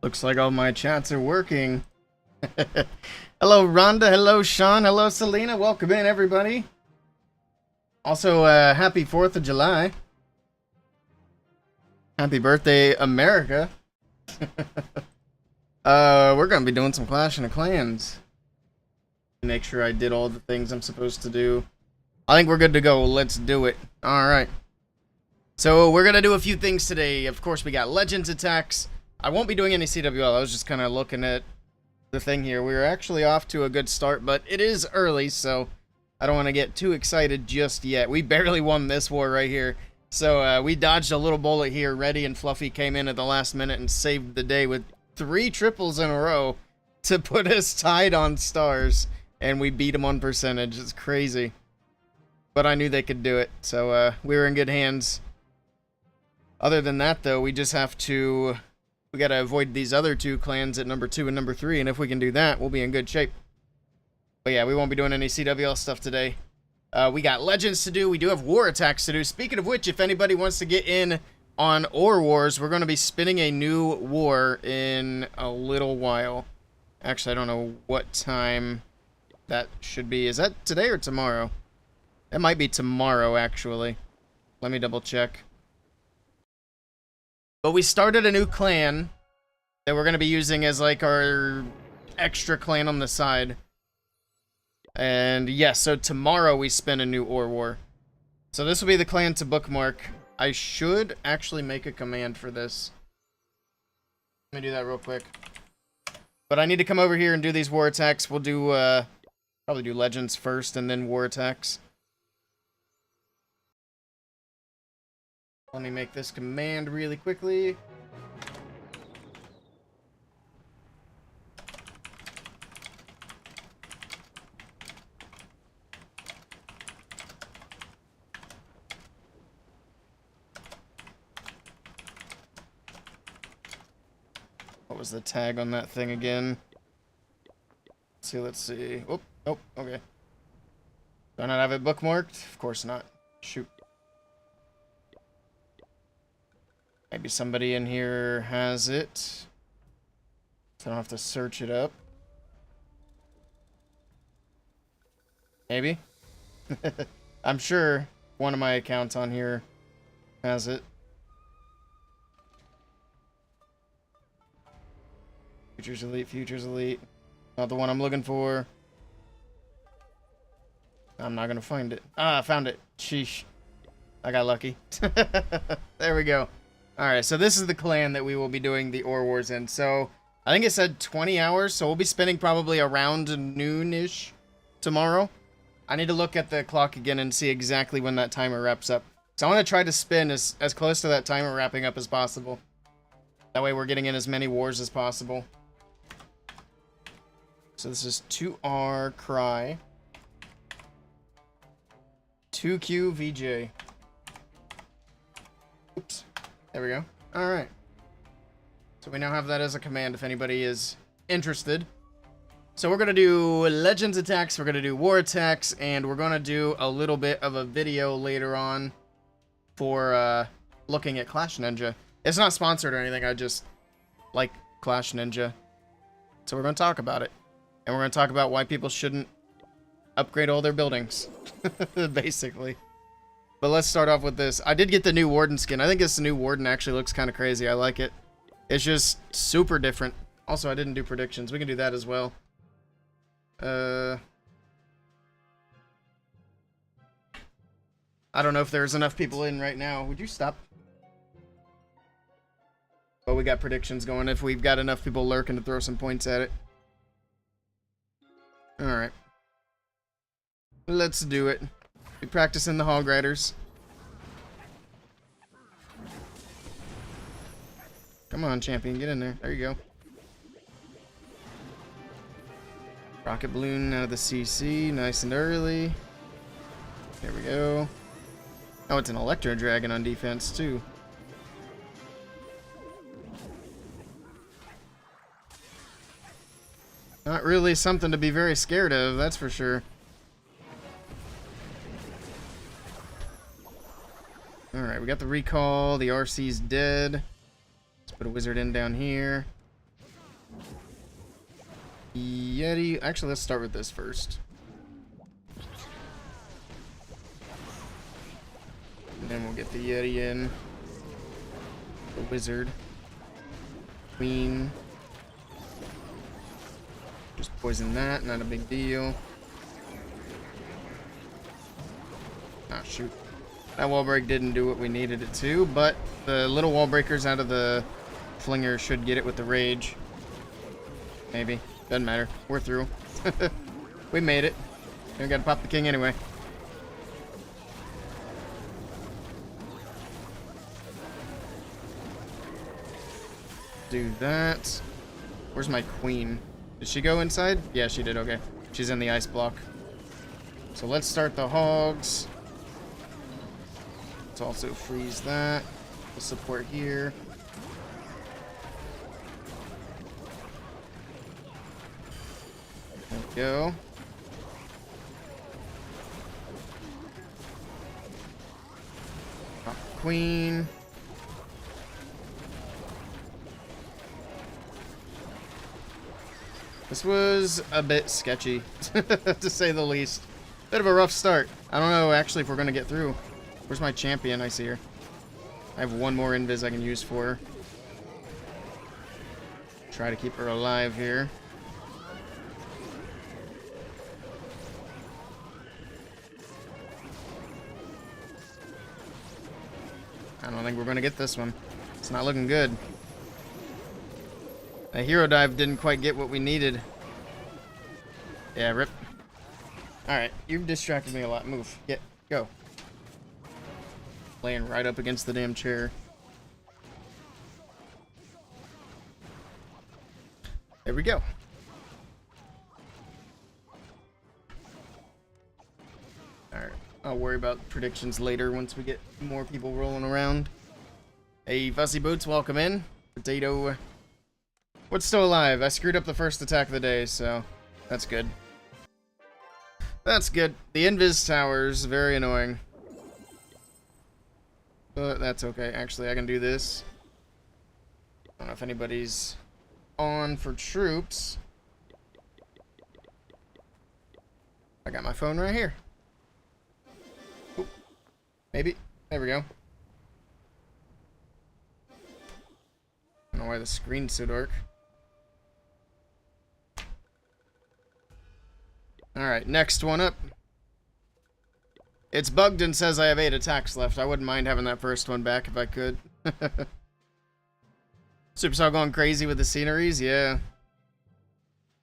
Looks like all my chats are working. Hello, Rhonda. Hello, Sean. Hello, Selena. Welcome in, everybody. Also, happy 4th of July. Happy birthday, America. We're going to be doing some Clash of Clans. Make sure I did all the things I'm supposed to do. I think we're good to go. Let's do it. Alright. So, we're going to do a few things today. Of course, we got Legends attacks. I won't be doing any CWL. I was just kind of looking at the thing here. We were actually off to a good start, but it is early, so I don't want to get too excited just yet. We barely won this war right here. So we dodged a little bullet here. Reddy and Fluffy came in at the last minute and saved the day with 3 triples in a row to put us tied on stars. And we beat them on percentage. It's crazy. But I knew they could do it, so we were in good hands. Other than that, though, we just have to... We gotta avoid these other 2 clans at number 2 and number 3, and if we can do that, we'll be in good shape. But yeah, we won't be doing any CWL stuff today. We got Legends to do. We do have War Attacks to do. Speaking of which, if anybody wants to get in on Ore Wars, we're going to be spinning a new war in a little while. Actually, I don't know what time that should be. Is that today or tomorrow? It might be tomorrow, actually. Let me double check. But we started a new clan that we're going to be using as like our extra clan on the side. And yes, so tomorrow we spin a new Ore War. So this will be the clan to bookmark. I should actually make a command for this. Let me do that real quick. But I need to come over here and do these war attacks. We'll do, probably do Legends first and then war attacks. Let me make this command really quickly. What was the tag on that thing again? Let's see. Oh, okay. Do I not have it bookmarked? Of course not. Shoot. Maybe somebody in here has it. So I don't have to search it up. Maybe. I'm sure one of my accounts on here has it. Futures Elite, Futures Elite. Not the one I'm looking for. I'm not gonna find it. Ah, I found it. Sheesh. I got lucky. There we go. Alright, so this is the clan that we will be doing the Ore Wars in. So, I think it said 20 hours, so we'll be spending probably around noon-ish tomorrow. I need to look at the clock again and see exactly when that timer wraps up. So I want to try to spin as close to that timer wrapping up as possible. That way we're getting in as many wars as possible. So this is 2R Cry. 2Q VJ. Oops. There we go. Alright. So we now have that as a command if anybody is interested. So we're going to do Legends attacks, we're going to do War attacks, and we're going to do a little bit of a video later on for looking at Clash Ninja. It's not sponsored or anything, I just like Clash Ninja. So we're going to talk about it. And we're going to talk about why people shouldn't upgrade all their buildings. Basically. But let's start off with this. I did get the new Warden skin. I think this new Warden actually looks kind of crazy. I like it. It's just super different. Also, I didn't do predictions. We can do that as well. I don't know if there's enough people in right now. Would you stop? But we got predictions going if we've got enough people lurking to throw some points at it. Alright. Let's do it. Be practicing the Hog Riders. Come on, champion, get in there. There you go. Rocket balloon out of the CC, nice and early. There we go. Oh, it's an Electro Dragon on defense, too. Not really something to be very scared of, that's for sure. Alright, we got the recall. The RC's dead. Let's put a wizard in down here. Yeti. Actually, let's start with this first. And then we'll get the Yeti in. The wizard. Queen. Just poison that, not a big deal. Ah, shoot. That wall break didn't do what we needed it to, but the little wall breakers out of the flinger should get it with the rage. Maybe. Doesn't matter. We're through. We made it. We gotta pop the king anyway. Do that. Where's my queen? Did she go inside? Yeah, she did. Okay. She's in the ice block. So let's start the hogs. Let's also freeze that. We'll support here. There we go. Pop queen. This was a bit sketchy, to say the least. Bit of a rough start. I don't know, actually, if we're going to get through. Where's my champion? I see her. I have one more invis I can use for her. Try to keep her alive here. I don't think we're going to get this one. It's not looking good. A hero dive didn't quite get what we needed. Yeah, rip. Alright, you've distracted me a lot. Move. Get. Go. Laying right up against the damn chair. There we go. Alright, I'll worry about predictions later once we get more people rolling around. Hey, Fussy Boots, welcome in. Potato. What's still alive? I screwed up the first attack of the day, so that's good. That's good. The invis tower's very annoying. But that's okay. Actually, I can do this. I don't know if anybody's on for troops. I got my phone right here. Oop. Maybe. There we go. I don't know why the screen's so dark. Alright, next one up. It's bugged and says I have 8 attacks left. I wouldn't mind having that first one back if I could. Supercell going crazy with the sceneries? Yeah.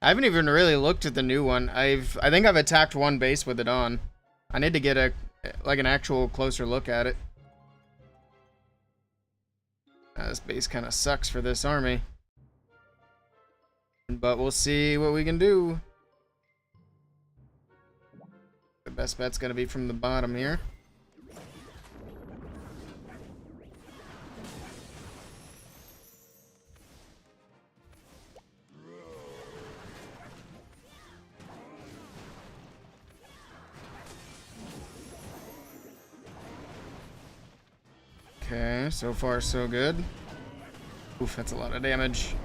I haven't even really looked at the new one. I think I've attacked one base with it on. I need to get an actual closer look at it. This base kind of sucks for this army. But we'll see what we can do. The best bet's gonna be from the bottom here. Okay, so far so good. Oof, that's a lot of damage.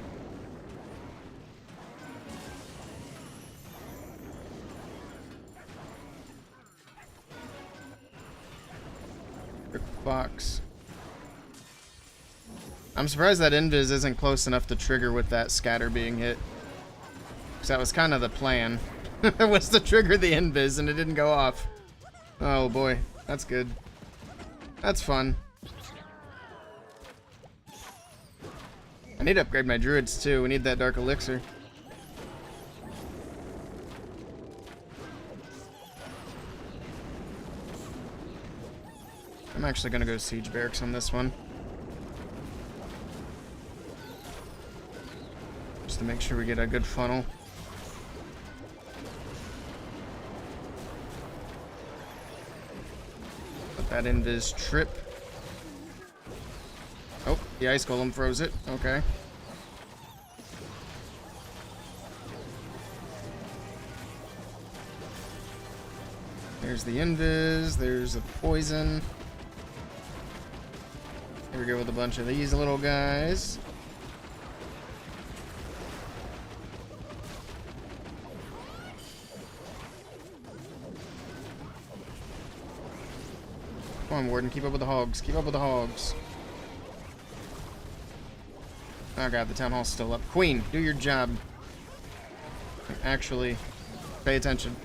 Box. I'm surprised that invis isn't close enough to trigger with that scatter being hit. Because that was kind of the plan. Was to trigger the invis and it didn't go off. Oh boy, that's good. That's fun. I need to upgrade my druids too. We need that dark elixir. I'm actually gonna go siege barracks on this one. Just to make sure we get a good funnel. Let that invis trip. Oh, the ice golem froze it. Okay. There's the invis, there's a poison. Here we go with a bunch of these little guys. Come on, Warden, keep up with the hogs. Keep up with the hogs. Oh god, the town hall's still up. Queen, do your job. Actually, pay attention.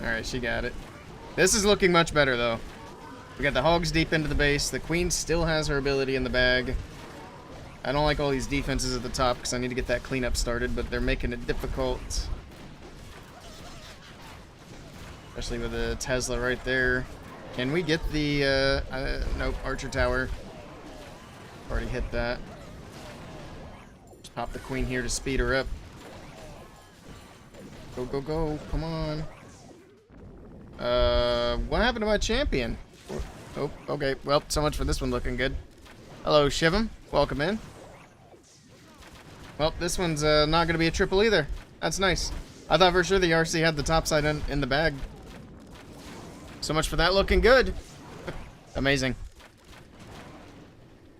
Alright, she got it. This is looking much better, though. We got the hogs deep into the base. The queen still has her ability in the bag. I don't like all these defenses at the top because I need to get that cleanup started, but they're making it difficult. Especially with the Tesla right there. Can we get the, nope, Archer Tower. Already hit that. Just pop the queen here to speed her up. Go, go, go. Come on. What happened to my champion? Oh, okay. Well, so much for this one looking good. Hello, Shivam. Welcome in. Well, this one's not going to be a triple either. That's nice. I thought for sure the RC had the top side in the bag. So much for that looking good. Amazing.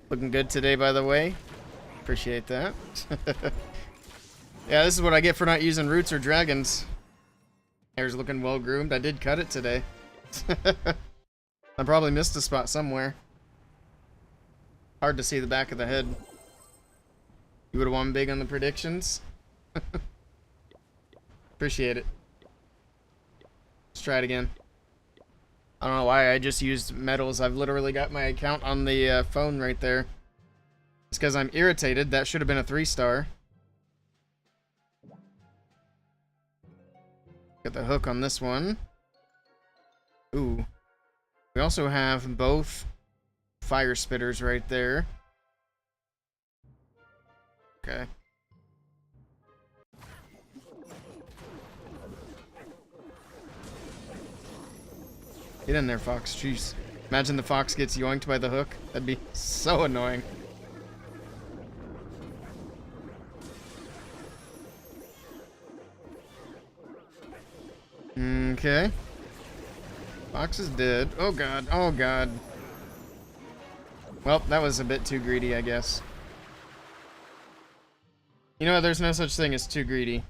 Looking good today, by the way. Appreciate that. Yeah, this is what I get for not using roots or dragons. Hair's looking well groomed. I did cut it today. I probably missed a spot somewhere. Hard to see the back of the head. You would have won big on the predictions. Appreciate it. Let's try it again. I don't know why I just used medals. I've literally got my account on the phone right there. It's because I'm irritated. That should have been a 3-star. Got the hook on this one. Ooh. We also have both fire spitters right there. Okay. Get in there, Fox. Jeez. Imagine the fox gets yoinked by the hook. That'd be so annoying. Okay. Fox is dead. Oh god. Oh god. Well, that was a bit too greedy, I guess. You know what? There's no such thing as too greedy.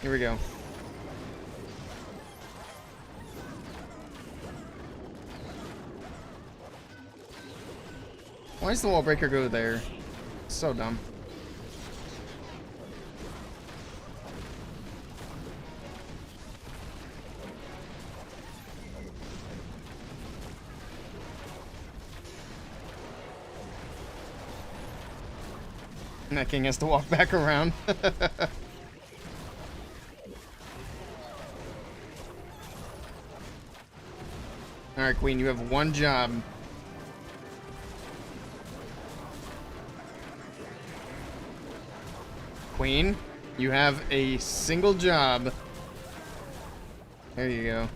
Here we go. Why does the wall breaker go there? So dumb. And that king has to walk back around. Alright, Queen, you have one job. Queen, you have a single job. There you go.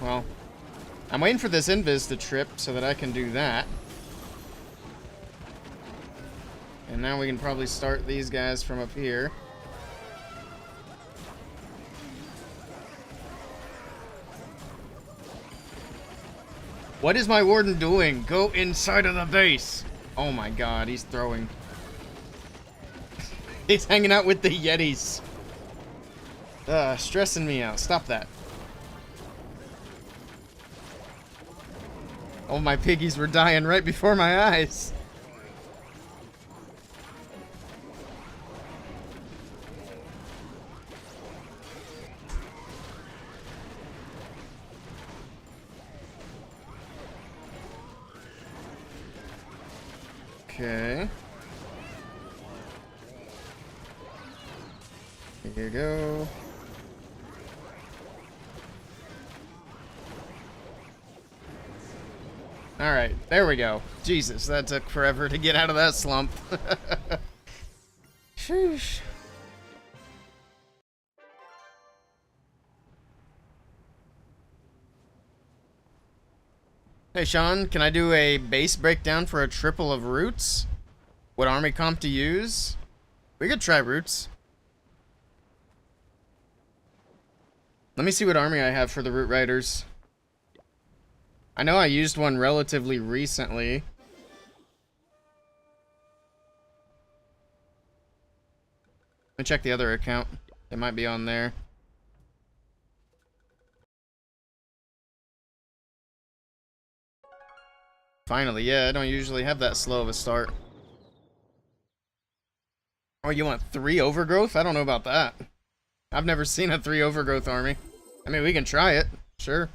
Well, I'm waiting for this invis to trip so that I can do that. And now we can probably start these guys from up here. What is my warden doing? Go inside of the base. Oh my god, he's throwing. He's hanging out with the Yetis. Stressing me out. Stop that. Oh, my piggies were dying right before my eyes. Okay. Here you go. Alright, there we go. Jesus, that took forever to get out of that slump. Sheesh. Hey Sean, can I do a base breakdown for a triple of roots? What army comp to use? We could try roots. Let me see what army I have for the root riders. I know I used one relatively recently. Let me check the other account. It might be on there. Finally, yeah, I don't usually have that slow of a start. Oh, you want 3 overgrowth? I don't know about that. I've never seen a 3 overgrowth army. I mean, we can try it. Sure.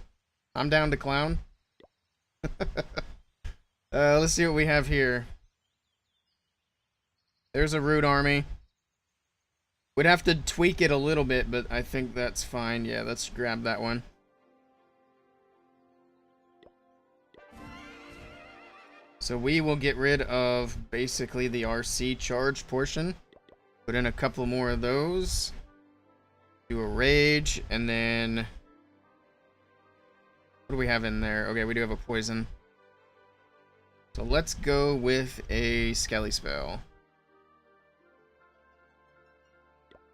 I'm down to clown. Let's see what we have here. There's a root army. We'd have to tweak it a little bit, but I think that's fine. Yeah, let's grab that one. So we will get rid of basically the RC charge portion. Put in a couple more of those. Do a rage, and then... what do we have in there? Okay, we do have a poison. So let's go with a Skelly spell.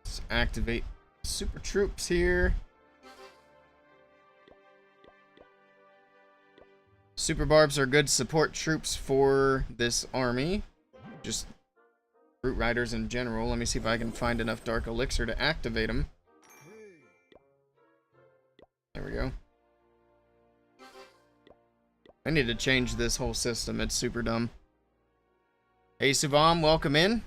Let's activate super troops here. Super barbs are good support troops for this army. Just root riders in general. Let me see if I can find enough dark elixir to activate them. There we go. I need to change this whole system. It's super dumb. Hey, Suvam, welcome in.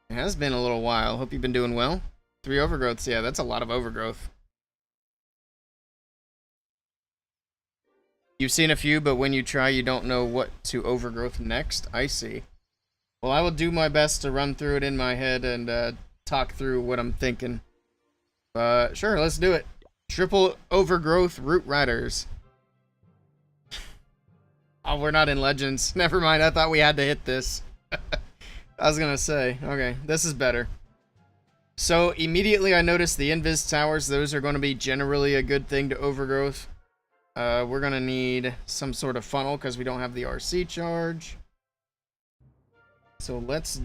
It has been a little while. Hope you've been doing well. 3 overgrowths. Yeah, that's a lot of overgrowth. You've seen a few, but when you try, you don't know what to overgrowth next. I see. Well, I will do my best to run through it in my head and talk through what I'm thinking. Sure, let's do it. Triple overgrowth root riders. Oh, we're not in Legends. Never mind, I thought we had to hit this. I was gonna say, okay, this is better. So, immediately I noticed the Invis Towers. Those are going to be generally a good thing to overgrowth. We're gonna need some sort of funnel because we don't have the RC charge. So let's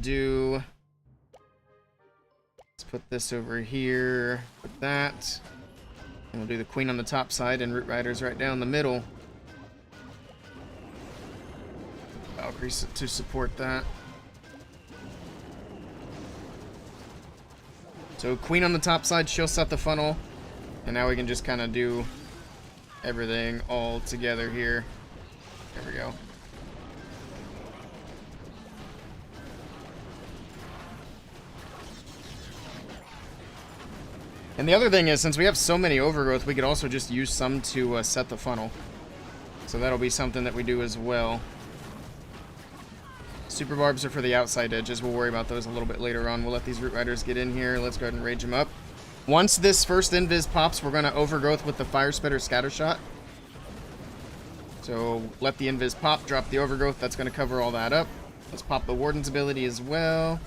put this over here, put that. And we'll do the queen on the top side and root riders right down the middle. Valkyries to support that. So queen on the top side, she'll set the funnel. And now we can just kind of do everything all together here. There we go. And the other thing is, since we have so many overgrowth, we could also just use some to set the funnel. So that'll be something that we do as well. Super barbs are for the outside edges. We'll worry about those a little bit later on. We'll let these root riders get in here. Let's go ahead and rage them up. Once this first invis pops, we're going to overgrowth with the fire spitter scatter shot. So let the invis pop, drop the overgrowth. That's going to cover all that up. Let's pop the warden's ability as well.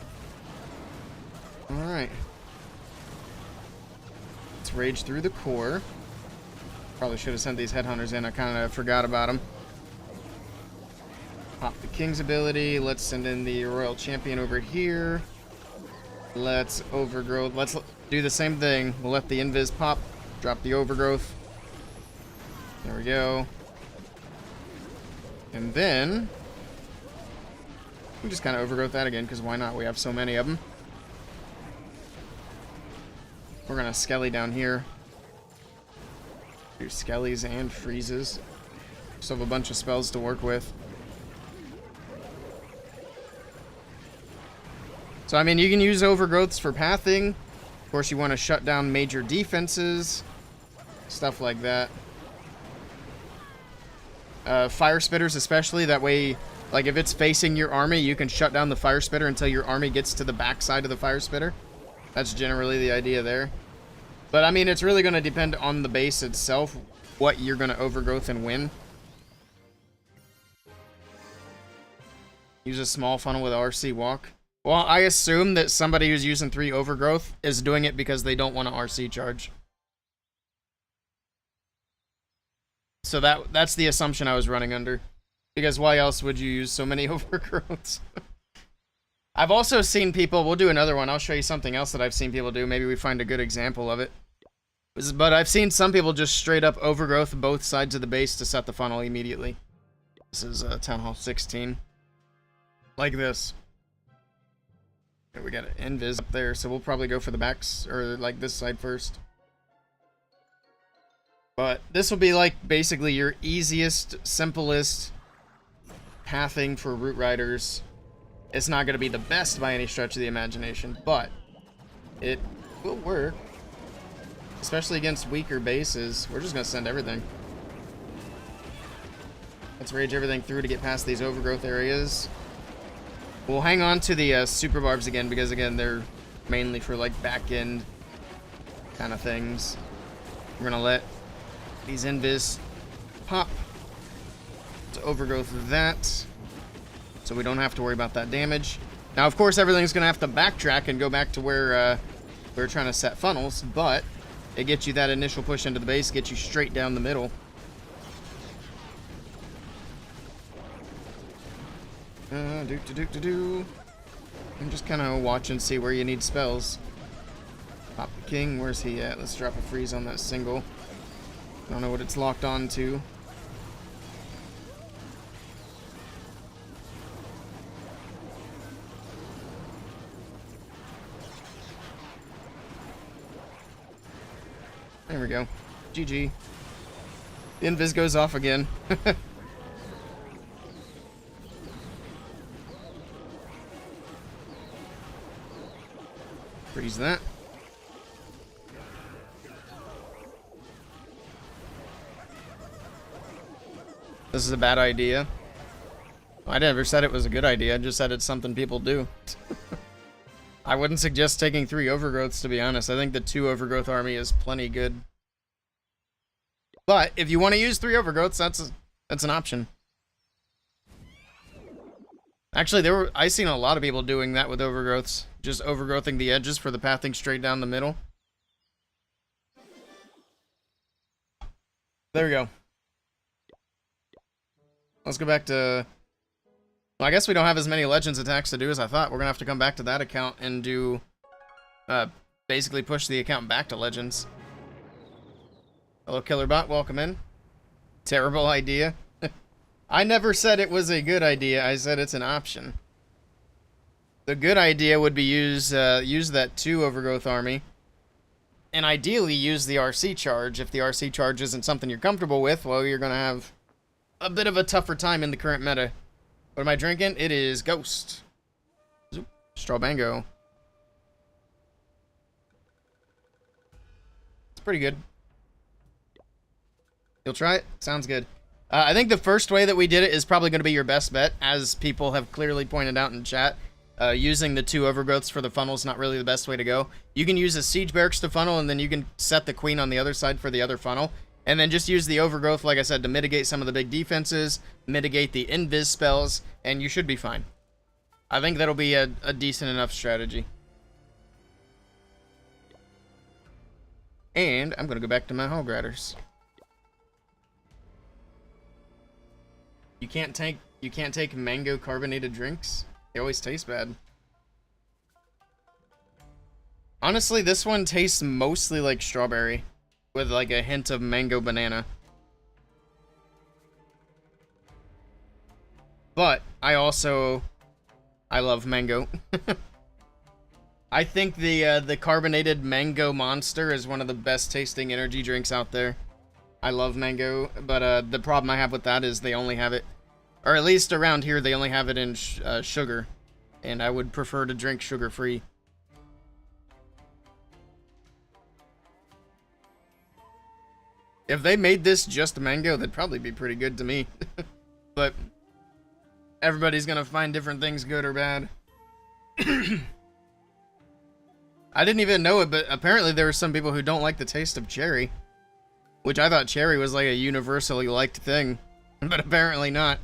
Alright. Let's rage through the core. Probably should have sent these headhunters in. I kind of forgot about them. Pop the king's ability. Let's send in the royal champion over here. Let's overgrowth. Let's do the same thing. We'll let the invis pop. Drop the overgrowth. There we go. And then we just kind of overgrowth that again, because why not? We have so many of them. We're going to Skelly down here. Do Skellies and freezes. Still have a bunch of spells to work with. So, I mean, you can use overgrowths for pathing. Of course, you want to shut down major defenses. Stuff like that. Fire spitters especially. That way, like, if it's facing your army, you can shut down the fire spitter until your army gets to the back side of the fire spitter. That's generally the idea there. But, I mean, it's really going to depend on the base itself, what you're going to overgrowth and when. Use a small funnel with RC walk. Well, I assume that somebody who's using 3 overgrowth is doing it because they don't want to RC charge. So that's the assumption I was running under. Because why else would you use so many overgrowths? I've also seen people, we'll do another one, I'll show you something else that I've seen people do. Maybe we find a good example of it. But I've seen some people just straight up overgrowth both sides of the base to set the funnel immediately. This is Town Hall 16. Like this. Okay, we got an invis up there, so we'll probably go for the backs, or like this side first. But this will be like basically your easiest, simplest pathing for root riders. It's not going to be the best by any stretch of the imagination, but it will work. Especially against weaker bases. We're just going to send everything. Let's rage everything through to get past these overgrowth areas. We'll hang on to the super barbs again, because again, they're mainly for like back end kind of things. We're going to let these invis pop to overgrowth of that, so we don't have to worry about that damage. Now, of course, everything's going to have to backtrack and go back to where we were trying to set funnels, but it gets you that initial push into the base, gets you straight down the middle. I'm just kind of watching, see where you need spells. Pop the king, where's he at? Let's drop a freeze on that single. I don't know what it's locked on to. There we go. GG. The invis goes off again. Freeze that. This is a bad idea. I never said it was a good idea. I just said it's something people do. I wouldn't suggest taking 3 overgrowths, to be honest. I think the 2 overgrowth army is plenty good. But if you want to use 3 overgrowths, that's an option. Actually, I seen a lot of people doing that with overgrowths. Just overgrowthing the edges for the pathing straight down the middle. There we go. Let's go back to... Well, I guess we don't have as many Legends attacks to do as I thought. We're going to have to come back to that account and do... basically push the account back to Legends. Hello, Killerbot. Welcome in. Terrible idea. I never said it was a good idea. I said it's an option. The good idea would be use that 2 overgrowth army. And ideally use the RC charge. If the RC charge isn't something you're comfortable with, well, you're going to have a bit of a tougher time in the current meta. What am I drinking? It is Ghost. Strawbango. It's pretty good. You'll try it? Sounds good. I think the first way that we did it is probably going to be your best bet, as people have clearly pointed out in chat. Using the 2 overgrowths for the funnel is not really the best way to go. You can use a siege barracks to funnel, and then you can set the queen on the other side for the other funnel. And then just use the overgrowth, like I said, to mitigate some of the big defenses, mitigate the invis spells, and you should be fine. I think that'll be a decent enough strategy. And I'm going to go back to my hog riders. You can't take mango carbonated drinks? They always taste bad. Honestly, this one tastes mostly like strawberry, with like a hint of mango banana. But I love mango. I think the carbonated mango monster is one of the best tasting energy drinks out there. I love mango, but the problem I have with that is they only have it, or at least around here, they only have it in sugar, and I would prefer to drink sugar-free. If they made this just mango, that'd probably be pretty good to me. But everybody's gonna find different things good or bad. I didn't even know it, but apparently there are some people who don't like the taste of cherry. Which I thought cherry was like a universally liked thing, but apparently not.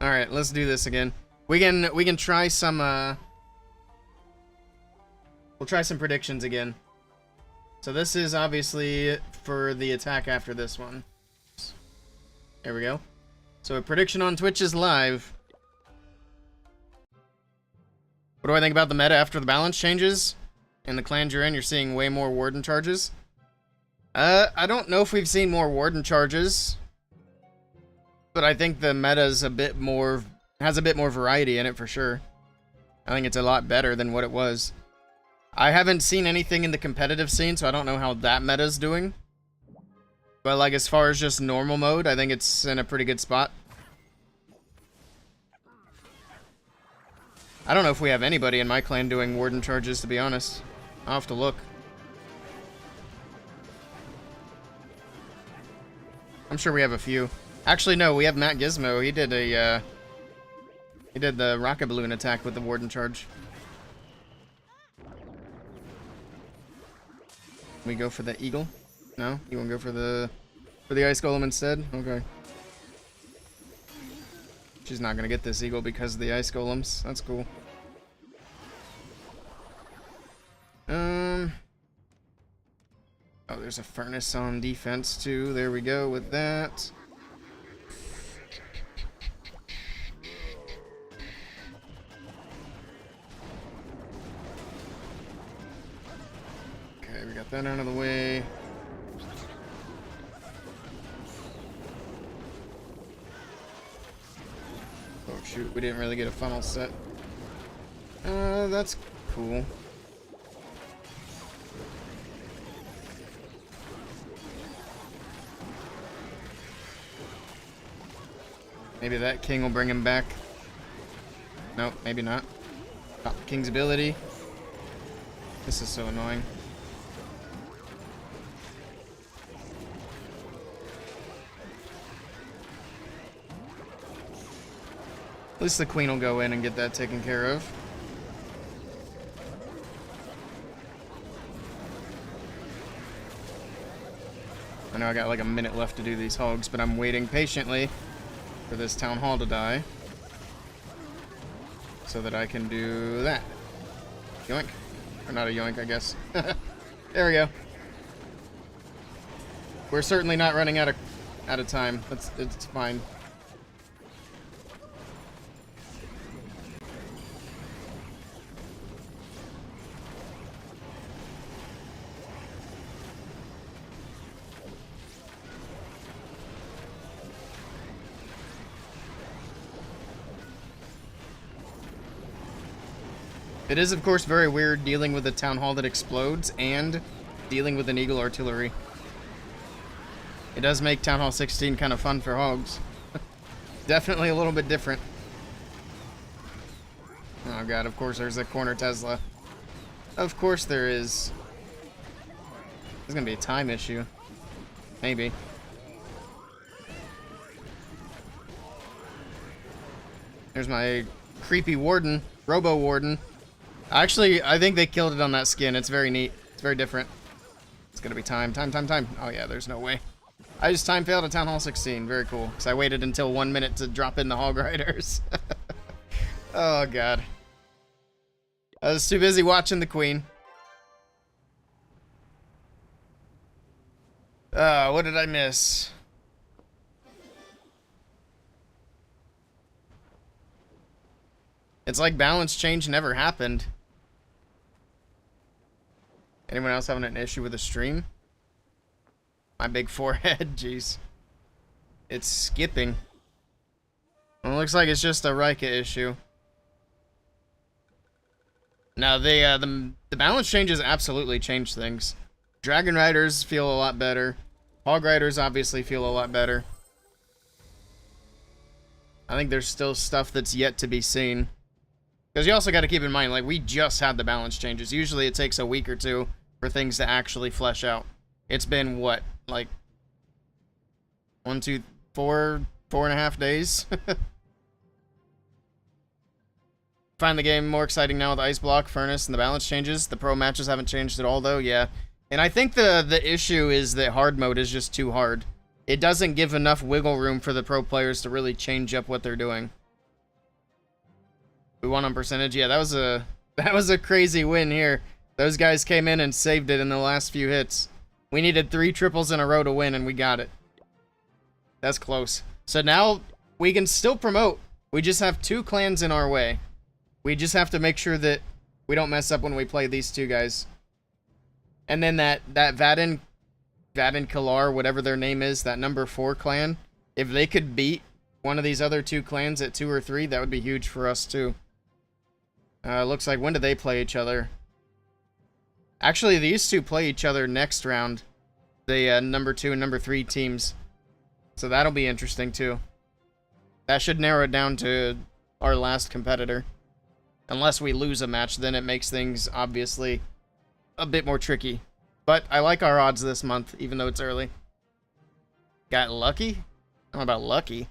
All right, let's do this again. We can try some. We'll try some predictions again. So this is obviously for the attack after this one. There we go. So a prediction on Twitch is live. What do I think about the meta after the balance changes? In the clans you're in, you're seeing way more warden charges. I don't know if we've seen more warden charges, but I think the meta's a bit more, has a bit more variety in it for sure. I think it's a lot better than what it was. I haven't seen anything in the competitive scene, so I don't know how that meta's doing. But, like, as far as just normal mode, I think it's in a pretty good spot. I don't know if we have anybody in my clan doing warden charges, to be honest. I'll have to look. I'm sure we have a few. Actually, no, we have Matt Gizmo. He did a, he did the rocket balloon attack with the warden charge. We go for the eagle? No? You want to go for the ice golem instead? Okay. She's not gonna get this eagle because of the ice golems. That's cool. Oh, there's a furnace on defense too. There we go with that. Okay, we got that out of the way. Oh shoot, we didn't really get a funnel set. That's cool. Maybe that king will bring him back. Nope, maybe not. Stop the king's ability. This is so annoying. At least the queen will go in and get that taken care of. I know I got like a minute left to do these hogs, but I'm waiting patiently for this town hall to die so that I can do that. Yoink. Or not a yoink, I guess. There we go. We're certainly not running out of time. It's fine. It is, of course, very weird dealing with a town hall that explodes and dealing with an eagle artillery. It does make Town Hall 16 kind of fun for hogs. Definitely a little bit different. Oh god, of course there's a corner Tesla. Of course there is. There's gonna be a time issue. Maybe. There's my creepy warden, Robo Warden. Actually, I think they killed it on that skin. It's very neat. It's very different. It's gonna be time. Oh yeah, there's no way. I just time failed at Town Hall 16. Very cool. Because I waited until 1 minute to drop in the Hog Riders. Oh god. I was too busy watching the Queen. What did I miss? It's like balance change never happened. Anyone else having an issue with the stream? My big forehead, jeez. It's skipping. Well, it looks like it's just a Rika issue. Now, the balance changes absolutely changed things. Dragon Riders feel a lot better. Hog Riders obviously feel a lot better. I think there's still stuff that's yet to be seen. Because you also got to keep in mind, like, we just had the balance changes. Usually it takes a week or two for things to actually flesh out. It's been, what, like, 1, 2, 4, 4.5 days? Find the game more exciting now with Ice Block, Furnace, and the balance changes. The pro matches haven't changed at all, though, yeah. And I think the issue is that hard mode is just too hard. It doesn't give enough wiggle room for the pro players to really change up what they're doing. We won on percentage. Yeah, that was a crazy win here. Those guys came in and saved it in the last few hits. We needed 3 triples in a row to win, and we got it. That's close. So now we can still promote. We just have 2 clans in our way. We just have to make sure that we don't mess up when we play these 2 guys. And then that Vadin Kalar, whatever their name is, that number 4 clan, if they could beat one of these other 2 clans at 2 or 3, that would be huge for us too. Looks like, when do they play each other? Actually, these two play each other next round. The number 2 and number 3 teams. So that'll be interesting, too. That should narrow it down to our last competitor. Unless we lose a match, then it makes things, obviously, a bit more tricky. But I like our odds this month, even though it's early. Got lucky? I don't know about lucky.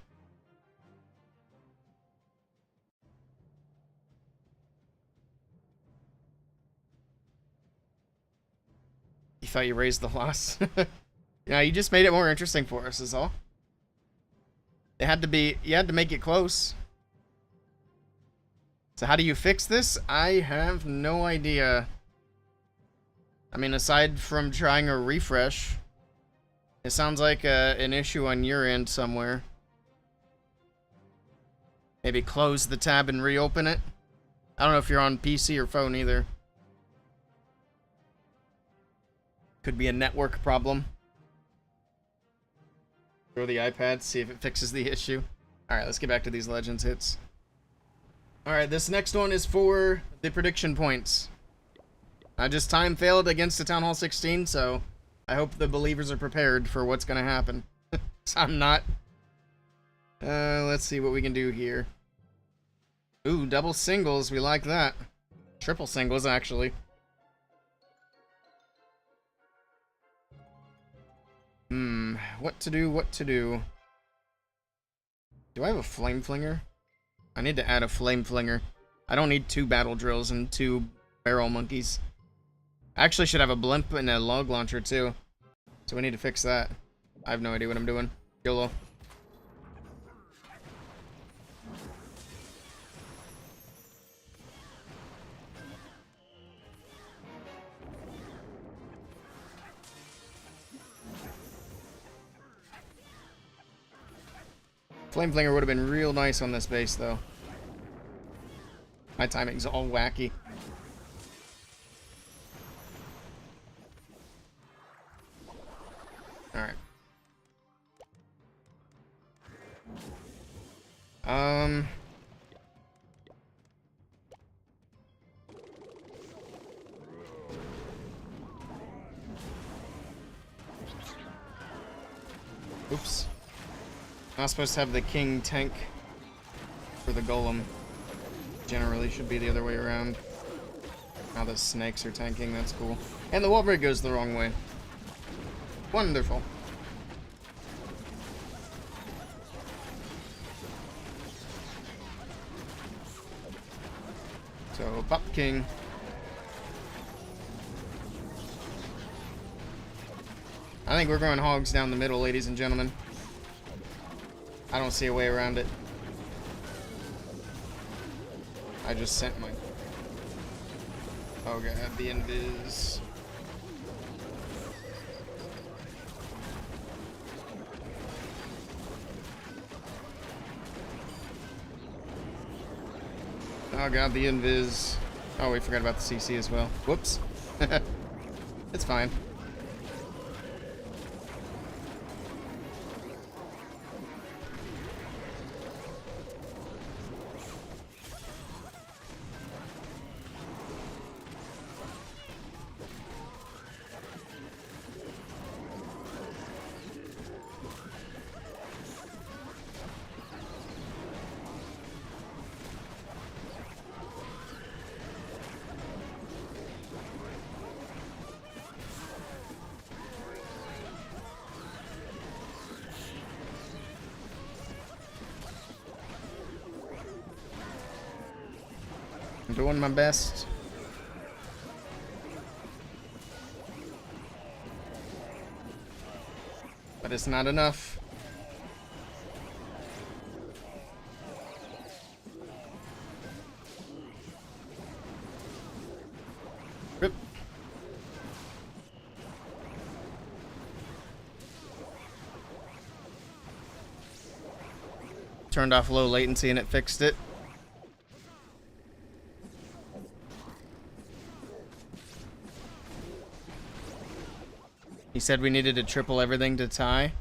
You thought you raised the loss? Yeah, you just made it more interesting for us, is all. It had to be, you had to make it close. So how do you fix this? I have no idea. I mean, aside from trying a refresh, it sounds like an issue on your end somewhere. Maybe close the tab and reopen it. I don't know if you're on PC or phone either. Could be a network problem. Throw the iPad, see if it fixes the issue. Alright, let's get back to these Legends hits. Alright, this next one is for the prediction points. I just time failed against the Town Hall 16, so I hope the believers are prepared for what's going to happen. I'm not. Let's see what we can do here. Ooh, double singles, we like that. Triple singles, actually. What to do, what to do? Do I have a flame flinger? I need to add a flame flinger. I don't need 2 battle drills and 2 barrel monkeys. I actually should have a blimp and a log launcher too. So we need to fix that. I have no idea what I'm doing. YOLO. Flame Flinger would have been real nice on this base, though. My timing's all wacky. Alright. Oops. Not supposed to have the king tank for the golem. Generally should be the other way around. Now the snakes are tanking, that's cool. And the wall break goes the wrong way. Wonderful. So, Pop King. I think we're going hogs down the middle, ladies and gentlemen. I don't see a way around it. I just sent my... Oh god, the invis. Oh god, the invis. Oh, we forgot about the CC as well. Whoops. It's fine. I'm doing my best. But it's not enough. Rip. Turned off low latency and it fixed it. He said we needed to triple everything to tie.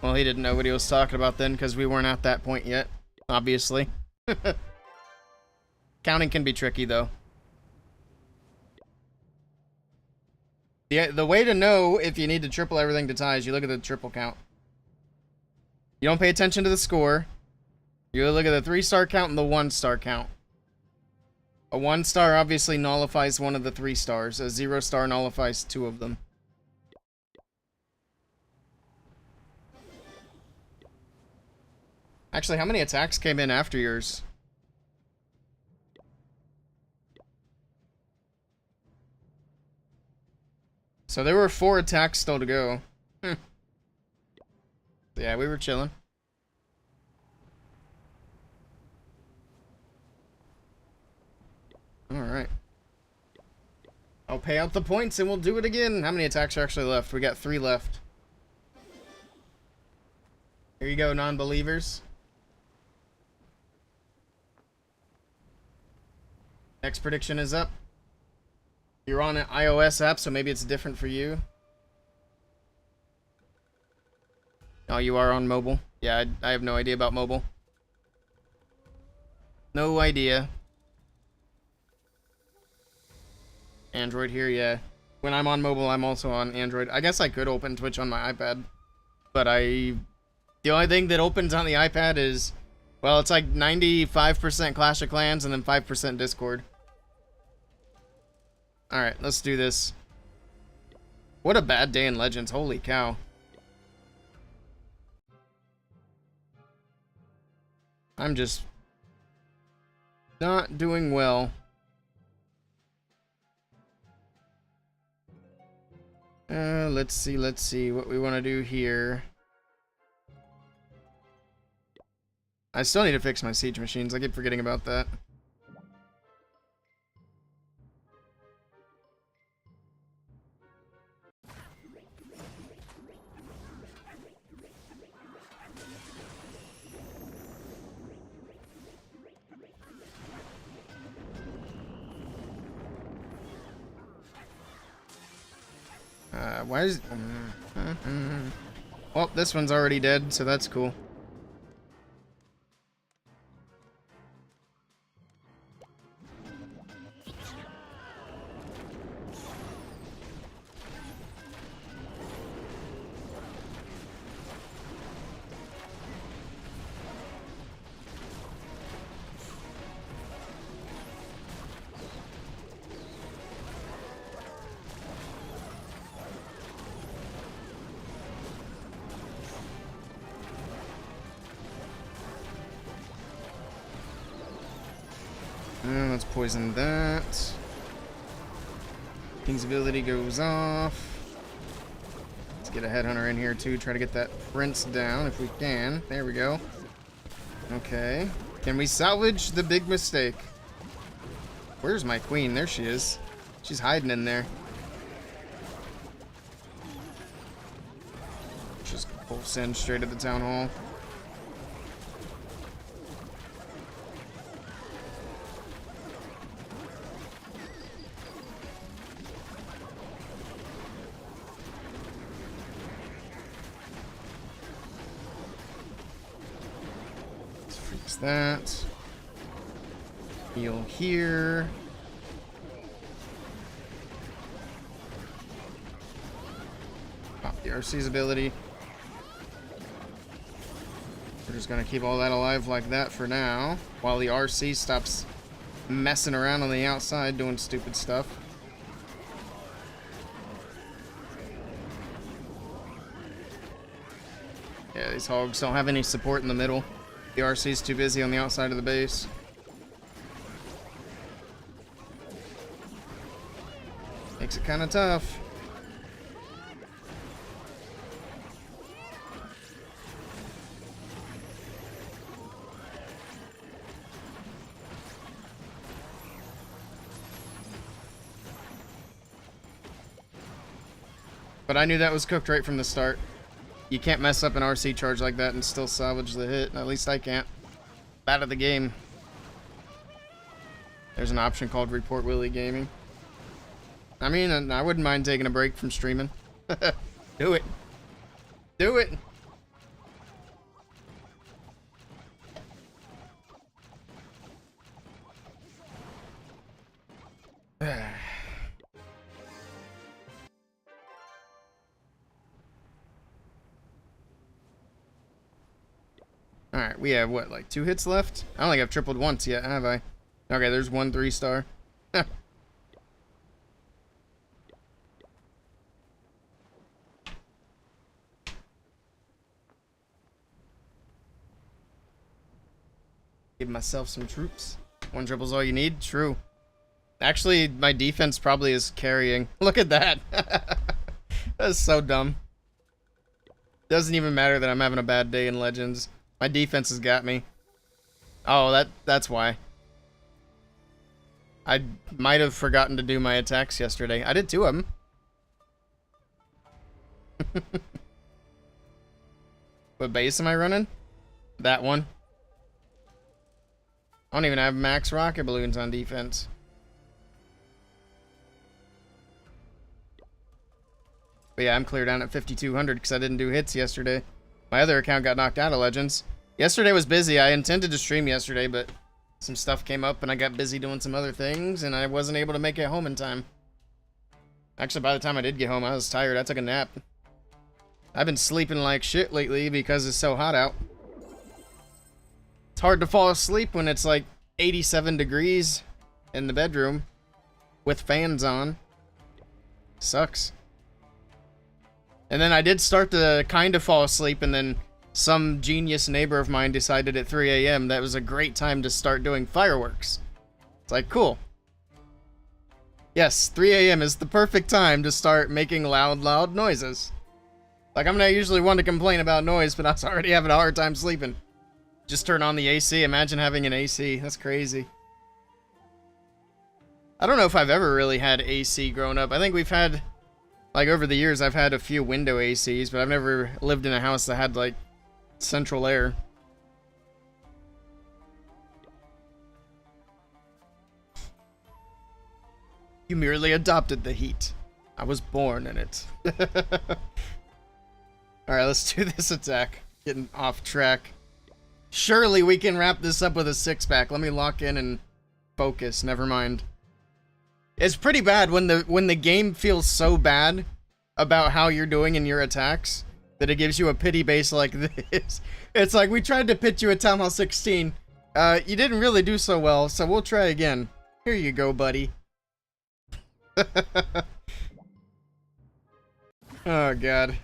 Well, he didn't know what he was talking about then, because we weren't at that point yet, obviously. Counting can be tricky, though. The way to know if you need to triple everything to tie is you look at the triple count. You don't pay attention to the score. You look at the 3-star count and the 1-star count. A 1-star obviously nullifies one of the 3 stars. A 0-star nullifies 2 of them. Actually, how many attacks came in after yours? So there were 4 attacks still to go. Yeah, we were chilling. Alright. I'll pay out the points and we'll do it again. How many attacks are actually left? We got 3 left. Here you go, non-believers. Next prediction is up. You're on an iOS app, so maybe it's different for you. Oh, you are on mobile? Yeah, I have no idea about mobile. No idea. Android here, yeah. When I'm on mobile, I'm also on Android. I guess I could open Twitch on my iPad. But the only thing that opens on the iPad is, well, it's like 95% Clash of Clans and then 5% Discord. Alright, let's do this. What a bad day in Legends, holy cow. I'm just not doing well. Let's see what we want to do here. I still need to fix my siege machines. I keep forgetting about that. Why is... Well, this one's already dead, so that's cool. Let's poison that. King's ability goes off. Let's get a headhunter in here too. Try to get that prince down if we can. There we go. Okay. Can we salvage the big mistake? Where's my queen? There she is. She's hiding in there. Just full send straight to the town hall. That. Heal here. Pop the RC's ability. We're just gonna keep all that alive like that for now, while the RC stops messing around on the outside doing stupid stuff. Yeah, these hogs don't have any support in the middle. The RC's too busy on the outside of the base. Makes it kind of tough. But I knew that was cooked right from the start. You can't mess up an RC charge like that and still salvage the hit. At least I can't. Bad of the game. There's an option called Report Willey Gaming. I mean, I wouldn't mind taking a break from streaming. Do it. Do it. Alright, we have, what, like 2 hits left? I don't think I've tripled once yet, have I? Okay, there's 1 3-star. Give myself some troops. 1 triple's all you need? True. Actually, my defense probably is carrying. Look at that. That's so dumb. Doesn't even matter that I'm having a bad day in Legends. My defense has got me. Oh, that's why. I might have forgotten to do my attacks yesterday. I did 2 of them. What base am I running? That one. I don't even have max rocket balloons on defense. But yeah, I'm clear down at 5,200 because I didn't do hits yesterday. My other account got knocked out of Legends. Yesterday was busy. I intended to stream yesterday, but some stuff came up and I got busy doing some other things and I wasn't able to make it home in time. Actually, by the time I did get home, I was tired. I took a nap. I've been sleeping like shit lately because it's so hot out. It's hard to fall asleep when it's like 87 degrees in the bedroom with fans on. Sucks. And then I did start to kind of fall asleep, and then some genius neighbor of mine decided at 3 a.m. that was a great time to start doing fireworks. It's like, cool. Yes, 3 a.m. is the perfect time to start making loud noises. Like, I'm not usually one to complain about noise, but I was already having a hard time sleeping. Just turn on the AC. Imagine having an AC. That's crazy. I don't know if I've ever really had AC growing up. I think we've had... Like, over the years, I've had a few window ACs, but I've never lived in a house that had, like, central air. You merely adopted the heat. I was born in it. Alright, let's do this attack. Getting off track. Surely we can wrap this up with a 6-pack. Let me lock in and focus. Never mind. It's pretty bad when the game feels so bad about how you're doing in your attacks that it gives you a pity base like this. It's like, we tried to pitch you at Town Hall 16. You didn't really do so well, so we'll try again. Here you go, buddy. Oh, God.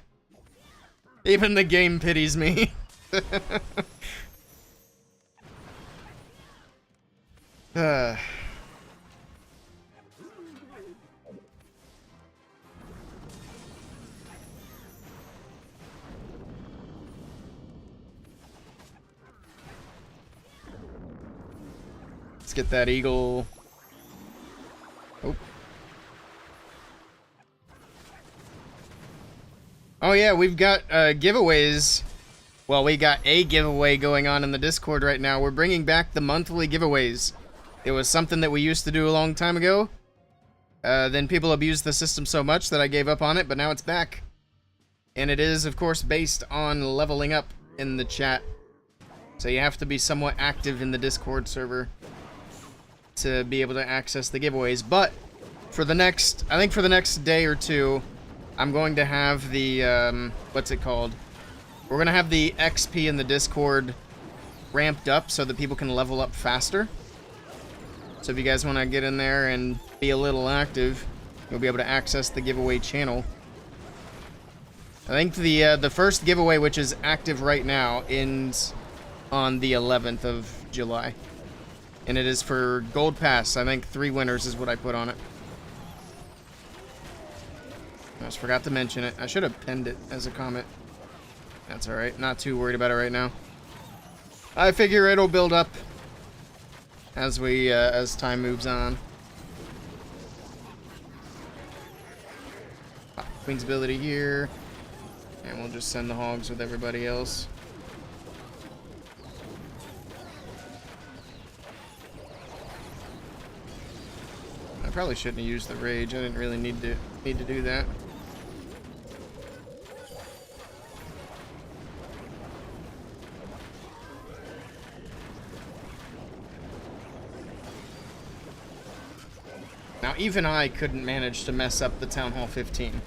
Even the game pities me. Let's get that eagle. Oh yeah, we've got giveaways. Well, we got a giveaway going on in the Discord right now. We're bringing back the monthly giveaways. It was something that we used to do a long time ago. Then people abused the system so much that I gave up on it, but now it's back. And it is, of course, based on leveling up in the chat. So you have to be somewhat active in the Discord server to be able to access the giveaways. But for the next, I think for the next day or two, I'm going to have the, what's it called? We're going to have the XP in the Discord ramped up so that people can level up faster. So if you guys want to get in there and be a little active, you'll be able to access the giveaway channel. I think the first giveaway, which is active right now, ends on the 11th of July. And it is for Gold Pass. I think 3 winners is what I put on it. I just forgot to mention it. I should have pinned it as a comment. That's alright. Not too worried about it right now. I figure it'll build up as we, as time moves on. Queen's ability here. And we'll just send the hogs with everybody else. I probably shouldn't have used the rage. I didn't really need to do that. Now, even I couldn't manage to mess up the Town Hall 15.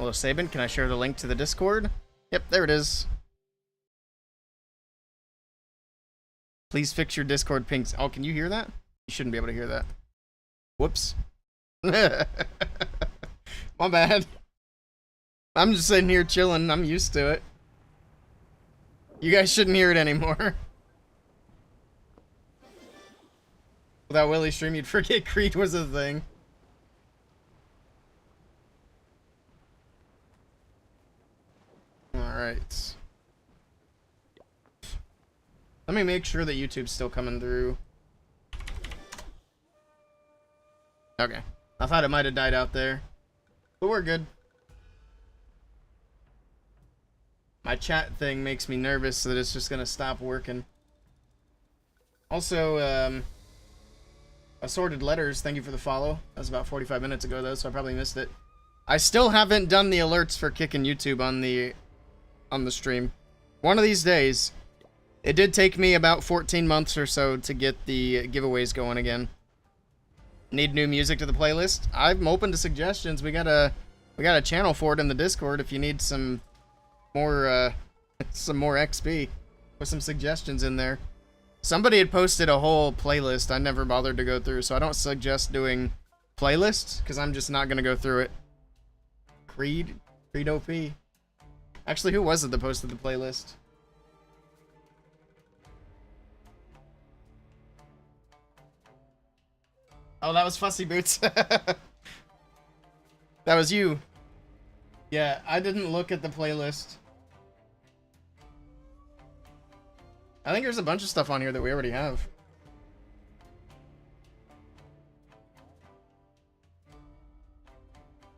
Hello, Sabin. Can I share the link to the Discord? Yep, there it is. Please fix your Discord pings. Oh, can you hear that? You shouldn't be able to hear that. Whoops. My bad. I'm just sitting here chilling. I'm used to it. You guys shouldn't hear it anymore. Without Willey stream, you'd forget Creed was a thing. Alright. Let me make sure that YouTube's still coming through. Okay. I thought it might have died out there. But we're good. My chat thing makes me nervous that it's just gonna stop working. Also, Assorted Letters, thank you for the follow. That was about 45 minutes ago though, so I probably missed it. I still haven't done the alerts for kicking YouTube on the stream. One of these days. It did take me about 14 months or so to get the giveaways going again. Need new music to the playlist? I'm open to suggestions. We got a channel for it in the Discord if you need some more XP. Put some suggestions in there. Somebody had posted a whole playlist I never bothered to go through, so I don't suggest doing playlists because I'm just not gonna go through it. Creed OP. Actually, who was it that posted the playlist? Oh, that was Fussy Boots. That was you. Yeah, I didn't look at the playlist. I think there's a bunch of stuff on here that we already have.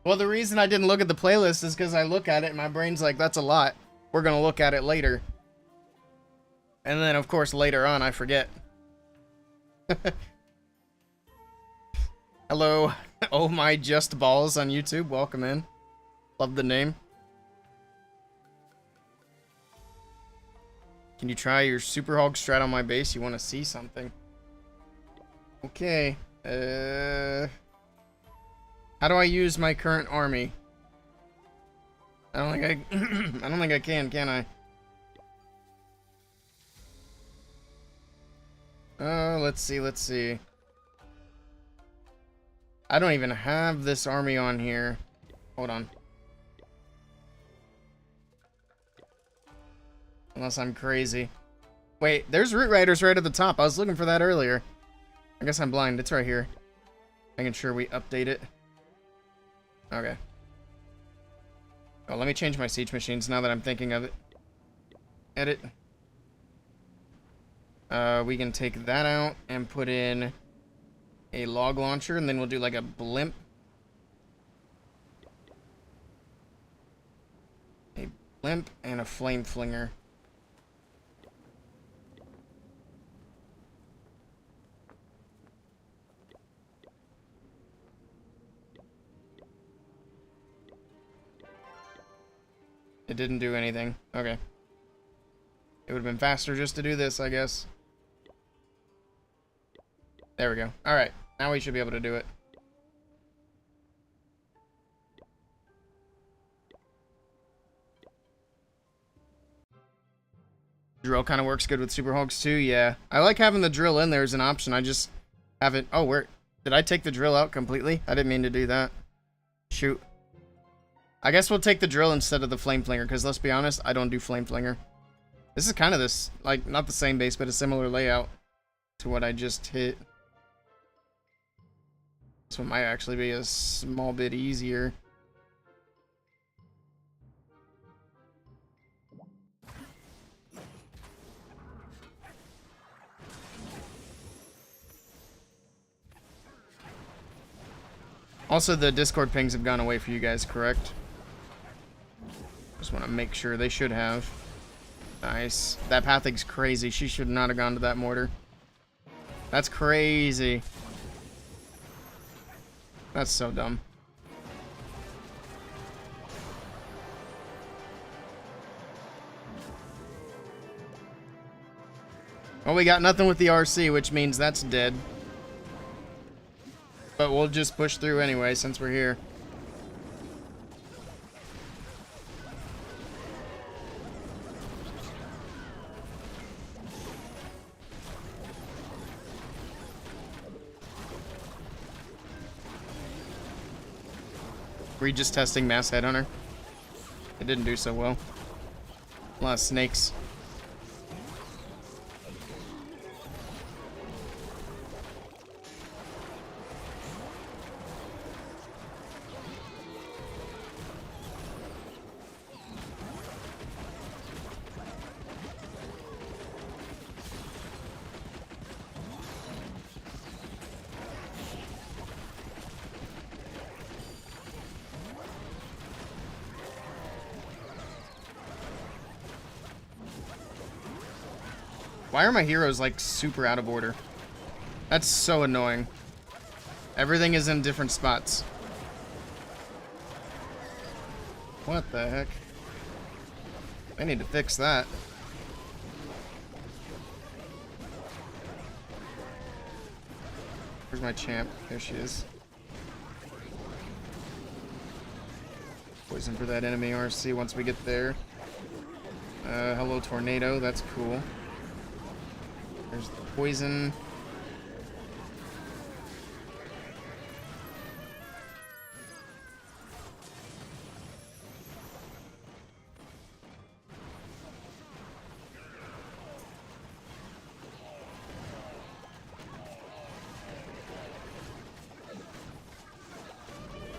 Well, the reason I didn't look at the playlist is because I look at it and my brain's like, that's a lot. We're gonna look at it later. And then, of course, later on, I forget. Hello, oh my just balls on YouTube, welcome in. Love the name. Can you try your Super Hog strat on my base? You want to see something? Okay, how do I use my current army? I don't think I don't think I can I? Let's see. I don't even have this army on here. Hold on. Unless I'm crazy. Wait, there's Root Riders right at the top. I was looking for that earlier. I guess I'm blind. It's right here. Making sure we update it. Okay. Oh, let me change my siege machines now that I'm thinking of it. Edit. We can take that out and put in a log launcher, and then we'll do like a blimp. A blimp and a flame flinger. It didn't do anything. Okay. It would have been faster just to do this, I guess. There we go. Alright. Now we should be able to do it. Drill kind of works good with Super Hogs too, yeah. I like having the drill in there as an option. I just haven't... Oh, where... Did I take the drill out completely? I didn't mean to do that. Shoot. I guess we'll take the drill instead of the flame flinger, because let's be honest, I don't do flame flinger. This is kind of this, like, not the same base, but a similar layout to what I just hit. This one might actually be a small bit easier. Also, the Discord pings have gone away for you guys, correct? Just want to make sure. They should have. Nice. That Pathig's crazy. She should not have gone to that mortar. That's crazy. That's so dumb. Well, we got nothing with the RC, which means that's dead. But we'll just push through anyway, since we're here. Were you just testing Mass Headhunter? It didn't do so well. A lot of snakes. Why are my heroes, like, super out of order? That's so annoying. Everything is in different spots. What the heck? I need to fix that. Where's my champ? There she is. Poison for that enemy RC once we get there. Hello, tornado. That's cool. There's the poison.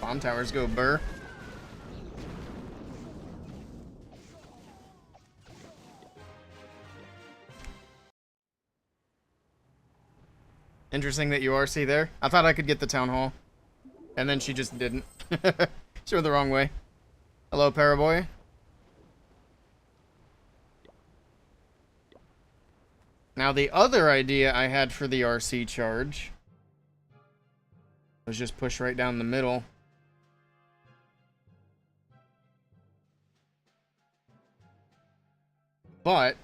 Bomb towers go burr. Interesting that you RC there. I thought I could get the town hall. And then she just didn't. She went the wrong way. Hello, Paraboy. Now, the other idea I had for the RC charge was just push right down the middle. But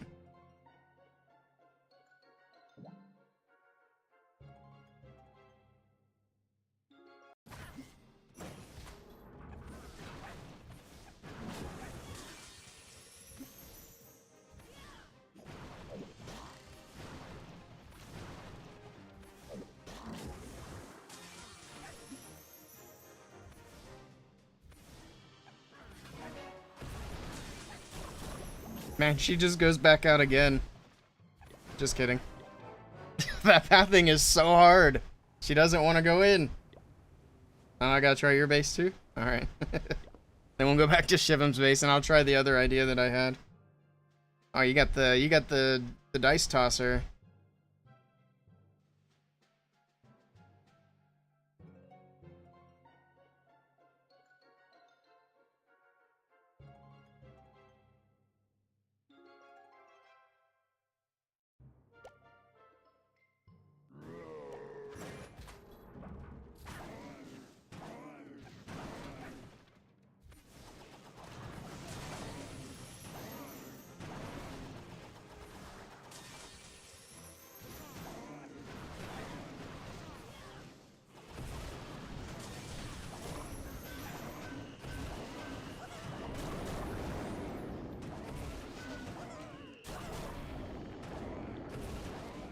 man, she just goes back out again. Just kidding. That pathing is so hard. She doesn't want to go in. Oh, I gotta try your base too? Alright. Then we'll go back to Shivam's base and I'll try the other idea that I had. Oh, you got the dice tosser.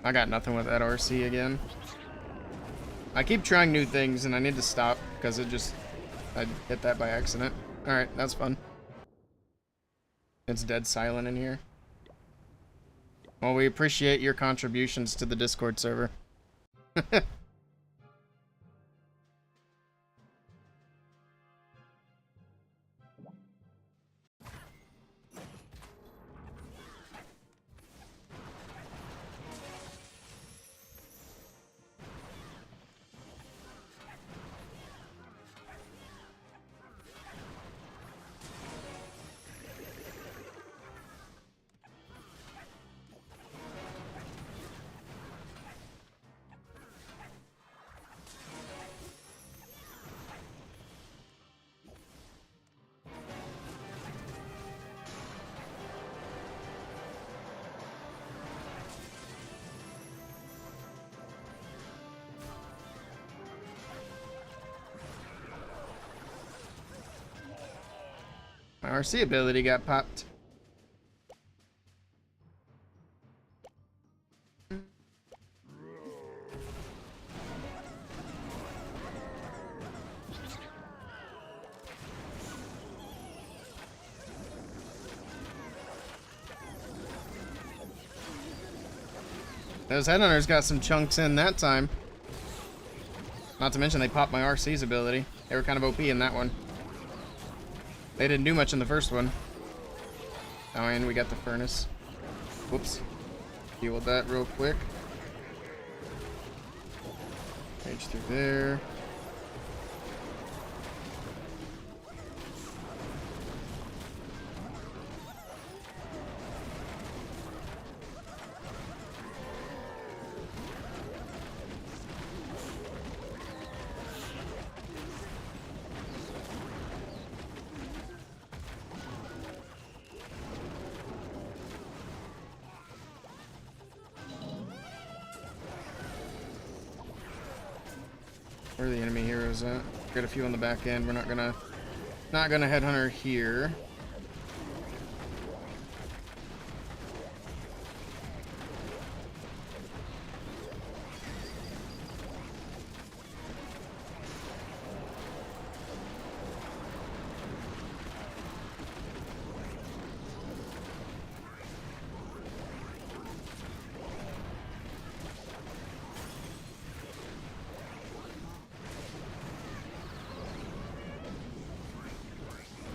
I got nothing with that RC again. I keep trying new things and I need to stop because I hit that by accident. Alright, that's fun. It's dead silent in here. Well, we appreciate your contributions to the Discord server. My RC ability got popped. Those headhunters got some chunks in that time. Not to mention they popped my RC's ability. They were kind of OP in that one. They didn't do much in the first one. Oh, and we got the furnace. Whoops. Deal with that real quick. Rage through there. Where are the enemy heroes at? Got a few on the back end. We're not gonna headhunter here.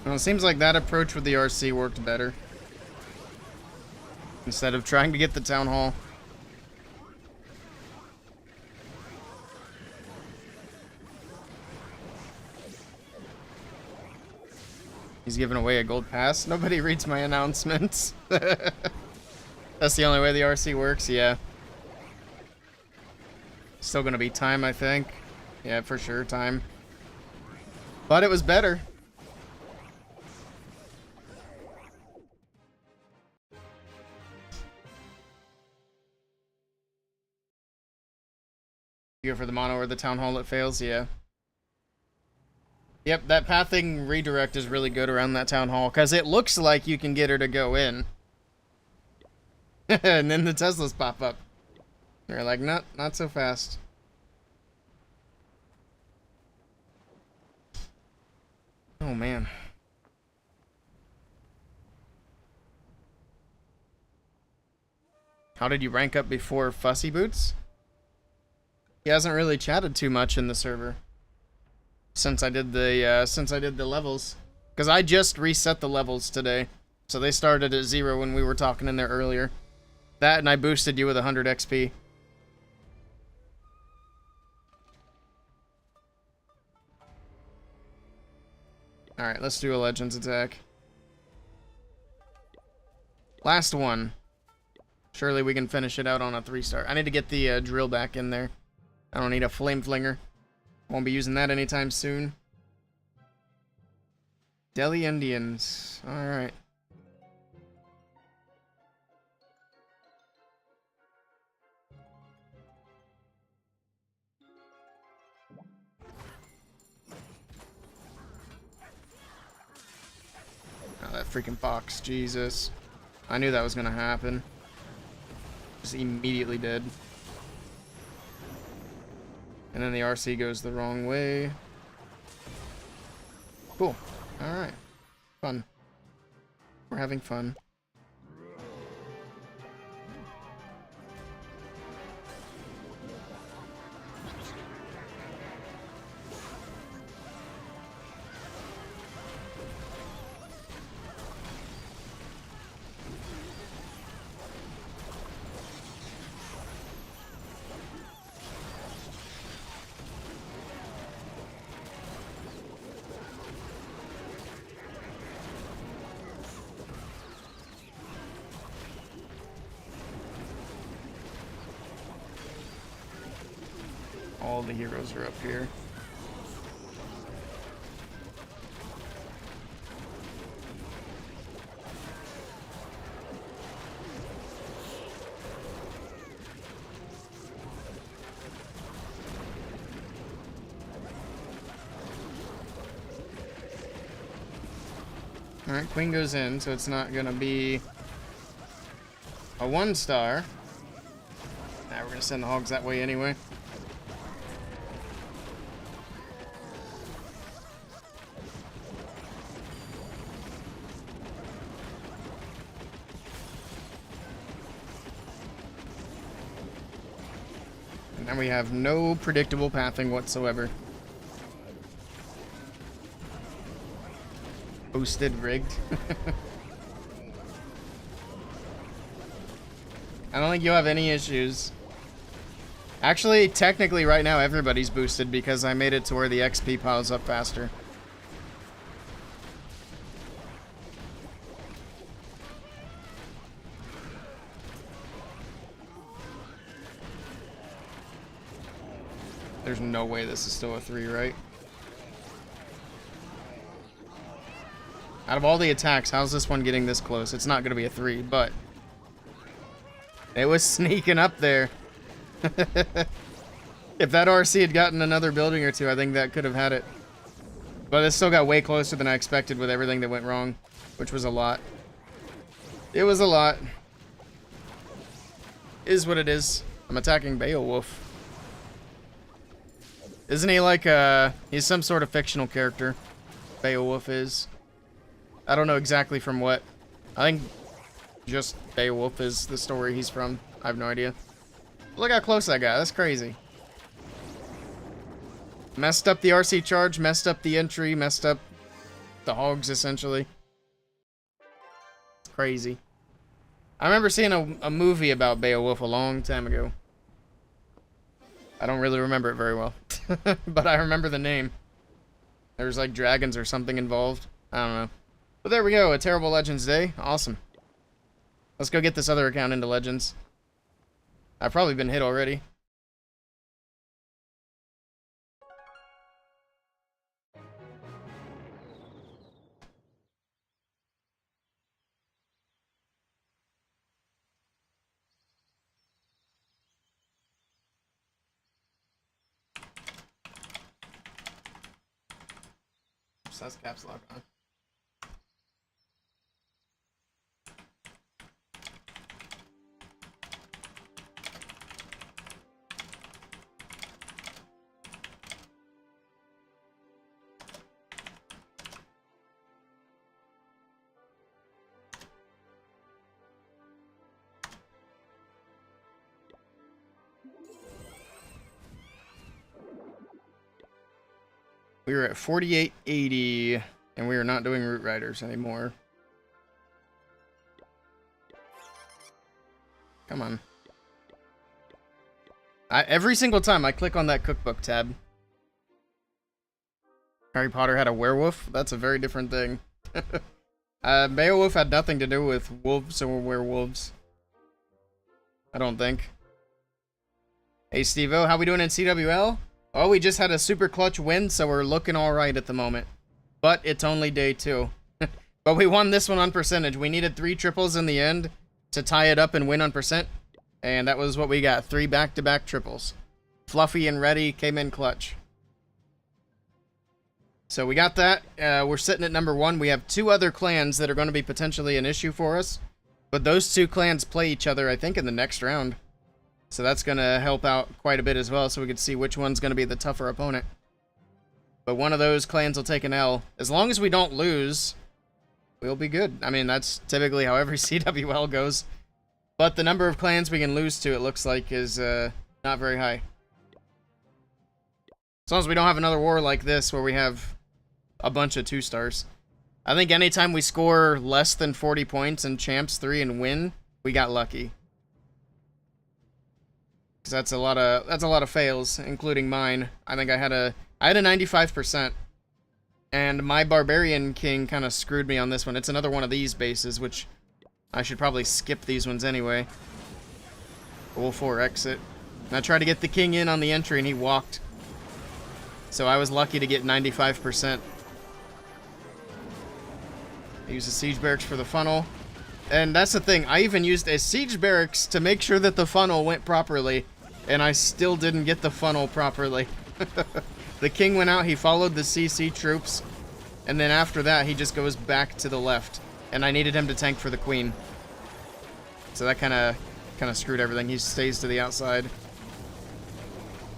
Well, it seems like that approach with the RC worked better. Instead of trying to get the town hall. He's giving away a gold pass. Nobody reads my announcements. That's the only way the RC works, yeah. Still gonna be time, I think. Yeah, for sure, time. But it was better. You go for the mono or the town hall, it fails, yeah. Yep, that pathing redirect is really good around that town hall, because it looks like you can get her to go in. And then the Teslas pop up. They're like, no, not so fast. Oh, man. How did you rank up before Fussy Boots? He hasn't really chatted too much in the server since I did the levels, because I just reset the levels today, so they started at 0 when we were talking in there earlier. That and I boosted you with 100 XP. All right, let's do a Legends attack. Last one. Surely we can finish it out on a 3-star. I need to get the drill back in there. I don't need a flame flinger. Won't be using that anytime soon. Delhi Indians. Alright. Oh, that freaking fox. Jesus. I knew that was gonna happen. Just immediately did. And then the RC goes the wrong way. Cool. Alright. Fun. We're having fun. All the heroes are up here. Alright, Queen goes in, so it's not gonna be a 1-star. Nah, we're gonna send the hogs that way anyway. And we have no predictable pathing whatsoever. Boosted, rigged. I don't think you'll have any issues. Actually, technically right now everybody's boosted because I made it to where the XP piles up faster. There's no way this is still a 3, right? Out of all the attacks, how's this one getting this close? It's not going to be a 3, but it was sneaking up there. If that RC had gotten another building or two, I think that could have had it. But it still got way closer than I expected with everything that went wrong, which was a lot. It was a lot. Is what it is. I'm attacking Beowulf. Isn't he like he's some sort of fictional character? Beowulf is. I don't know exactly from what. I think just Beowulf is the story he's from. I have no idea. Look how close I got. That's crazy. Messed up the RC charge, messed up the entry, messed up the hogs, essentially. It's crazy. I remember seeing a movie about Beowulf a long time ago. I don't really remember it very well. But I remember the name. There's like dragons or something involved. I don't know. But there we go. A Terrible Legends day. Awesome. Let's go get this other account into Legends. I've probably been hit already. That's caps lock on. We were at 4880, and we are not doing Root Riders anymore. Come on. Every single time I click on that cookbook tab. Harry Potter had a werewolf? That's a very different thing. Beowulf had nothing to do with wolves or werewolves. I don't think. Hey Steve-O, how we doing in CWL? Oh, we just had a super clutch win, so we're looking alright at the moment. But it's only day 2. But we won this one on percentage. We needed 3 triples in the end to tie it up and win on percent. And that was what we got. 3 back-to-back triples. Fluffy and Ready came in clutch. So we got that. We're sitting at number 1. We have 2 other clans that are going to be potentially an issue for us. But those 2 clans play each other, I think, in the next round. So that's going to help out quite a bit as well, so we can see which one's going to be the tougher opponent. But one of those clans will take an L. As long as we don't lose, we'll be good. I mean, that's typically how every CWL goes. But the number of clans we can lose to, it looks like, is not very high. As long as we don't have another war like this, where we have a bunch of 2-stars. I think anytime we score less than 40 points in Champs 3 and win, we got lucky. That's a lot of fails, including mine. I think I had a 95%, and my Barbarian King kind of screwed me on this one. It's another one of these bases, which I should probably skip these ones anyway. But we'll 4X it. And I tried to get the King in on the entry, and he walked. So I was lucky to get 95%. I used the Siege Barracks for the funnel. And that's the thing, I even used a Siege Barracks to make sure that the funnel went properly. And I still didn't get the funnel properly. The King went out, he followed the CC troops. And then after that, he just goes back to the left. And I needed him to tank for the Queen. So that kind of screwed everything. He stays to the outside.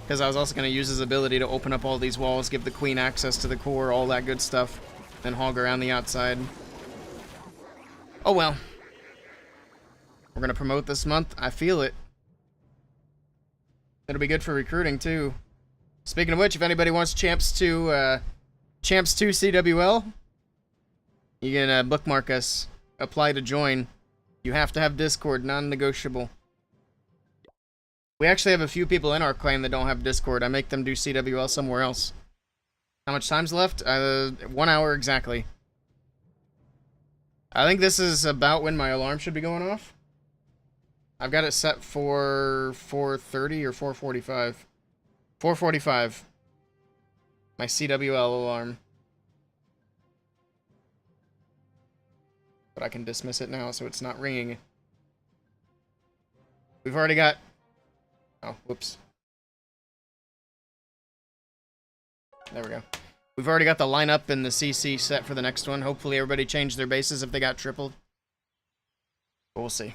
Because I was also going to use his ability to open up all these walls, give the Queen access to the core, all that good stuff. Then hog around the outside. Oh well. We're going to promote this month. I feel it. It'll be good for recruiting, too. Speaking of which, if anybody wants Champs 2 CWL, you can bookmark us. Apply to join. You have to have Discord, non-negotiable. We actually have a few people in our clan that don't have Discord. I make them do CWL somewhere else. How much time's left? 1 hour exactly. I think this is about when my alarm should be going off. I've got it set for 4:30 or 4:45. 4:45. My CWL alarm. But I can dismiss it now so it's not ringing. We've already got... Oh, whoops. There we go. We've already got the lineup and the CC set for the next one. Hopefully everybody changed their bases if they got tripled. But we'll see.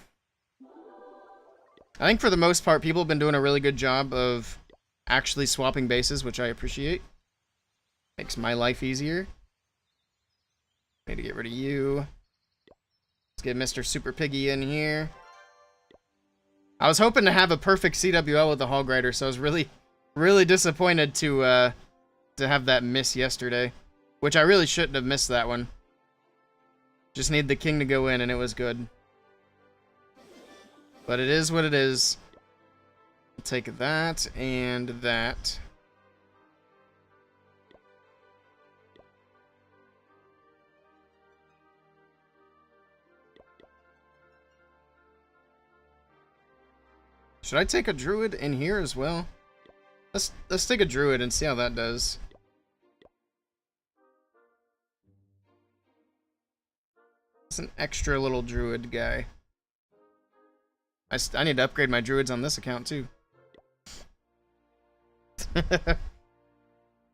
I think for the most part, people have been doing a really good job of actually swapping bases, which I appreciate. Makes my life easier. Need to get rid of you. Let's get Mr. Super Piggy in here. I was hoping to have a perfect CWL with the Hog Rider, so I was really disappointed to have that miss yesterday. Which I really shouldn't have missed that one. Just need the king to go in and it was good. But it is what it is. I'll take that and that. Should I take a druid in here as well? Let's take a druid and see how that does. It's an extra little druid guy. I need to upgrade my druids on this account too.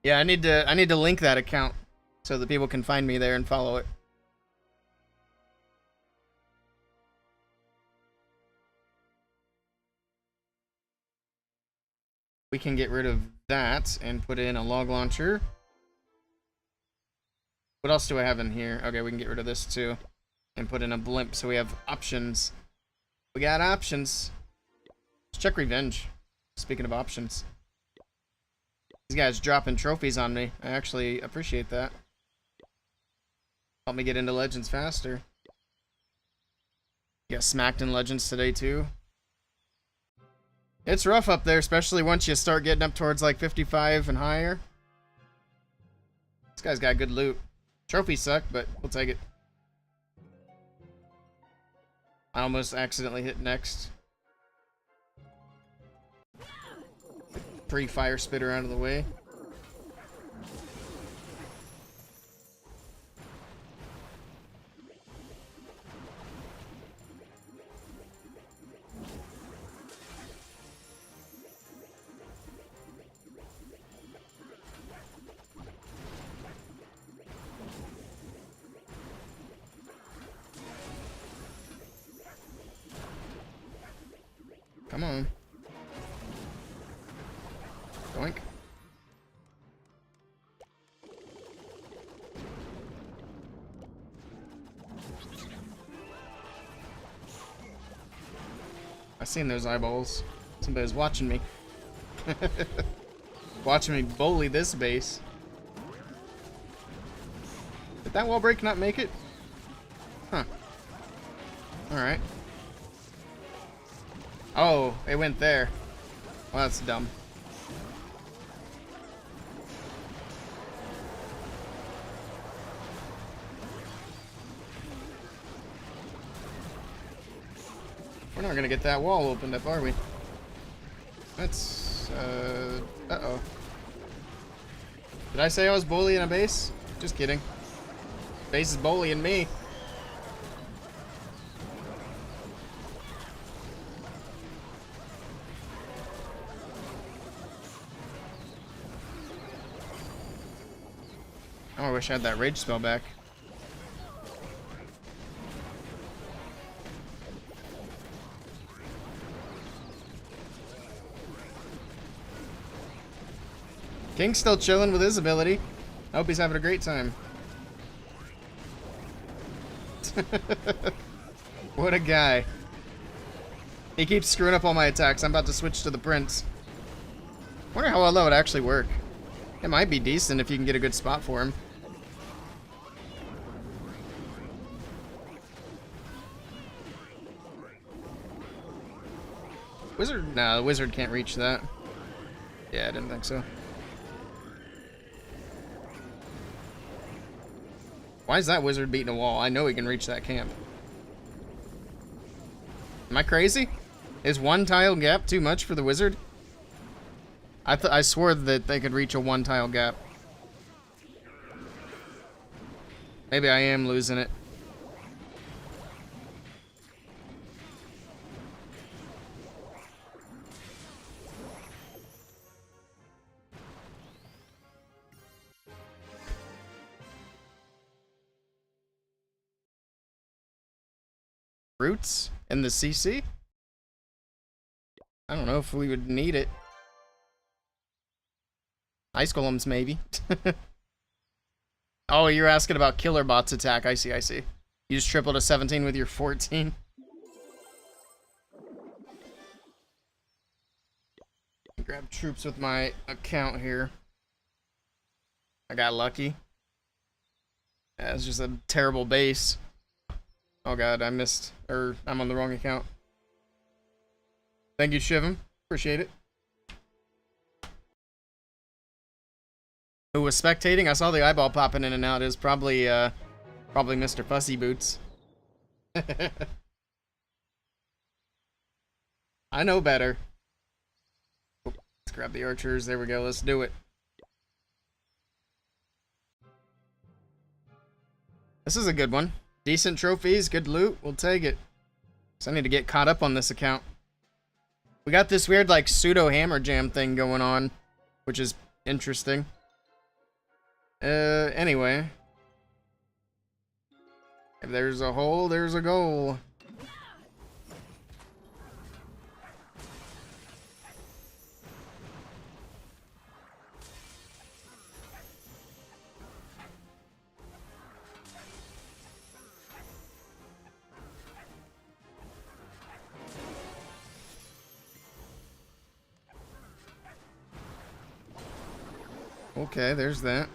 Yeah, I need to link that account so that people can find me there and follow it. We can get rid of that and put in a log launcher. What else do I have in here? Okay, we can get rid of this too. And put in a blimp so we have options. We got options. Let's check revenge. Speaking of options. These guys dropping trophies on me. I actually appreciate that. Help me get into Legends faster. Got smacked in Legends today too. It's rough up there, especially once you start getting up towards like 55 and higher. This guy's got good loot. Trophies suck, but we'll take it. I almost accidentally hit next. Pre-fire spitter out of the way. Come on. Doink. I seen those eyeballs. Somebody's watching me. Watching me bully this base. Did that wall break not make it? Huh. Alright. Oh, it went there. Well, that's dumb. We're not gonna get that wall opened up, are we? That's, uh-oh. Did I say I was bullying a base? Just kidding. Base is bullying me. Oh, I wish I had that rage spell back. King's still chilling with his ability. I hope he's having a great time. What a guy. He keeps screwing up all my attacks. I'm about to switch to the prince. Wonder how well that would actually work. It might be decent if you can get a good spot for him. Wizard? Nah, the wizard can't reach that. Yeah, I didn't think so. Why is that wizard beating a wall? I know he can reach that camp. Am I crazy? Is one tile gap too much for the wizard? I swore that they could reach a one tile gap. Maybe I am losing it. Roots in the CC? I don't know if we would need it. Ice golems, maybe. Oh, you're asking about Killer Bot's attack. I see, I see. You just triple to 17 with your 14. Grab troops with my account here. I got lucky. Yeah, it's just a terrible base. Oh god, I missed. Or, I'm on the wrong account. Thank you, Shivam. Appreciate it. Who was spectating? I saw the eyeball popping in and out. It was probably Mr. Fussy Boots. I know better. Let's grab the archers. There we go. Let's do it. This is a good one. Decent trophies, good loot. We'll take it. So I need to get caught up on this account. We got this weird, like, pseudo hammer jam thing going on, which is interesting. Anyway. If there's a hole, there's a goal. Okay, there's that.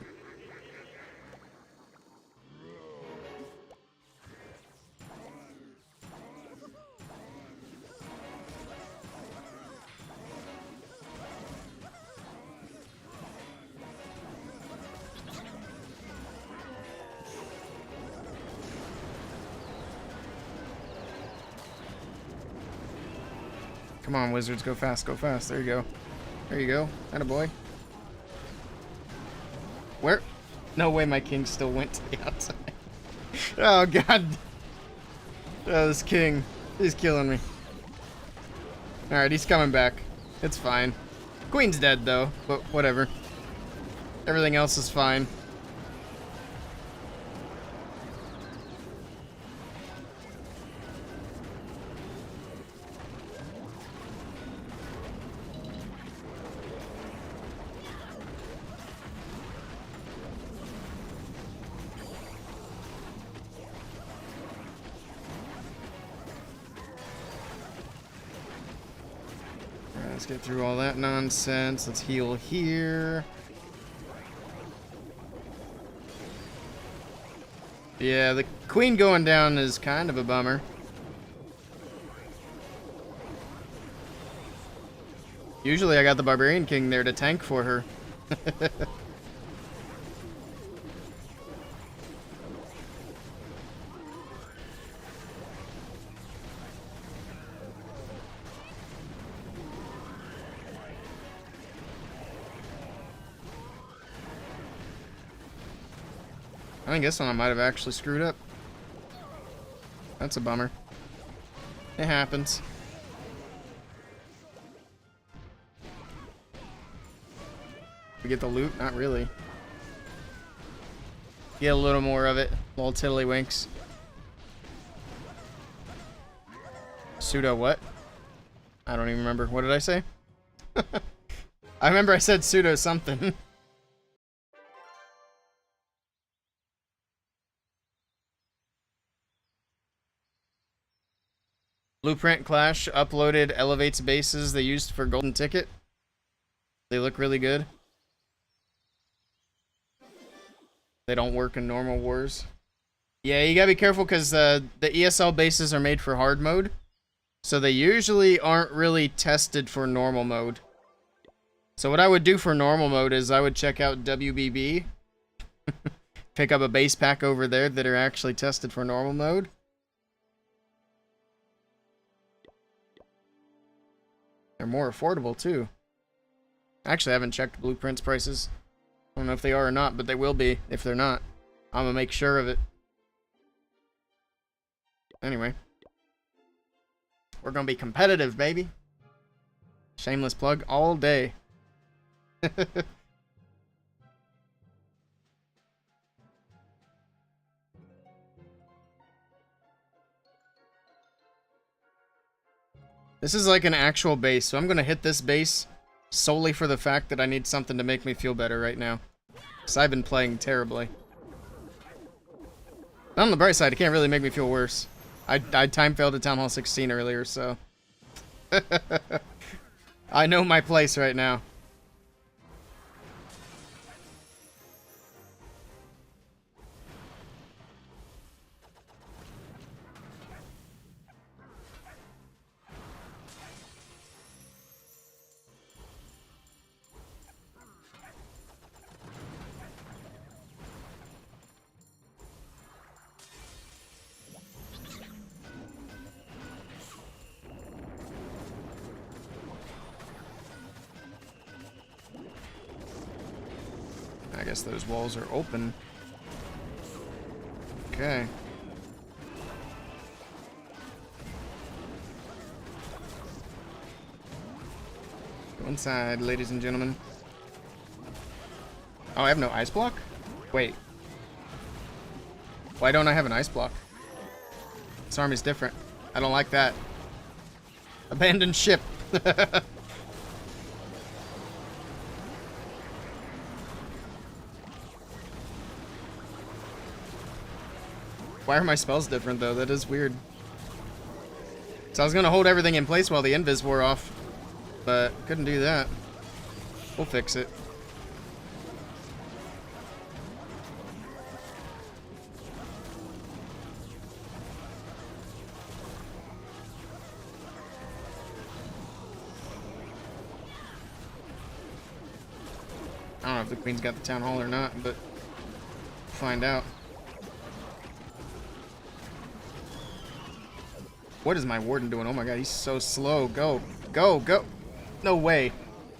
Come on, wizards, go fast, go fast. There you go. There you go. Attaboy. Where? No way my king still went to the outside. Oh, God. Oh, this king. He's killing me. Alright, he's coming back. It's fine. Queen's dead, though, but whatever. Everything else is fine. Let's get through all that nonsense. Let's heal here. Yeah, the queen going down is kind of a bummer. Usually I got the barbarian king there to tank for her. I think this one I might have actually screwed up. That's a bummer. It happens. We get the loot? Not really. Get a little more of it. Little tiddlywinks. Pseudo what? I don't even remember. What did I say? I remember I said pseudo something. Blueprint Clash uploaded elevates bases they used for golden ticket. They look really good. They don't work in normal wars. Yeah, you gotta be careful because the ESL bases are made for hard mode. So they usually aren't really tested for normal mode. So what I would do for normal mode is I would check out WBB. Pick up a base pack over there that are actually tested for normal mode. They're more affordable too. Actually, I haven't checked Blueprints prices. I don't know if they are or not, but they will be if they're not. I'm gonna make sure of it. Anyway. We're gonna be competitive, baby. Shameless plug all day. This is like an actual base, so I'm gonna hit this base solely for the fact that I need something to make me feel better right now. Because I've been playing terribly. On the bright side, it can't really make me feel worse. I time failed at Town Hall 16 earlier, so... I know my place right now. I guess those walls are open. Okay. Go inside, ladies and gentlemen. Oh, I have no ice block? Wait. Why don't I have an ice block? This army's different. I don't like that. Abandoned ship. Why are my spells different, though? That is weird. So I was gonna hold everything in place while the invis wore off, but couldn't do that. We'll fix it. I don't know if the queen's got the town hall or not, but we'll find out. What is my warden doing? Oh my god, he's so slow. Go. Go. Go. No way.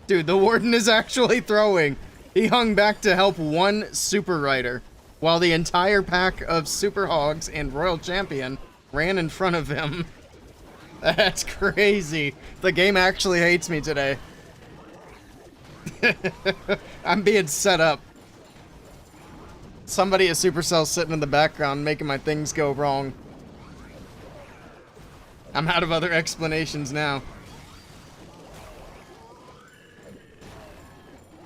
Dude, the warden is actually throwing. He hung back to help one super rider, while the entire pack of super hogs and royal champion ran in front of him. That's crazy. The game actually hates me today. I'm being set up. Somebody at Supercell sitting in the background making my things go wrong. I'm out of other explanations now.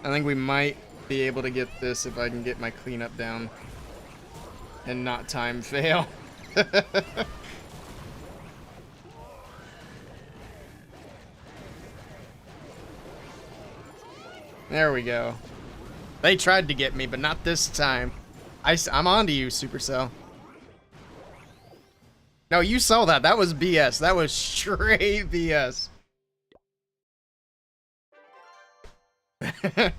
I think we might be able to get this if I can get my cleanup down and not time fail. There we go. They tried to get me, but not this time. I'm on to you, Supercell. No, you saw that. That was BS. That was straight BS. I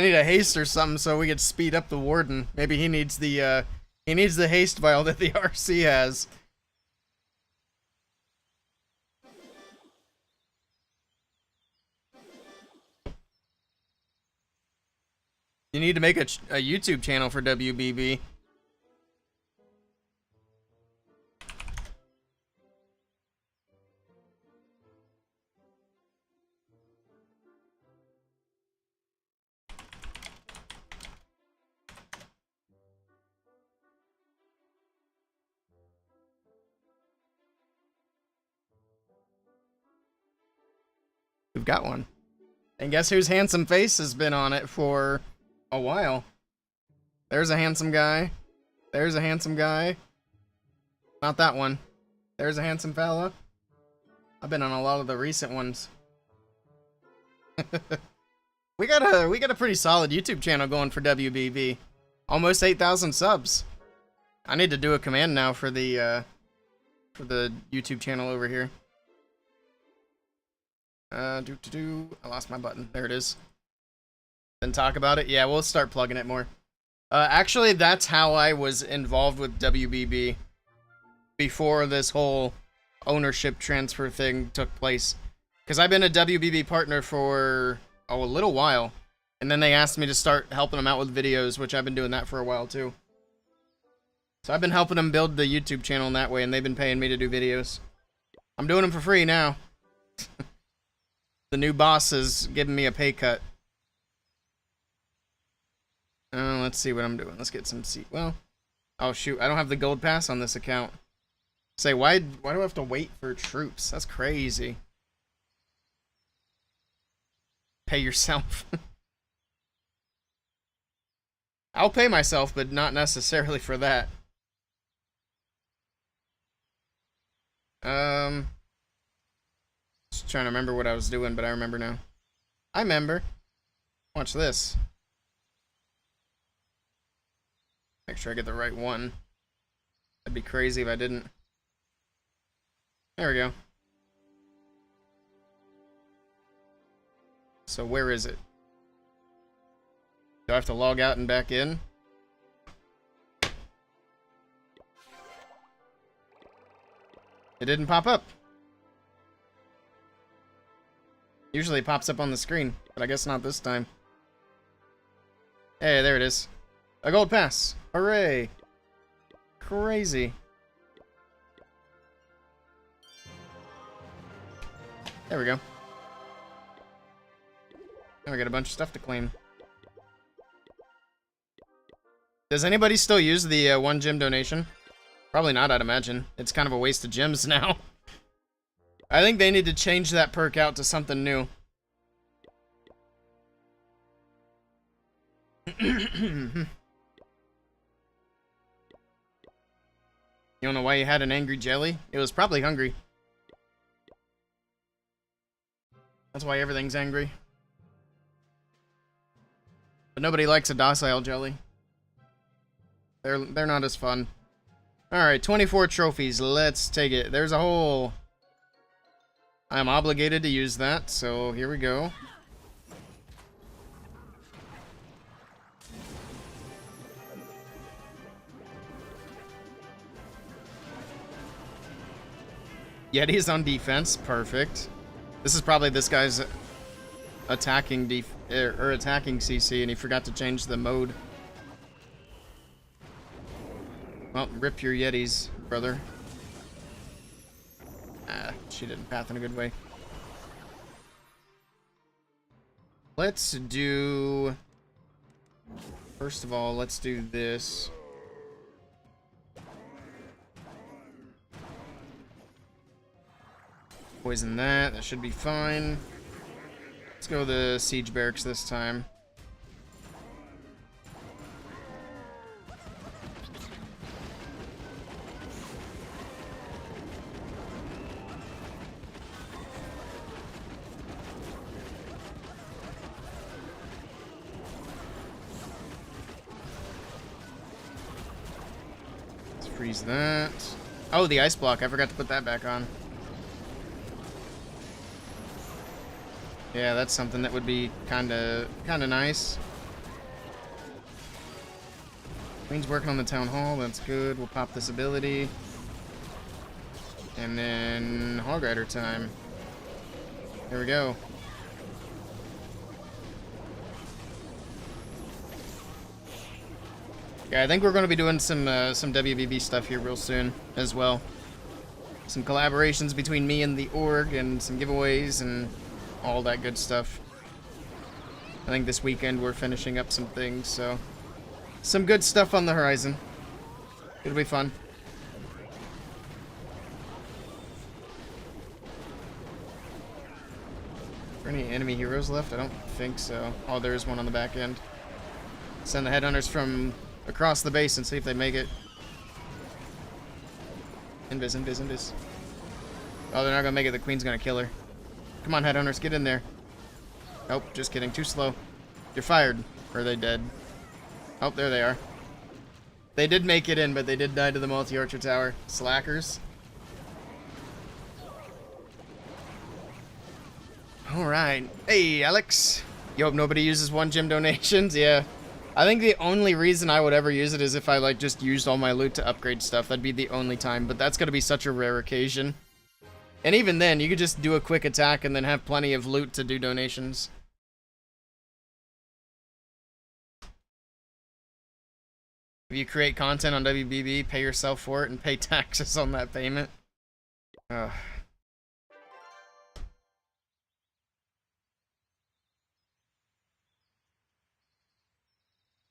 need a haste or something so we could speed up the warden. Maybe he needs the haste vial that the RC has. You need to make a YouTube channel for WBB. We've got one. And guess whose handsome face has been on it for a while? There's a handsome guy. There's a handsome guy. Not that one. There's a handsome fella. I've been on a lot of the recent ones. We got a pretty solid YouTube channel going for WBB. Almost 8,000 subs. I need to do a command now for the YouTube channel over here. I lost my button. There it is. Then talk about it. Yeah, we'll start plugging it more. Actually, that's how I was involved with WBB before this whole ownership transfer thing took place. Because I've been a WBB partner for a little while. And then they asked me to start helping them out with videos, which I've been doing that for a while too. So I've been helping them build the YouTube channel in that way, and they've been paying me to do videos. I'm doing them for free now. The new boss is giving me a pay cut. Let's see what I'm doing. Let's get some seat. Well, oh shoot, I don't have the gold pass on this account. Say, why do I have to wait for troops? That's crazy. Pay yourself. I'll pay myself, but not necessarily for that. Just trying to remember what I was doing, but I remember now. I remember. Watch this. Make sure I get the right one. That'd be crazy if I didn't. There we go. So where is it? Do I have to log out and back in? It didn't pop up. Usually it pops up on the screen, but I guess not this time. Hey, there it is. A gold pass. Hooray. Crazy. There we go. Now we got a bunch of stuff to claim. Does anybody still use the 1 gem donation? Probably not, I'd imagine. It's kind of a waste of gems now. I think they need to change that perk out to something new. You don't know why you had an angry jelly? It was probably hungry. That's why everything's angry. But nobody likes a docile jelly. They're not as fun. Alright, 24 trophies. Let's take it. There's a hole. I'm obligated to use that, so here we go. Yeti's on defense. Perfect. This is probably this guy's attacking attacking CC, and he forgot to change the mode. Well, rip your Yetis, brother. Ah, she didn't path in a good way. Let's do... First of all, let's do this. Poison that. That should be fine. Let's go the siege barracks this time. Let's freeze that. Oh, the ice block. I forgot to put that back on. Yeah, that's something that would be kinda nice. Queen's working on the town hall. That's good. We'll pop this ability, and then Hog Rider time. There we go. Yeah, I think we're going to be doing some WBB stuff here real soon as well. Some collaborations between me and the org, and some giveaways and all that good stuff. I think this weekend we're finishing up some things, so some good stuff on the horizon. It'll be fun. Are there any enemy heroes left? I don't think so. Oh, there is one on the back end. Send the headhunters from across the base and see if they make it. Invis, invis, invis. Oh, they're not gonna make it. The queen's gonna kill her. Come on, headhunters, get in there. Nope, just kidding. Too slow. You're fired. Or are they dead? Oh, there they are. They did make it in, but they did die to the multi-archer tower. Slackers. Alright. Hey, Alex. You hope nobody uses 1 gem donations? Yeah. I think the only reason I would ever use it is if I, like, just used all my loot to upgrade stuff. That'd be the only time, but that's gonna be such a rare occasion. And even then, you could just do a quick attack and then have plenty of loot to do donations. If you create content on WBB, pay yourself for it and pay taxes on that payment. Ugh.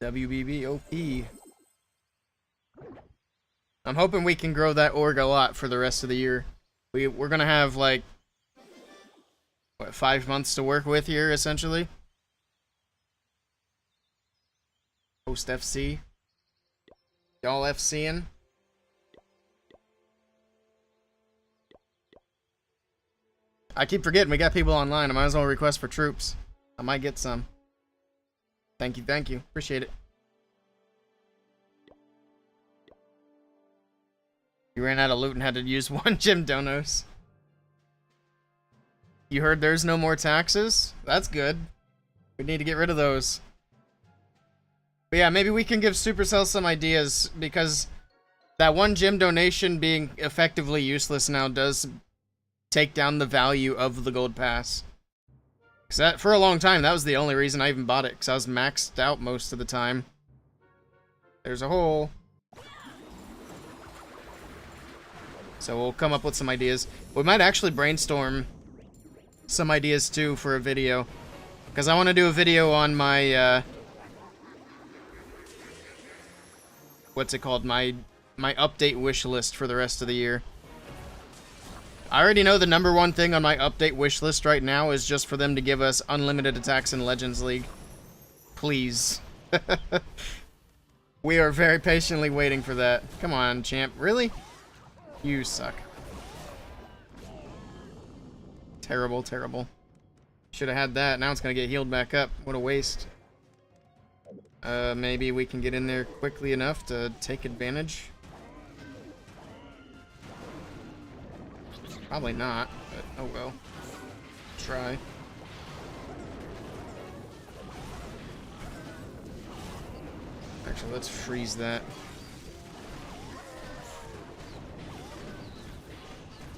WBB OP. I'm hoping we can grow that org a lot for the rest of the year. We're gonna have, like, what, 5 months to work with here, essentially? Post FC. Y'all FCing? I keep forgetting we got people online. I might as well request for troops. I might get some. Thank you, thank you. Appreciate it. You ran out of loot and had to use 1 gem donos. You heard there's no more taxes? That's good. We need to get rid of those. But yeah, maybe we can give Supercell some ideas, because that 1 gem donation being effectively useless now does take down the value of the gold pass. Because that, for a long time, that was the only reason I even bought it, because I was maxed out most of the time. There's a hole. So we'll come up with some ideas. We might actually brainstorm some ideas too for a video, because I want to do a video on my what's it called, my update wish list for the rest of the year. I already know the #1 thing on my update wish list right now is just for them to give us unlimited attacks in Legends League. Please. We are very patiently waiting for that. Come on, champ. Really? You suck. Terrible, terrible. Should have had that. Now it's gonna get healed back up. What a waste. Maybe we can get in there quickly enough to take advantage. Probably not, but oh well. Try. Actually, let's freeze that.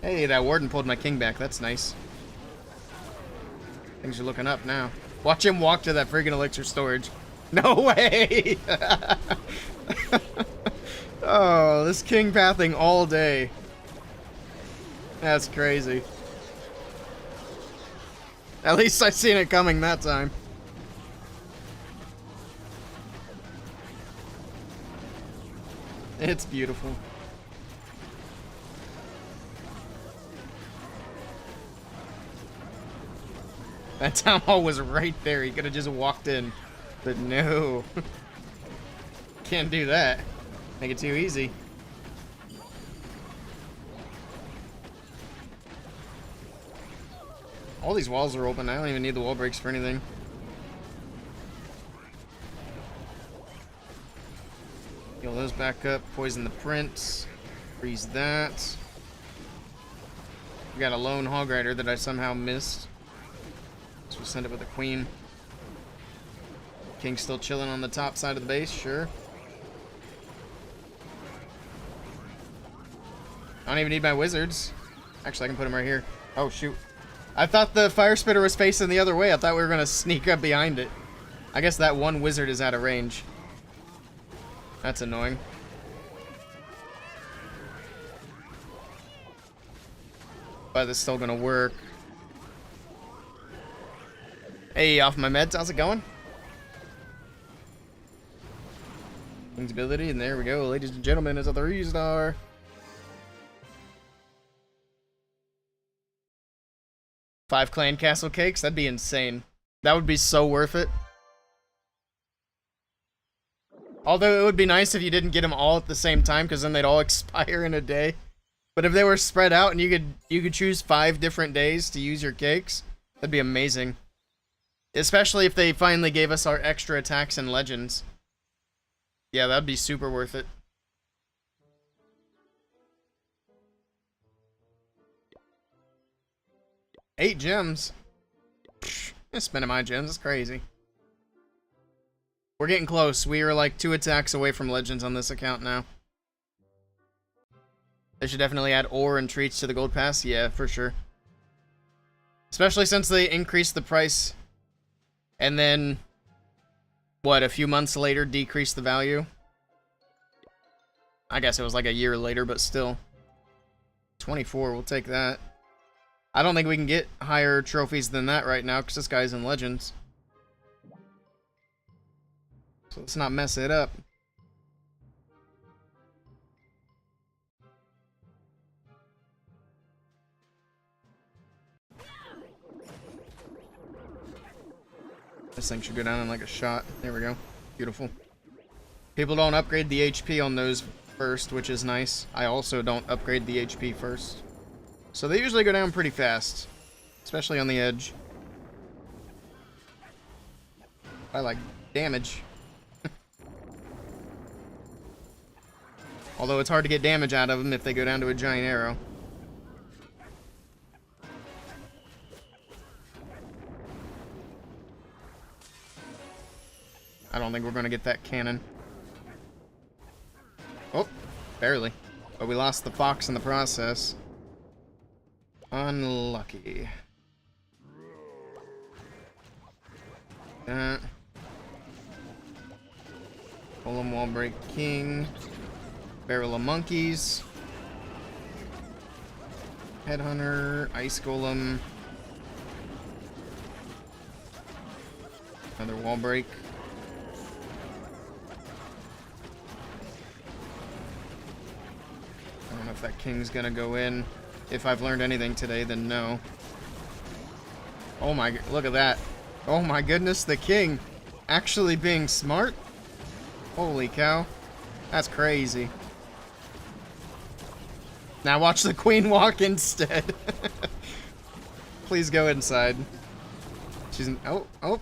Hey, that warden pulled my king back. That's nice. Things are looking up now. Watch him walk to that friggin' elixir storage. No way! Oh, this king pathing all day. That's crazy. At least I seen it coming that time. It's beautiful. That town hall was right there. He could have just walked in. But no. Can't do that. Make it too easy. All these walls are open. I don't even need the wall breaks for anything. Heal those back up. Poison the prince. Freeze that. We got a lone hog rider that I somehow missed. So we'll send it with the queen. King's still chilling on the top side of the base, sure. I don't even need my wizards. Actually, I can put them right here. Oh, shoot. I thought the fire spitter was facing the other way. I thought we were going to sneak up behind it. I guess that one wizard is out of range. That's annoying. But it's still going to work. Hey, off my meds. How's it going? King's ability, and there we go. Ladies and gentlemen, it's a 3-star. Five clan castle cakes? That'd be insane. That would be so worth it. Although it would be nice if you didn't get them all at the same time, because then they'd all expire in a day. But if they were spread out and you could choose 5 different days to use your cakes, that'd be amazing. Especially if they finally gave us our extra attacks and legends. Yeah, that'd be super worth it. Eight gems. I'm spending my gems. That's crazy. We're getting close. We are like 2 attacks away from legends on this account now. They should definitely add ore and treats to the gold pass. Yeah, for sure. Especially since they increased the price. And then, what, a few months later decreased the value? I guess it was like a year later, but still. 24, we'll take that. I don't think we can get higher trophies than that right now, because this guy's in Legends. So let's not mess it up. This thing should go down in like a shot. There we go. Beautiful. People don't upgrade the HP on those first, which is nice. I also don't upgrade the HP first. So they usually go down pretty fast. Especially on the edge. I like damage. Although it's hard to get damage out of them if they go down to a giant arrow. I don't think we're going to get that cannon. Oh, barely. But we lost the fox in the process. Unlucky. Golem wall break king. Barrel of monkeys. Headhunter. Ice golem. Another wall break. I don't know if that king's gonna go in. If I've learned anything today, then no. Oh my, look at that. Oh my goodness, the king actually being smart? Holy cow. That's crazy. Now watch the queen walk instead. Please go inside. She's in, oh.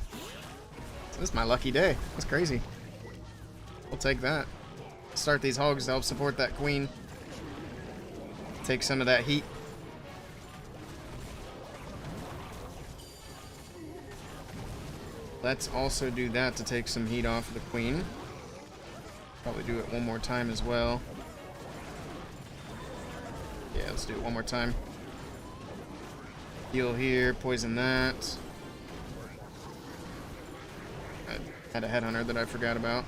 This is my lucky day. That's crazy. We'll take that. Start these hogs to help support that queen. Take some of that heat. Let's also do that to take some heat off of the queen. Probably do it one more time as well. Yeah, let's do it one more time. Heal here, poison that. I had a headhunter that I forgot about.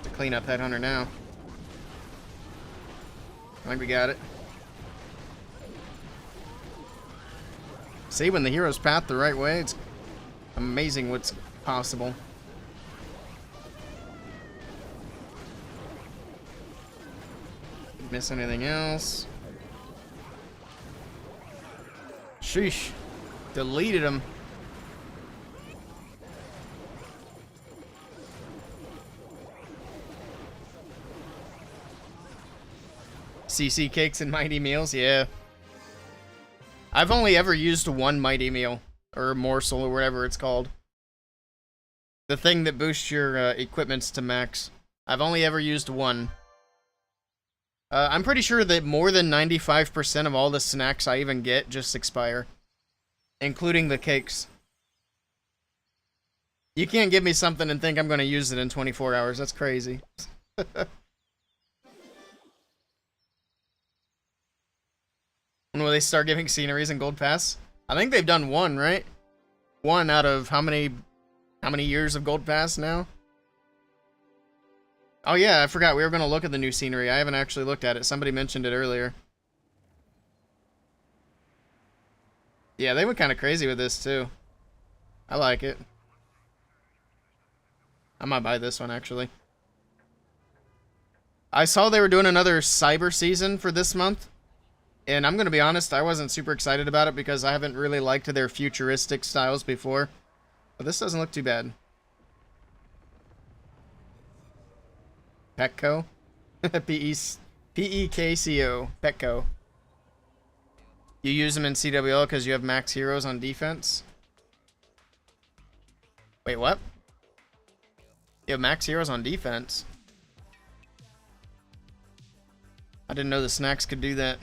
To clean up headhunter now. I think we got it. See, when the heroes path the right way, it's amazing what's possible. Miss anything else? Sheesh. Deleted him. CC cakes and mighty meals, yeah. I've only ever used one mighty meal, or morsel, or whatever it's called. The thing that boosts your equipments to max. I've only ever used one. I'm pretty sure that more than 95% of all the snacks I even get just expire. Including the cakes. You can't give me something and think I'm going to use it in 24 hours. That's crazy. When will they start giving sceneries in Gold Pass? I think they've done one, right? One out of how many years of Gold Pass now? Oh yeah, I forgot we were going to look at the new scenery. I haven't actually looked at it. Somebody mentioned it earlier. Yeah, they went kind of crazy with this too. I like it. I might buy this one actually. I saw they were doing another cyber season for this month. And I'm going to be honest, I wasn't super excited about it because I haven't really liked their futuristic styles before. But this doesn't look too bad. Petco? P-E-K-C-O. Petco. You use them in CWL because you have max heroes on defense? Wait, what? You have max heroes on defense. I didn't know the snacks could do that.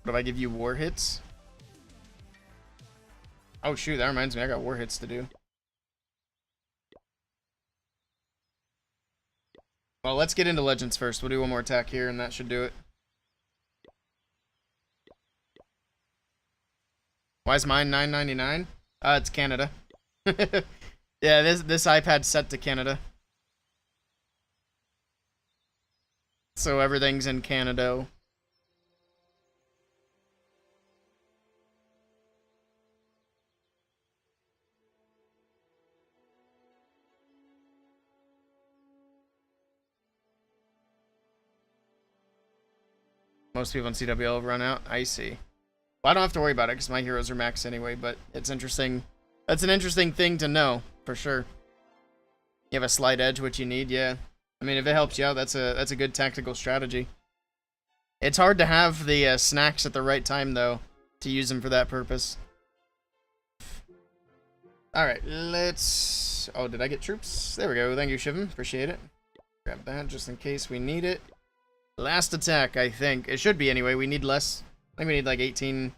What if I give you war hits? Oh shoot, that reminds me, I got war hits to do. Well, let's get into legends first. We'll do one more attack here and that should do it. Why is mine $9.99? It's Canada. Yeah, this iPad's set to Canada. So everything's in Canada. Most people in CWL have run out. I see. Well, I don't have to worry about it because my heroes are max anyway, but it's interesting. That's an interesting thing to know, for sure. You have a slight edge, which you need, yeah. I mean, if it helps you out, that's a good tactical strategy. It's hard to have the snacks at the right time, though, to use them for that purpose. Alright, let's... Oh, did I get troops? There we go. Thank you, Shivam. Appreciate it. Grab that just in case we need it. Last attack, I think. It should be anyway. We need less. I think we need like 18.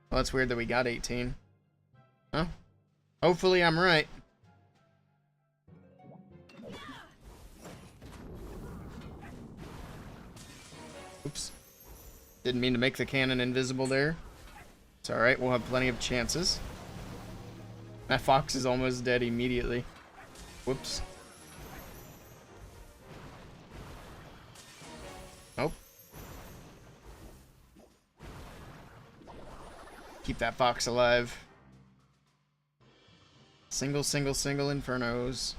Well, that's weird that we got 18. Huh? Hopefully I'm right. Oops. Didn't mean to make the cannon invisible there. It's alright, we'll have plenty of chances. That fox is almost dead immediately. Whoops. Nope. Keep that fox alive. Single infernos.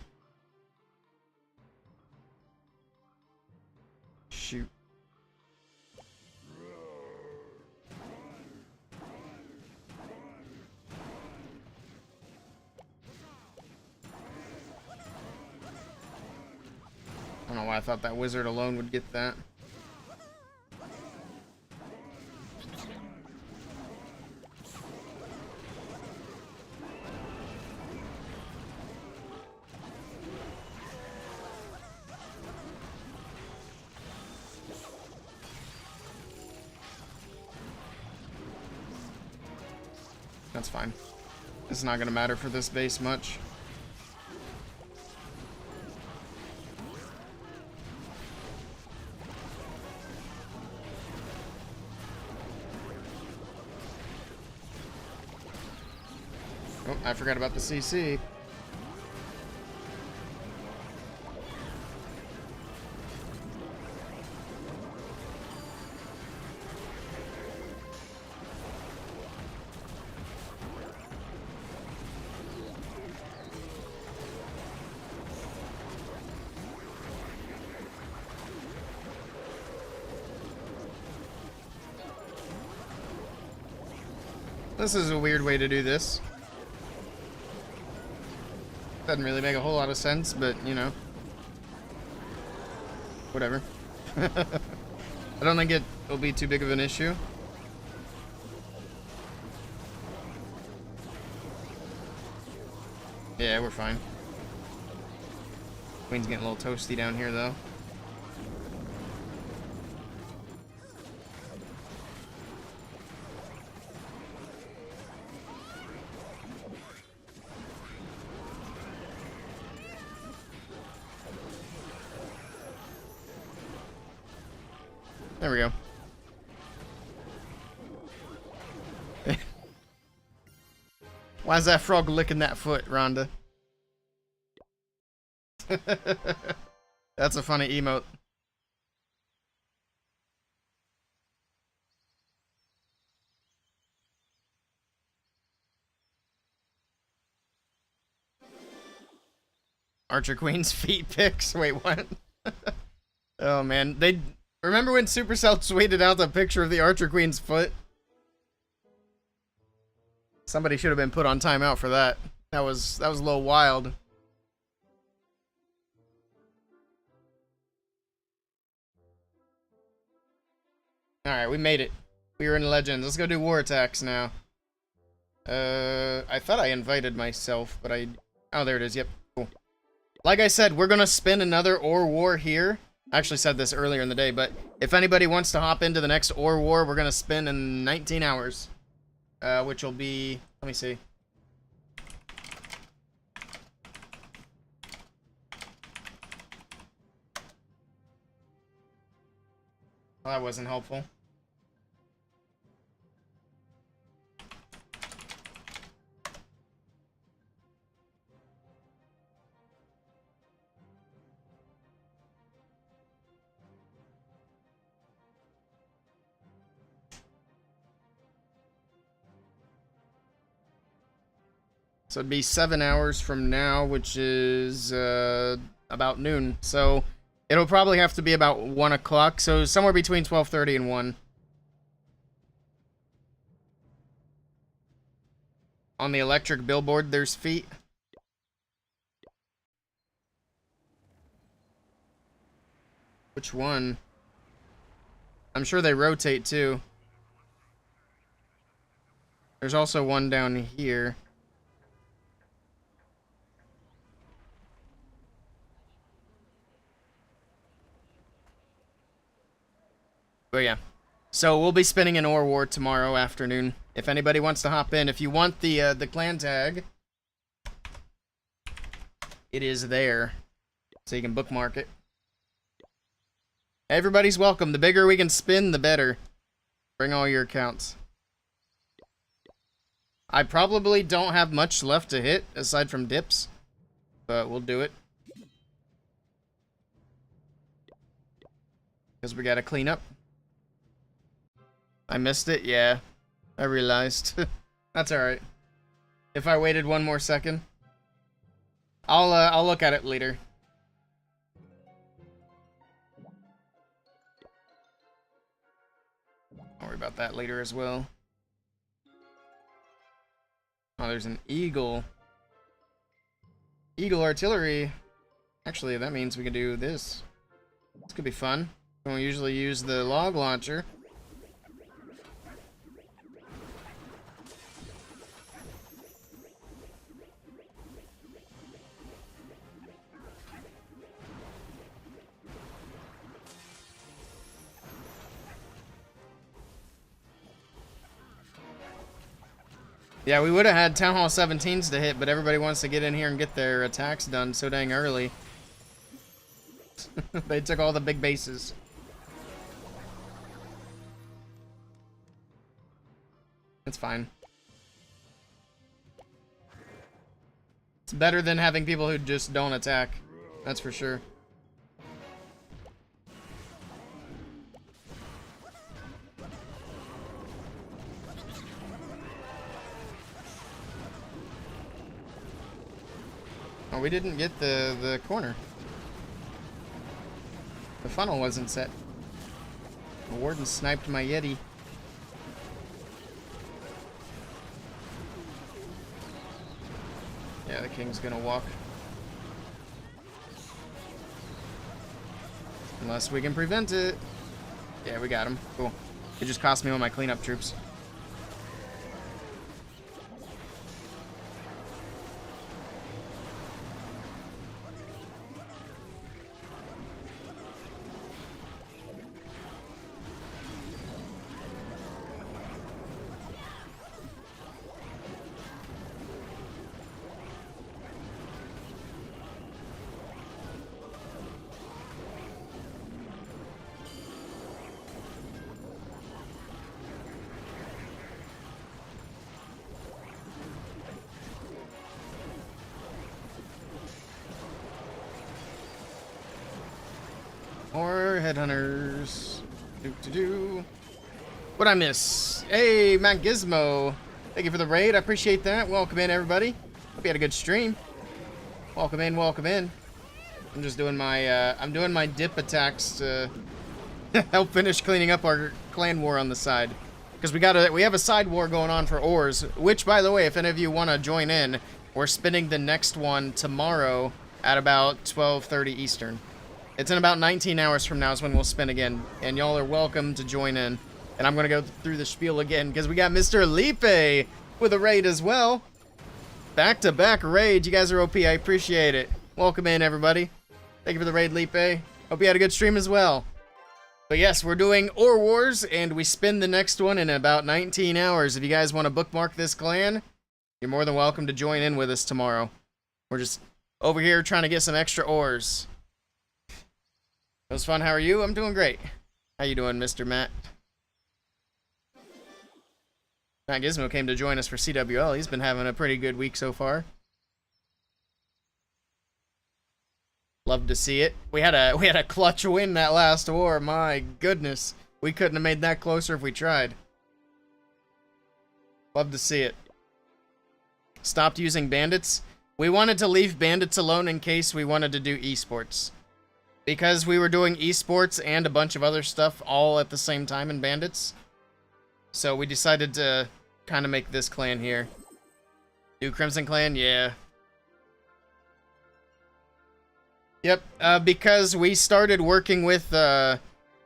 Shoot. I don't know why I thought that wizard alone would get that. That's fine. It's not gonna matter for this base much. Oh, I forgot about the CC. This is a weird way to do this. Doesn't really make a whole lot of sense, but, you know. Whatever. I don't think it'll be too big of an issue. Yeah, we're fine. Queen's getting a little toasty down here, though. There we go. Why is that frog licking that foot, Rhonda? That's a funny emote. Archer Queen's feet pics? Wait, what? Oh man, they... Remember when Supercell tweeted out the picture of the Archer Queen's foot? Somebody should have been put on timeout for that. That was a little wild. Alright, we made it. We were in Legends. Let's go do war attacks now. I thought I invited myself, but oh, there it is. Yep, cool. Like I said, we're gonna spin another ore war here. I actually said this earlier in the day, but if anybody wants to hop into the next ore war, we're gonna spin in 19 hours. Which will be, let me see. Well, that wasn't helpful. So it'd be 7 hours from now, which is about noon. So it'll probably have to be about 1 o'clock. So somewhere between 12:30 and 1. On the electric billboard, there's feet. Which one? I'm sure they rotate too. There's also one down here. But yeah, so we'll be spinning an ore war tomorrow afternoon. If anybody wants to hop in, if you want the clan tag, it is there, so you can bookmark it. Everybody's welcome. The bigger we can spin, the better. Bring all your accounts. I probably don't have much left to hit aside from dips, but we'll do it. Because we gotta clean up. I missed it? Yeah. I realized. That's alright. If I waited one more second. I'll look at it later. I'll worry about that later as well. Oh, there's an eagle. Eagle artillery. Actually, that means we can do this. This could be fun. We don't usually use the log launcher. Yeah, we would have had Town Hall 17s to hit, but everybody wants to get in here and get their attacks done so dang early. They took all the big bases. It's fine. It's better than having people who just don't attack. That's for sure. Oh, we didn't get the corner. The funnel wasn't set. The warden sniped my Yeti. Yeah, the king's gonna walk. Unless we can prevent it. Yeah, we got him. Cool. It just cost me all my cleanup troops. Or headhunters. What'd I miss? Hey, Matt Gizmo. Thank you for the raid. I appreciate that. Welcome in, everybody. Hope you had a good stream. Welcome in, welcome in. I'm just doing my my dip attacks to help finish cleaning up our clan war on the side. Because we have a side war going on for ores, which, by the way, if any of you want to join in, we're spinning the next one tomorrow at about 12:30 Eastern. It's in about 19 hours from now is when we'll spin again, and y'all are welcome to join in. And I'm gonna go through the spiel again because we got Mr. Lipe with a raid as well. Back-to-back raid. You guys are OP. I appreciate it. Welcome in, everybody. Thank you for the raid, Lipe. Hope you had a good stream as well. But yes, we're doing Ore Wars, and we spin the next one in about 19 hours. If you guys want to bookmark this clan, you're more than welcome to join in with us tomorrow. We're just over here trying to get some extra ores. It was fun. How are you? I'm doing great. How you doing, Mr. Matt? Matt Gizmo came to join us for CWL. He's been having a pretty good week so far. Love to see it. We had a clutch win that last war. My goodness. We couldn't have made that closer if we tried. Love to see it. Stopped using bandits. We wanted to leave bandits alone in case we wanted to do esports. Because we were doing esports and a bunch of other stuff all at the same time in bandits. So we decided to kind of make this clan here. Do Crimson Clan? Yeah. Yep, because we started working with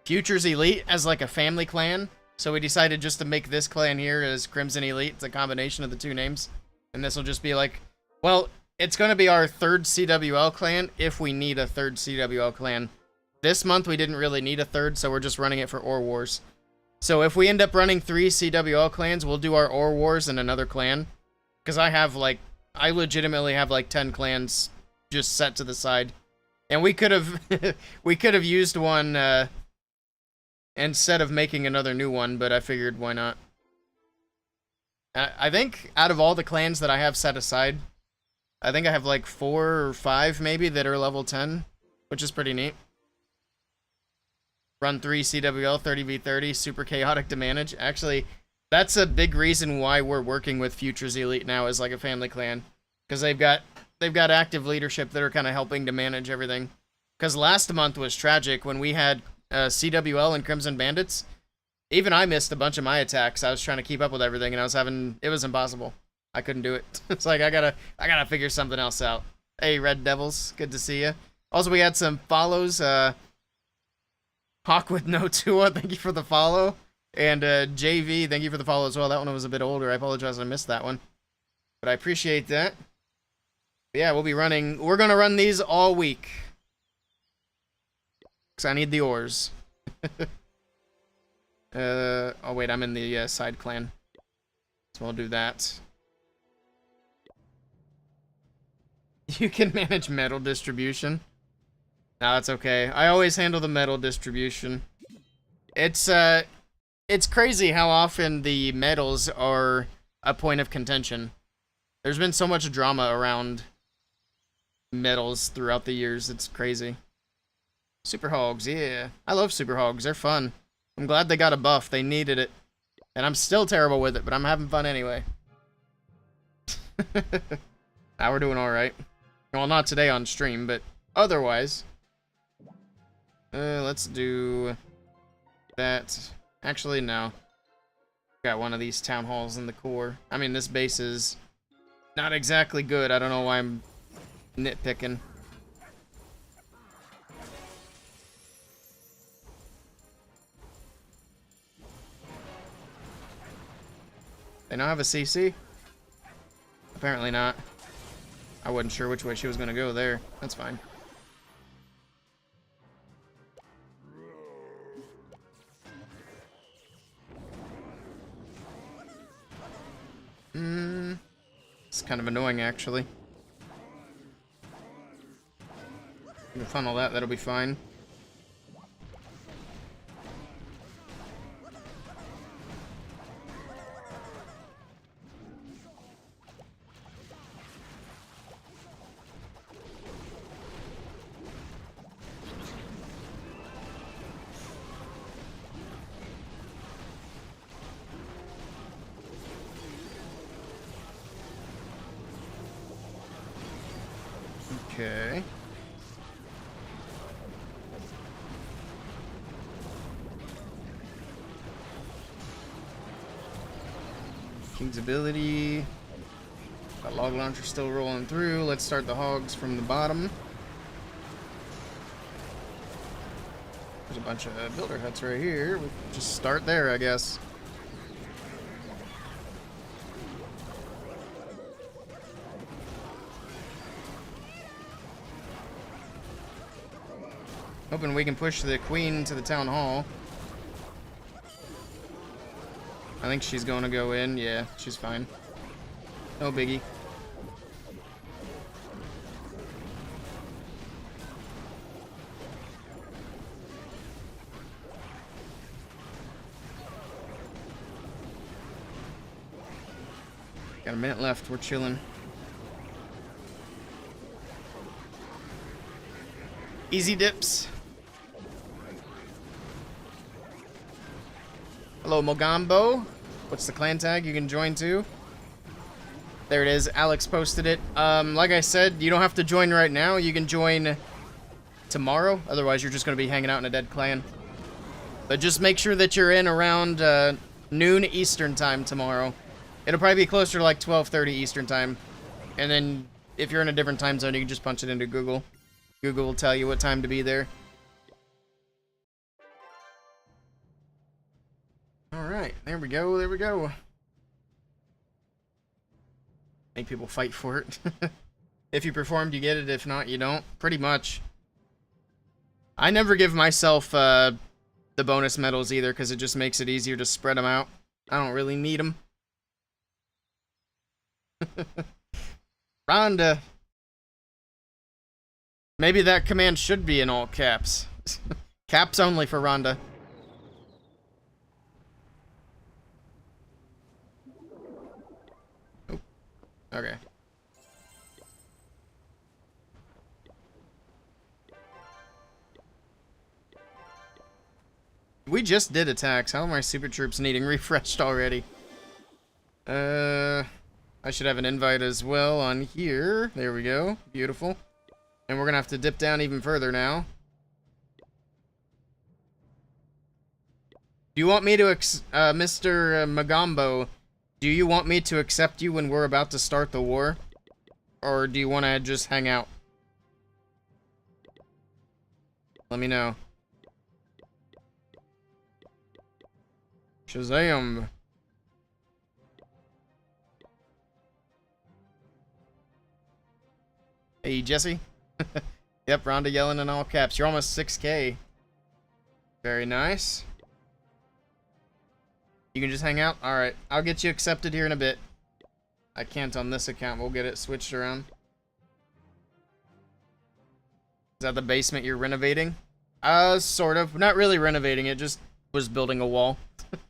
Futures Elite as like a family clan, so we decided just to make this clan here as Crimson Elite. It's a combination of the two names, and this will just be like, well, it's going to be our third CWL clan if we need a third CWL clan. This month we didn't really need a third, so we're just running it for Ore Wars. So if we end up running 3 CWL clans, we'll do our Ore Wars in another clan, because I legitimately have like 10 clans just set to the side. And we could have used one instead of making another new one, but I figured why not. I think out of all the clans that I have set aside, I think I have like 4 or 5 maybe that are level 10, which is pretty neat. Run 3 CWL 30v30, super chaotic to manage. Actually, that's a big reason why we're working with Futures Elite now as like a family clan, because they've got active leadership that are kind of helping to manage everything. Because last month was tragic when we had CWL and Crimson Bandits. Even I missed a bunch of my attacks. I was trying to keep up with everything, and it was impossible. I couldn't do it. It's like, I gotta figure something else out. Hey, Red Devils, good to see you. Also, we had some follows. Hawk with no Tua, thank you for the follow. And JV, thank you for the follow as well. That one was a bit older. I apologize I missed that one. But I appreciate that. Yeah, we're gonna run these all week. Because I need the ores. Oh wait, I'm in the side clan. So I'll do that. You can manage metal distribution. No, that's okay. I always handle the metal distribution. It's crazy how often the metals are a point of contention. There's been so much drama around metals throughout the years. It's crazy. Super Hogs, yeah. I love Super Hogs. They're fun. I'm glad they got a buff. They needed it. And I'm still terrible with it, but I'm having fun anyway. Now we're doing alright. Well, not today on stream, but otherwise. Let's do that. Actually, no. Got one of these town halls in the core. I mean, this base is not exactly good. I don't know why I'm nitpicking. They now have a CC? Apparently not. I wasn't sure which way she was going to go there. That's fine. It's kind of annoying, actually. You can funnel that, that'll be fine. Okay. King's ability. Got log launcher still rolling through. Let's start the hogs from the bottom. There's a bunch of builder huts right here. We'll just start there, I guess. Hoping we can push the queen to the town hall. I think she's going to go in. Yeah, she's fine. No biggie. Got a minute left. We're chilling. Easy dips. Hello, Mogambo. What's the clan tag? You can join too. There it is. Alex posted it. Like I said, you don't have to join right now. You can join tomorrow. Otherwise, you're just going to be hanging out in a dead clan. But just make sure that you're in around noon Eastern time tomorrow. It'll probably be closer to like 12:30 Eastern time. And then if you're in a different time zone, you can just punch it into Google. Google will tell you what time to be there. Alright, there we go, there we go. Make people fight for it. If you performed, you get it. If not, you don't. Pretty much. I never give myself the bonus medals either, because it just makes it easier to spread them out. I don't really need them. Rhonda. Maybe that command should be in all caps. Caps only for Rhonda. Oh. Okay. We just did attacks. How are my super troops needing refreshed already? I should have an invite as well on here. There we go. Beautiful. And we're gonna have to dip down even further now. Do you want me to, Mr. Magambo, do you want me to accept you when we're about to start the war? Or do you want to just hang out? Let me know. Shazam. Hey, Jesse. Yep, Rhonda yelling in all caps. You're almost 6K. Very nice. You can just hang out? Alright, I'll get you accepted here in a bit. I can't on this account. We'll get it switched around. Is that the basement you're renovating? Sort of. Not really renovating it, just was building a wall.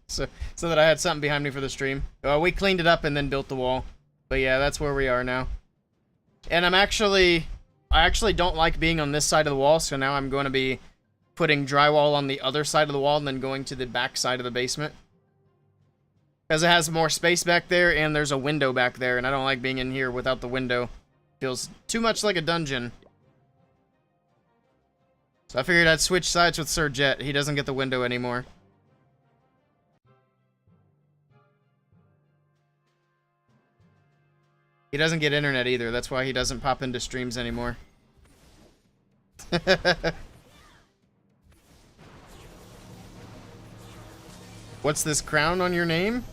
so that I had something behind me for the stream. We cleaned it up and then built the wall. But yeah, that's where we are now. And I actually don't like being on this side of the wall, so now I'm going to be putting drywall on the other side of the wall and then going to the back side of the basement. Because it has more space back there and there's a window back there, and I don't like being in here without the window. Feels too much like a dungeon. So I figured I'd switch sides with Sir Jet. He doesn't get the window anymore. He doesn't get internet either. That's why he doesn't pop into streams anymore. What's this crown on your name?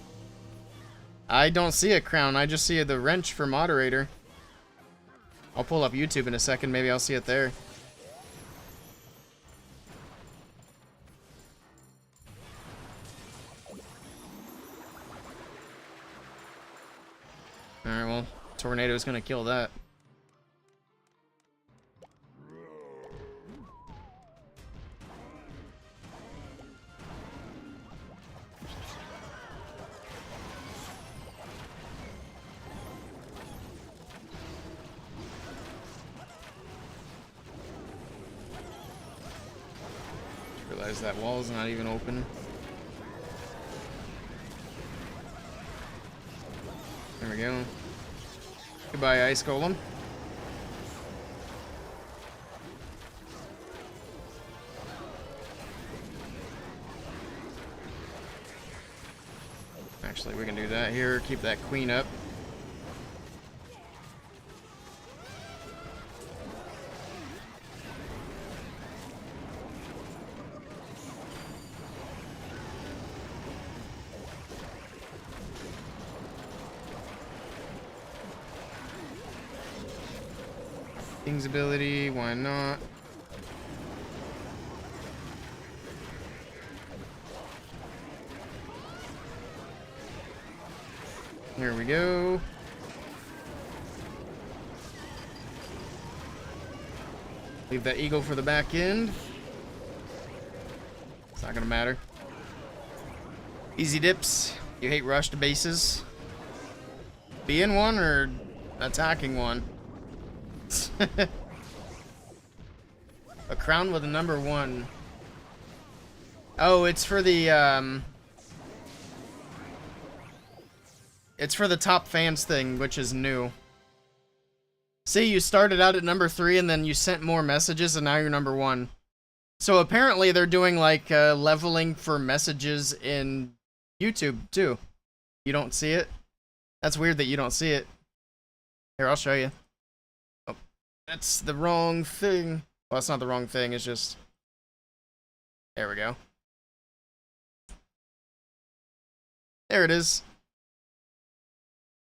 I don't see a crown. I just see the wrench for moderator. I'll pull up YouTube in a second. Maybe I'll see it there. Alright, well, Tornado's gonna kill that. Just realized that wall's not even open. There we go. Goodbye, Ice Golem. Actually, we can do that here. Keep that queen up. King's ability, why not? Here we go. Leave that eagle for the back end. It's not gonna matter. Easy dips. You hate rushed bases. Be in one or attacking one? A crown with a number 1. Oh, it's for the it's for the top fans thing, which is new. See, you started out at number 3 and then you sent more messages and now you're number 1. So apparently they're doing like leveling for messages in YouTube too. You don't see it? That's weird that you don't see it. Here, I'll show you. Oh, that's the wrong thing. Well, it's not the wrong thing, it's just... There we go. There it is.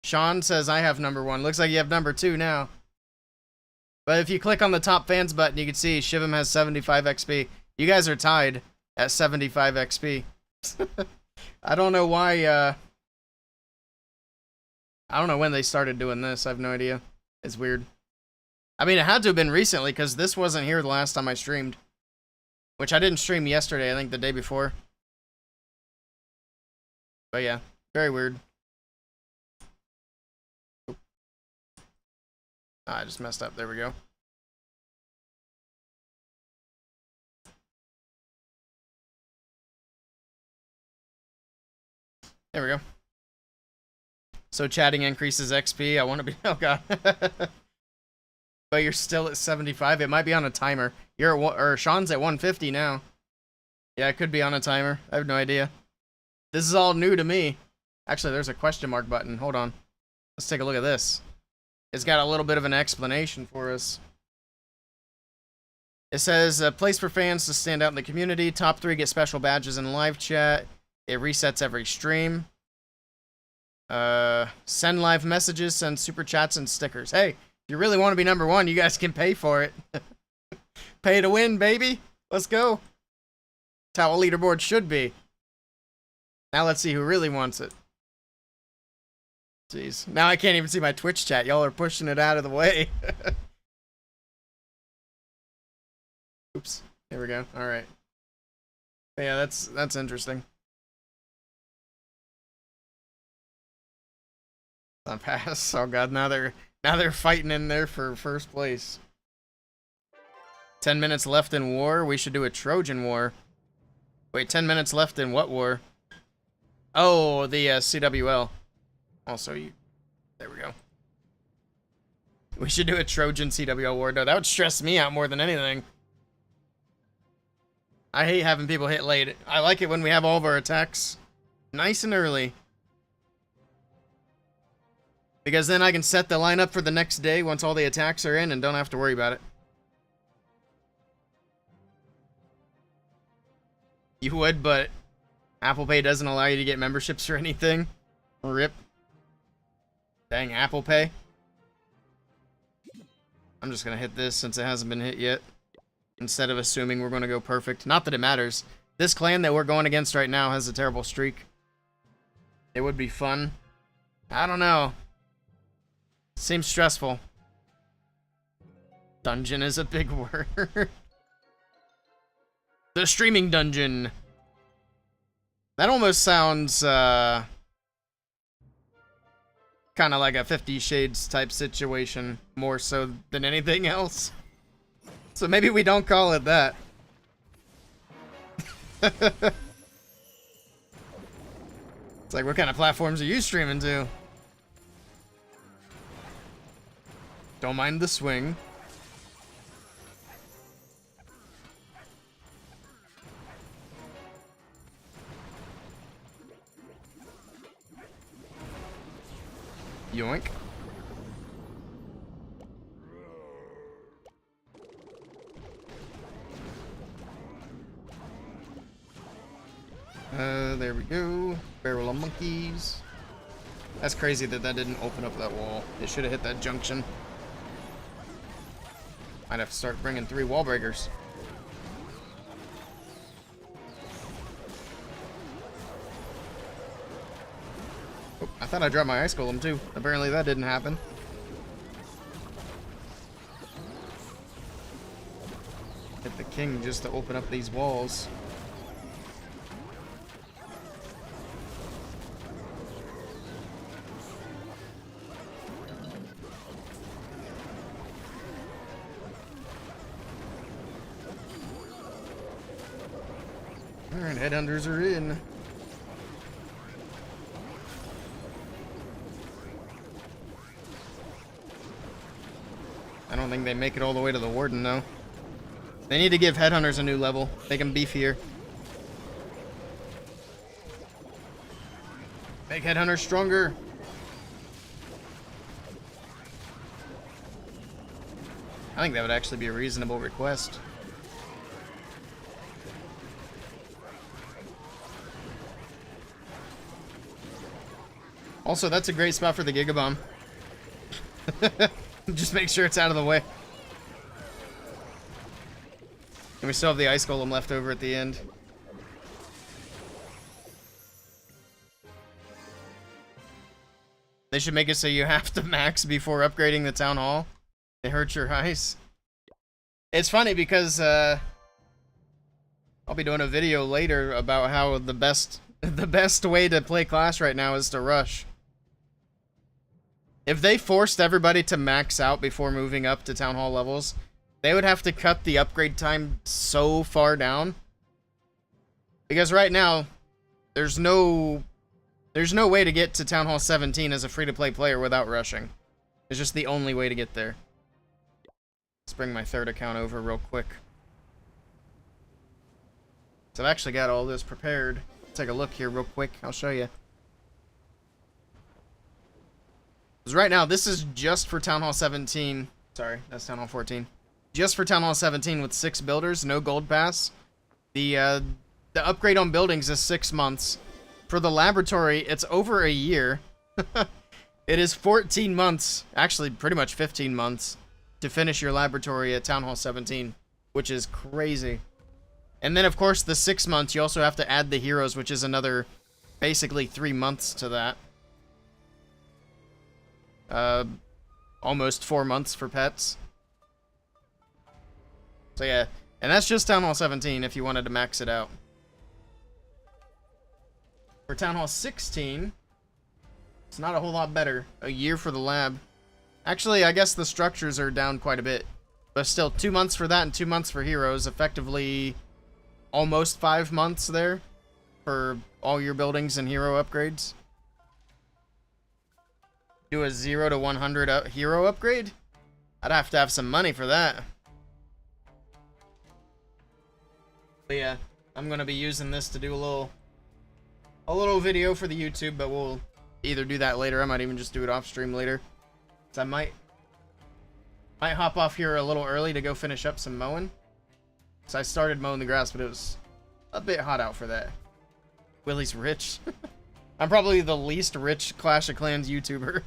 Sean says I have number 1. Looks like you have number 2 now. But if you click on the top fans button, you can see Shivim has 75 XP. You guys are tied at 75 XP. I don't know why, I don't know when they started doing this. I have no idea. It's weird. I mean, it had to have been recently, because this wasn't here the last time I streamed. Which I didn't stream yesterday, I think the day before. But yeah, very weird. I just messed up. There we go. There we go. So chatting increases XP. I want to be... Oh, God. But you're still at 75. It might be on a timer. You're at... Or Sean's at 150 now. Yeah, it could be on a timer. I have no idea. This is all new to me. Actually, there's a question mark button. Hold on. Let's take a look at this. It's got a little bit of an explanation for us. It says, a place for fans to stand out in the community. Top 3 get special badges in live chat. It resets every stream. Send live messages, send super chats and stickers. Hey, if you really want to be number 1, you guys can pay for it. Pay to win, baby. Let's go. That's how a leaderboard should be. Now let's see who really wants it. Jeez. Now I can't even see my Twitch chat. Y'all are pushing it out of the way. Oops. There we go. All right. Yeah, that's interesting. On pass. Oh God, now they're fighting in there for first place. 10 minutes left in war. We should do a Trojan War. Wait, 10 minutes left in what war? Oh, the CWL. Also, there we go. We should do a Trojan CWL war. No, that would stress me out more than anything. I hate having people hit late. I like it when we have all of our attacks nice and early. Because then I can set the lineup for the next day once all the attacks are in and don't have to worry about it. You would, but Apple Pay doesn't allow you to get memberships or anything. RIP. Dang, Apple Pay. I'm just gonna hit this since it hasn't been hit yet. Instead of assuming we're gonna go perfect. Not that it matters. This clan that we're going against right now has a terrible streak. It would be fun. I don't know. Seems stressful. Dungeon is a big word. The streaming dungeon. That almost sounds, kind of like a 50 Shades type situation, more so than anything else. So maybe we don't call it that. It's like, what kind of platforms are you streaming to? Don't mind the swing. Yoink. There we go. Barrel of monkeys. That's crazy that that didn't open up that wall. It should have hit that junction. Might have to start bringing 3 wall breakers. Oh, I thought I dropped my ice golem too. Apparently that didn't happen. Hit the king just to open up these walls. Alright, headhunters are in. I don't think they make it all the way to the warden, though. They need to give headhunters a new level. Make them beefier. Make headhunters stronger. I think that would actually be a reasonable request. Also, that's a great spot for the Gigabomb. Just make sure it's out of the way. And we still have the Ice Golem left over at the end. They should make it so you have to max before upgrading the Town Hall. It hurts your ice. It's funny because I'll be doing a video later about how the best way to play Clash right now is to rush. If they forced everybody to max out before moving up to Town Hall levels, they would have to cut the upgrade time so far down. Because right now, there's no way to get to Town Hall 17 as a free-to-play player without rushing. It's just the only way to get there. Let's bring my third account over real quick. So I've actually got all this prepared. Let's take a look here real quick. I'll show you. Because right now, this is just for Town Hall 17. Sorry, that's Town Hall 14. Just for Town Hall 17 with 6 builders, no gold pass. The upgrade on buildings is 6 months. For the laboratory, it's over a year. It is 14 months, actually pretty much 15 months, to finish your laboratory at Town Hall 17, which is crazy. And then, of course, the 6 months, you also have to add the heroes, which is another, basically 3 months to that. Almost 4 months for pets. So yeah, and that's just Town Hall 17 if you wanted to max it out. For Town Hall 16, it's not a whole lot better. A year for the lab. Actually, I guess the structures are down quite a bit. But still, 2 months for that and 2 months for heroes. Effectively, almost 5 months there for all your buildings and hero upgrades. Do a 0 to 100 hero upgrade? I'd have to have some money for that. But yeah, I'm gonna be using this to do a little video for the YouTube, but we'll either do that later. I might even just do it off stream later. So I might hop off here a little early to go finish up some mowing. So I started mowing the grass, but it was a bit hot out for that. Willey's rich. I'm probably the least rich Clash of Clans YouTuber.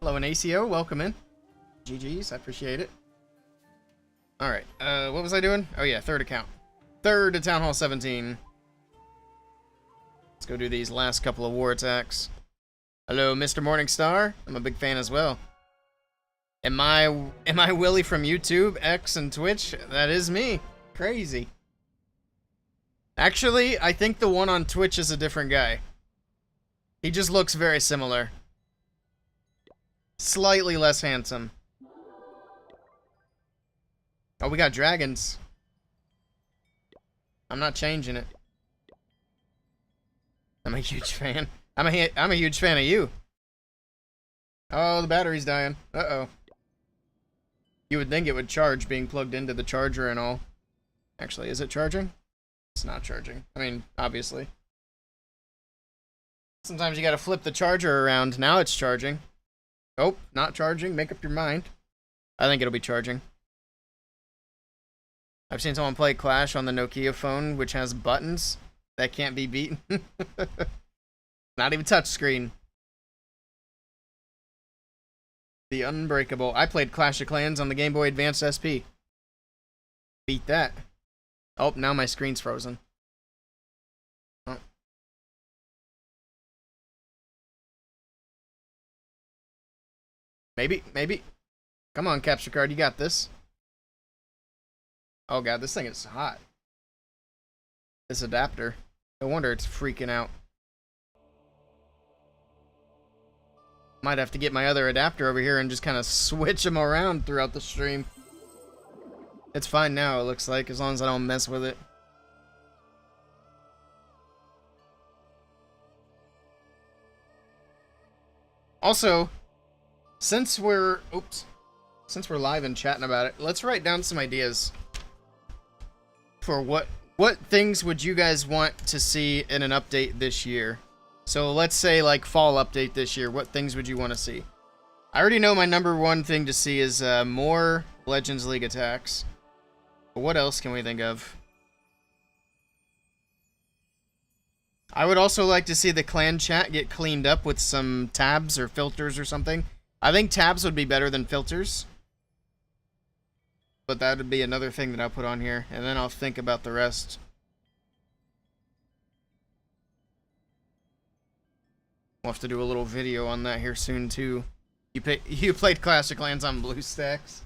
Hello, an ACO. Welcome in. GG's. I appreciate it. Alright. What was I doing? Oh, yeah. Third account. Third to Town Hall 17. Let's go do these last couple of war attacks. Hello, Mr. Morningstar. I'm a big fan as well. Am I Willey from YouTube, X, and Twitch? That is me. Crazy. Actually, I think the one on Twitch is a different guy. He just looks very similar. Slightly less handsome. Oh, we got dragons. I'm not changing it. I'm a huge fan. I'm a huge fan of you. Oh, the battery's dying. Uh-oh. You would think it would charge being plugged into the charger and all. Actually, is it charging? It's not charging. I mean, obviously. Sometimes you gotta flip the charger around. Now it's charging. Oh, not charging. Make up your mind. I think it'll be charging. I've seen someone play Clash on the Nokia phone, which has buttons that can't be beaten. Not even touchscreen. The Unbreakable. I played Clash of Clans on the Game Boy Advance SP. Beat that. Oh, now my screen's frozen. Oh. Maybe, maybe. Come on, capture card, you got this. Oh god, this thing is hot. This adapter. No wonder it's freaking out. Might have to get my other adapter over here and just kind of switch them around throughout the stream. It's fine now, it looks like, as long as I don't mess with it. Also, since we're live and chatting about it, let's write down some ideas for what things would you guys want to see in an update this year. So let's say like fall update this year. What things would you want to see? I already know my number one thing to see is more Legends League attacks. But what else can we think of? I would also like to see the clan chat get cleaned up with some tabs or filters or something. I think tabs would be better than filters. But that would be another thing that I'll put on here. And then I'll think about the rest. We'll have to do a little video on that here soon too. You played Clash of Clans on BlueStacks?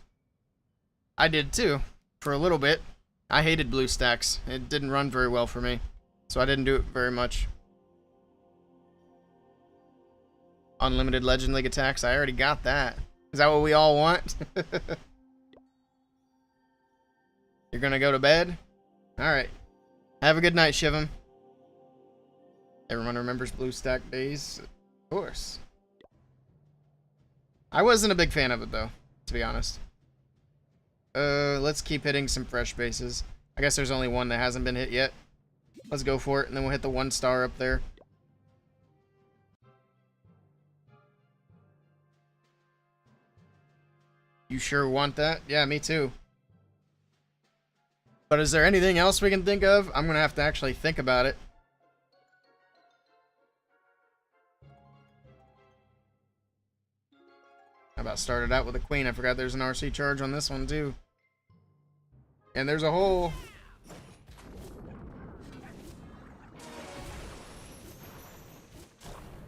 I did too. For a little bit. I hated BlueStacks. It didn't run very well for me. So I didn't do it very much. Unlimited Legend League attacks. I already got that. Is that what we all want? You're gonna go to bed? Alright. Have a good night, Shivam. Everyone remembers BlueStack days? Of course. I wasn't a big fan of it, though, to be honest. Let's keep hitting some fresh bases. I guess there's only one that hasn't been hit yet. Let's go for it, and then we'll hit the 1 star up there. You sure want that? Yeah, me too. But is there anything else we can think of? I'm gonna have to actually think about it. How about started out with a queen? I forgot there's an RC charge on this one too. And there's a hole.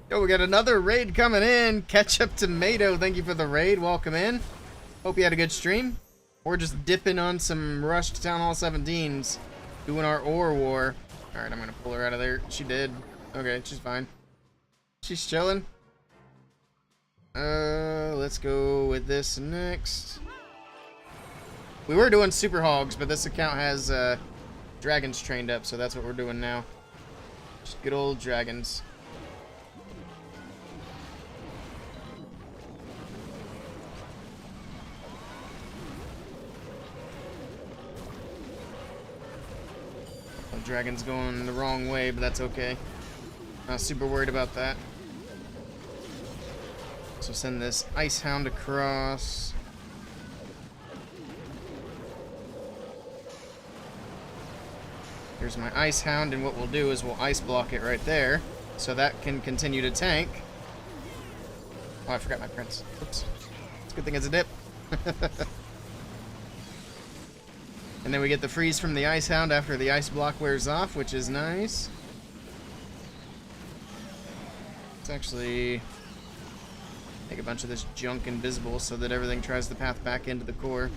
Yo, we got another raid coming in. Ketchup Tomato, thank you for the raid. Welcome in. Hope you had a good stream. We're just dipping on some rushed Town Hall 17s. Doing our ore war. Alright, I'm gonna pull her out of there. She did. Okay, she's fine. She's chilling. Let's go with this next. We were doing Super Hogs, but this account has dragons trained up, so that's what we're doing now. Just good old dragons. The dragon's going the wrong way, but that's okay. Not super worried about that. So send this Ice Hound across. Here's my Ice Hound, and what we'll do is we'll ice block it right there, so that can continue to tank. Oh, I forgot my prince. Oops. It's a good thing it's a dip. And then we get the freeze from the Ice Hound after the ice block wears off, which is nice. Let's actually make a bunch of this junk invisible so that everything tries to path back into the core.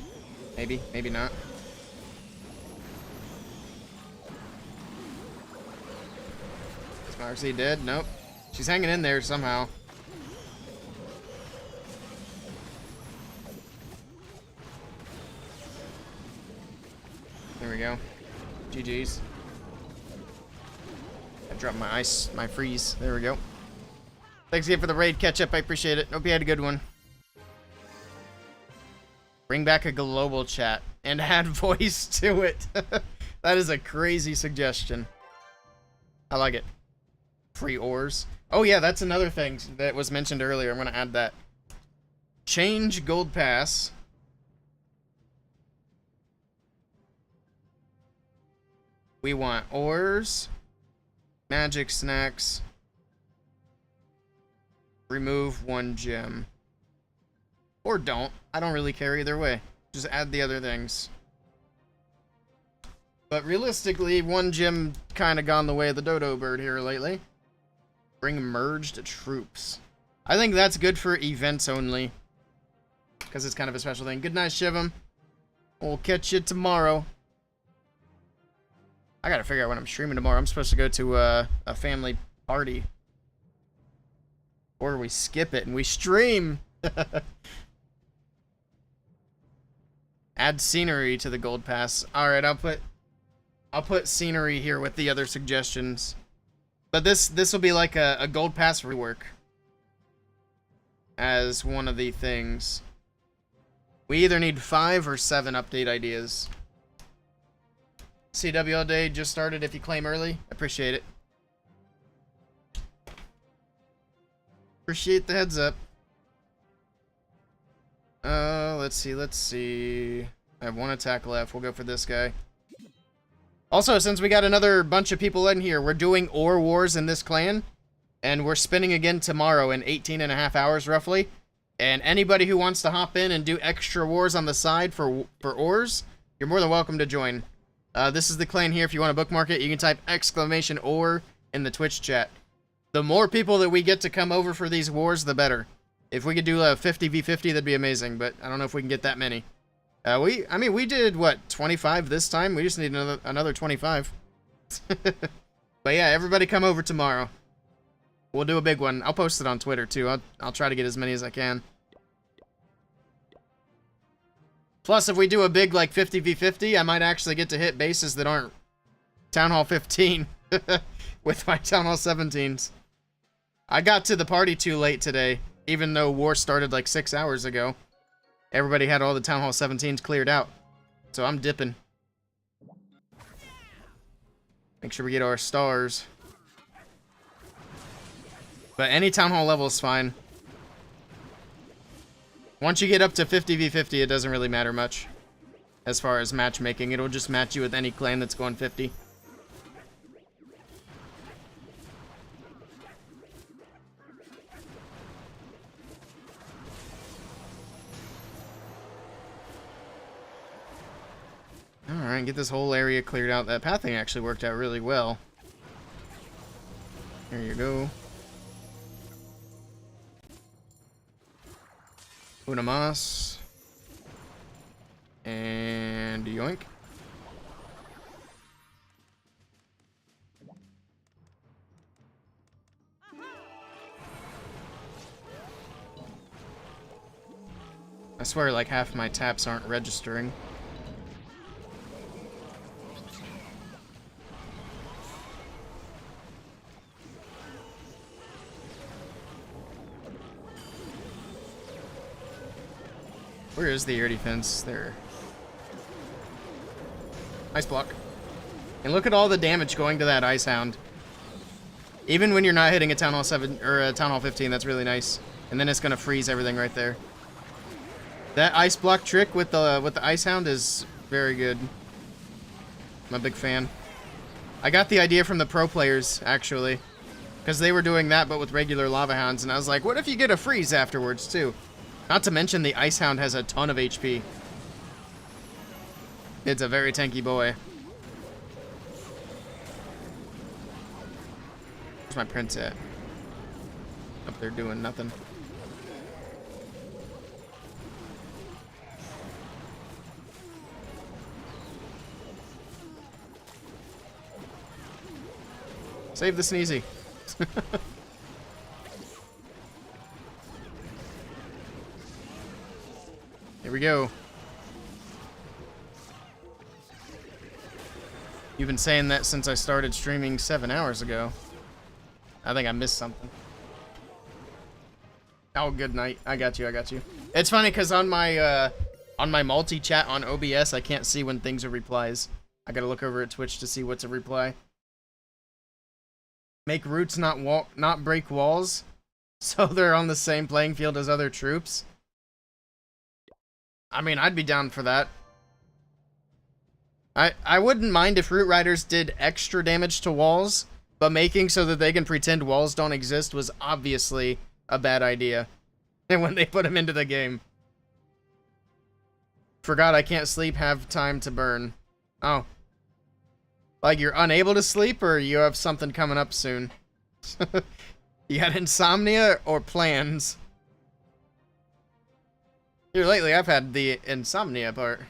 Maybe, maybe not. Is my RC dead? Nope. She's hanging in there somehow. There we go. GG's. I dropped my freeze. There we go. Thanks again for the raid, Ketchup. I appreciate it. Hope you had a good one. Bring back a global chat and add voice to it. That is a crazy suggestion. I like it. Free ores. Oh yeah, that's another thing that was mentioned earlier. I'm going to add that. Change gold pass. We want ores, magic snacks, remove 1 gem. Or don't. I don't really care either way. Just add the other things. But realistically, one gym kind of gone the way of the dodo bird here lately. Bring merged troops. I think that's good for events only. Because it's kind of a special thing. Good night, Shivam. We'll catch you tomorrow. I gotta figure out when I'm streaming tomorrow. I'm supposed to go to a family party. Or we skip it and we stream. Add scenery to the gold pass. Alright, I'll put scenery here with the other suggestions. But this will be like a gold pass rework. As one of the things. We either need 5 or 7 update ideas. CW all day just started if you claim early. Appreciate it. Appreciate the heads up. Let's see. I have 1 attack left. We'll go for this guy. Also, since we got another bunch of people in here, we're doing ore wars in this clan. And we're spinning again tomorrow in 18.5 hours, roughly. And anybody who wants to hop in and do extra wars on the side for ores, you're more than welcome to join. This is the clan here. If you want to bookmark it, you can type !OR in the Twitch chat. The more people that we get to come over for these wars, the better. If we could do a 50v50, that'd be amazing, but I don't know if we can get that many. I mean, we did, what, 25 this time? We just need another 25. But yeah, everybody come over tomorrow. We'll do a big one. I'll post it on Twitter, too. I'll try to get as many as I can. Plus, if we do a big, like, 50v50, I might actually get to hit bases that aren't Town Hall 15 with my Town Hall 17s. I got to the party too late today, even though war started like 6 hours ago. Everybody had all the Town Hall 17s cleared out. So I'm dipping. Make sure we get our stars. But any Town Hall level is fine. Once you get up to 50v50, it doesn't really matter much. As far as matchmaking, it'll just match you with any clan that's going 50. Alright, get this whole area cleared out. That pathing actually worked out really well. There you go. Una mas. And yoink. I swear like half my taps aren't registering. Where is the air defense? There. Ice block. And look at all the damage going to that Ice Hound. Even when you're not hitting a Town Hall 7 or a Town Hall 15, that's really nice. And then it's gonna freeze everything right there. That ice block trick with the Ice Hound is very good. I'm a big fan. I got the idea from the pro players actually, because they were doing that but with regular Lava Hounds, and I was like, what if you get a freeze afterwards too? Not to mention the Ice Hound has a ton of HP. It's a very tanky boy. Where's my prince at? Up there doing nothing. Save the sneezy. Here we go. You've been saying that since I started streaming 7 hours ago. I think I missed something. Oh, good night. I got you. It's funny because on my multi-chat on OBS, I can't see when things are replies. I gotta look over at Twitch to see what's a reply. Make roots not break walls, so they're on the same playing field as other troops. I mean, I'd be down for that. I wouldn't mind if Root Riders did extra damage to walls, but making so that they can pretend walls don't exist was obviously a bad idea. And when they put them into the game. Forgot I can't sleep, have time to burn. Oh. Like you're unable to sleep or you have something coming up soon? You got insomnia or plans? Here lately, I've had the insomnia part.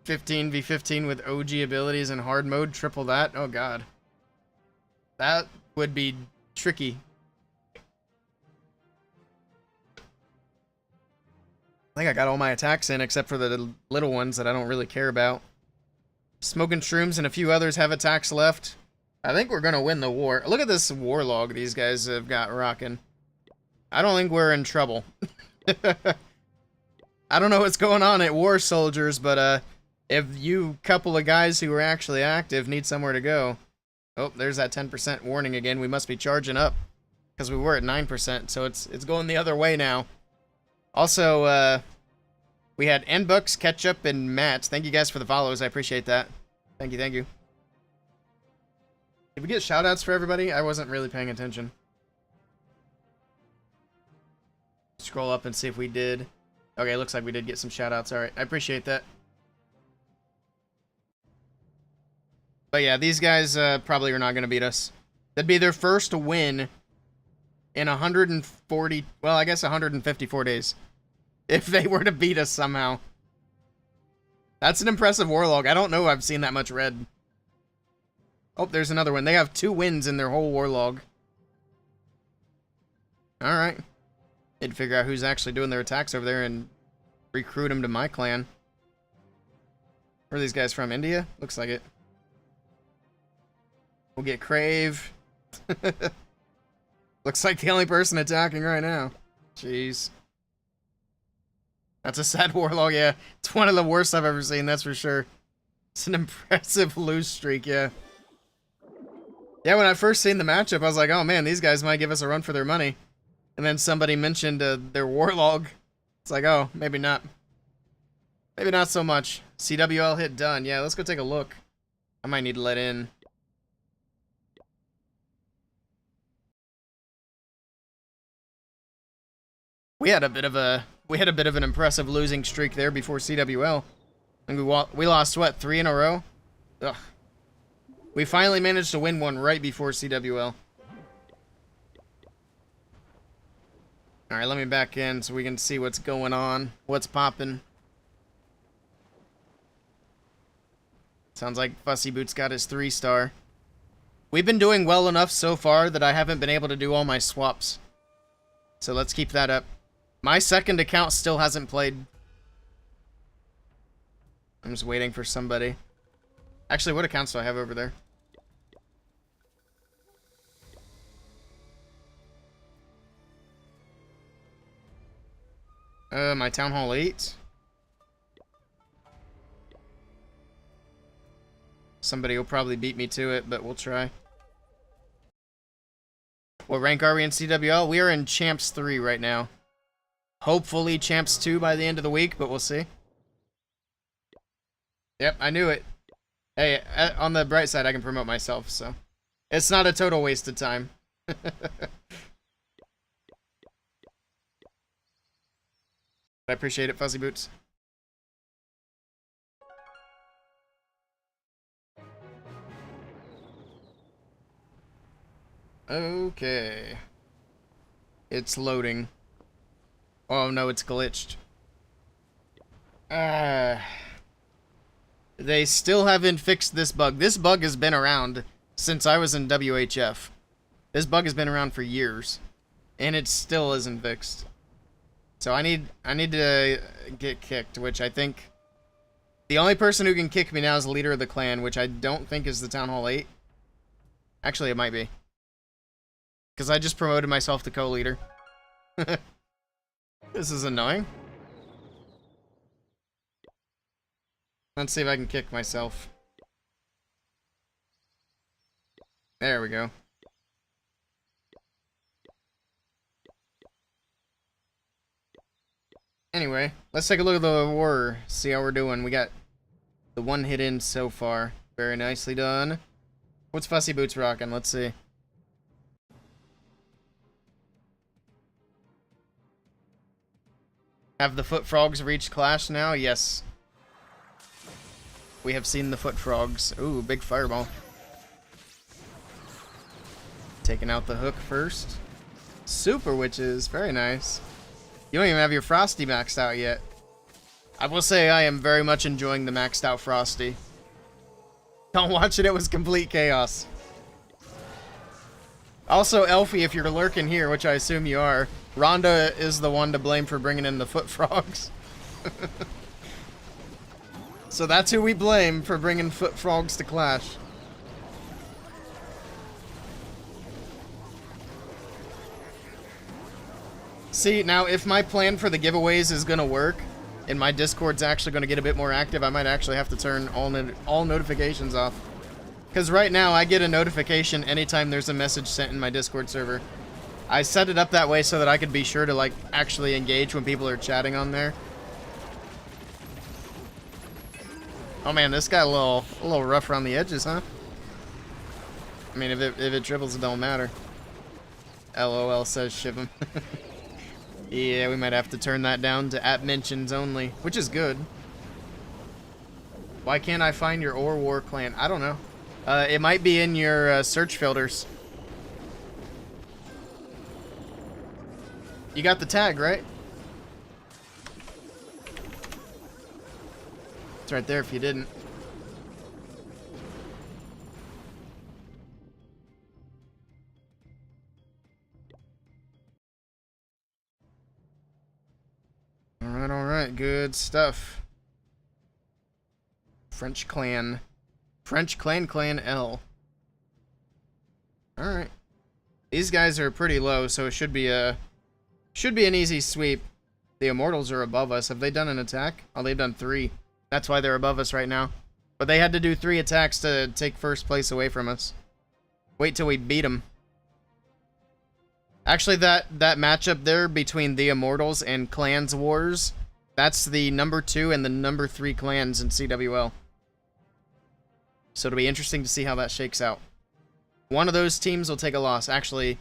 15v15 with OG abilities in hard mode, triple that. Oh god. That would be tricky. I think I got all my attacks in except for the little ones that I don't really care about. Smoking Shrooms and a few others have attacks left. I think we're gonna win the war. Look at this war log these guys have got rocking. I don't think we're in trouble. I don't know what's going on at War Soldiers, but if you couple of guys who are actually active need somewhere to go. Oh, there's that 10% warning again. We must be charging up because we were at 9%, so it's going the other way now. Also, we had N-Bucks, Ketchup, and Matt. Thank you guys for the follows. I appreciate that. Thank you, thank you. Did we get shoutouts for everybody? I wasn't really paying attention. Scroll up and see if we did. Okay, looks like we did get some shoutouts. Alright, I appreciate that. But yeah, these guys probably are not going to beat us. That'd be their first win in 140, well, I guess 154 days. If they were to beat us somehow. That's an impressive warlog. I don't know I've seen that much red. Oh, there's another one. They have 2 wins in their whole warlog. Alright. Need to figure out who's actually doing their attacks over there and recruit them to my clan. Where are these guys from? India? Looks like it. We'll get Crave. Looks like the only person attacking right now. Jeez. That's a sad warlog, yeah. It's one of the worst I've ever seen, that's for sure. It's an impressive lose streak, yeah. Yeah, when I first seen the matchup, I was like, oh man, these guys might give us a run for their money. And then somebody mentioned their warlog. It's like, oh, maybe not. Maybe not so much. CWL hit done. Yeah, let's go take a look. I might need to let in. We had a bit of an impressive losing streak there before CWL. And we lost what, 3 in a row? Ugh. We finally managed to win one right before CWL. Alright, let me back in so we can see what's going on. What's popping. Sounds like Fussy Boots got his 3-star. We've been doing well enough so far that I haven't been able to do all my swaps. So let's keep that up. My second account still hasn't played. I'm just waiting for somebody. Actually, what accounts do I have over there? My Town Hall 8. Somebody will probably beat me to it, but we'll try. What rank are we in CWL? We are in Champs 3 right now. Hopefully Champs 2 by the end of the week, but we'll see. Yep, I knew it. Hey, on the bright side, I can promote myself, so. It's not a total waste of time. I appreciate it, Fuzzy Boots. Okay. It's loading. Oh no, it's glitched. They still haven't fixed this bug. This bug has been around since I was in WHF. This bug has been around for years. And it still isn't fixed. So I need to get kicked, which I think the only person who can kick me now is the leader of the clan, which I don't think is the Town Hall 8. Actually, it might be. Because I just promoted myself to co-leader. This is annoying. Let's see if I can kick myself. There we go. Anyway, let's take a look at the war, see how we're doing. We got the 1 hit in so far. Very nicely done. What's Fussy Boots rocking? Let's see. Have the Foot Frogs reached Clash now? Yes. We have seen the foot frogs. Ooh, big fireball. Taking out the hook first. Super witches, very nice. You don't even have your Frosty maxed out yet. I will say I am very much enjoying the maxed out Frosty. Don't watch it, it was complete chaos. Also, Elfie, if you're lurking here, which I assume you are, Rhonda is the one to blame for bringing in the foot frogs. So that's who we blame for bringing foot frogs to Clash. See, now if my plan for the giveaways is going to work, and my Discord's actually going to get a bit more active, I might actually have to turn all notifications off. Because right now, I get a notification anytime there's a message sent in my Discord server. I set it up that way so that I could be sure to, like, actually engage when people are chatting on there. Oh man, this got a little rough around the edges, huh? I mean, if it dribbles, it don't matter. LOL says ship him. Yeah, we might have to turn that down to @ mentions only, which is good. Why can't I find your Or War clan? I don't know. It might be in your search filters. You got the tag, right? It's right there if you didn't. Alright, good stuff. French clan. French clan L. Alright. These guys are pretty low, so it should be an easy sweep. The Immortals are above us. Have they done an attack? Oh, they've done 3. That's why they're above us right now. But they had to do 3 attacks to take first place away from us. Wait till we beat them. Actually, that matchup there between the Immortals and Clans Wars, that's the number 2 and the number 3 clans in CWL. So it'll be interesting to see how that shakes out. One of those teams will take a loss. Actually,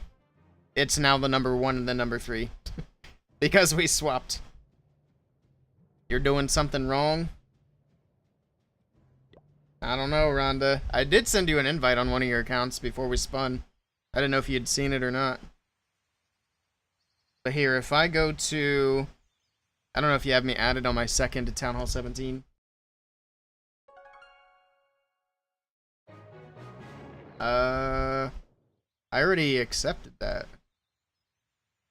it's now the number 1 and the number 3. Because we swapped. You're doing something wrong? I don't know, Rhonda. I did send you an invite on one of your accounts before we spun. I didn't know if you'd seen it or not. But here, if I go to... I don't know if you have me added on my second to Town Hall 17. I already accepted that.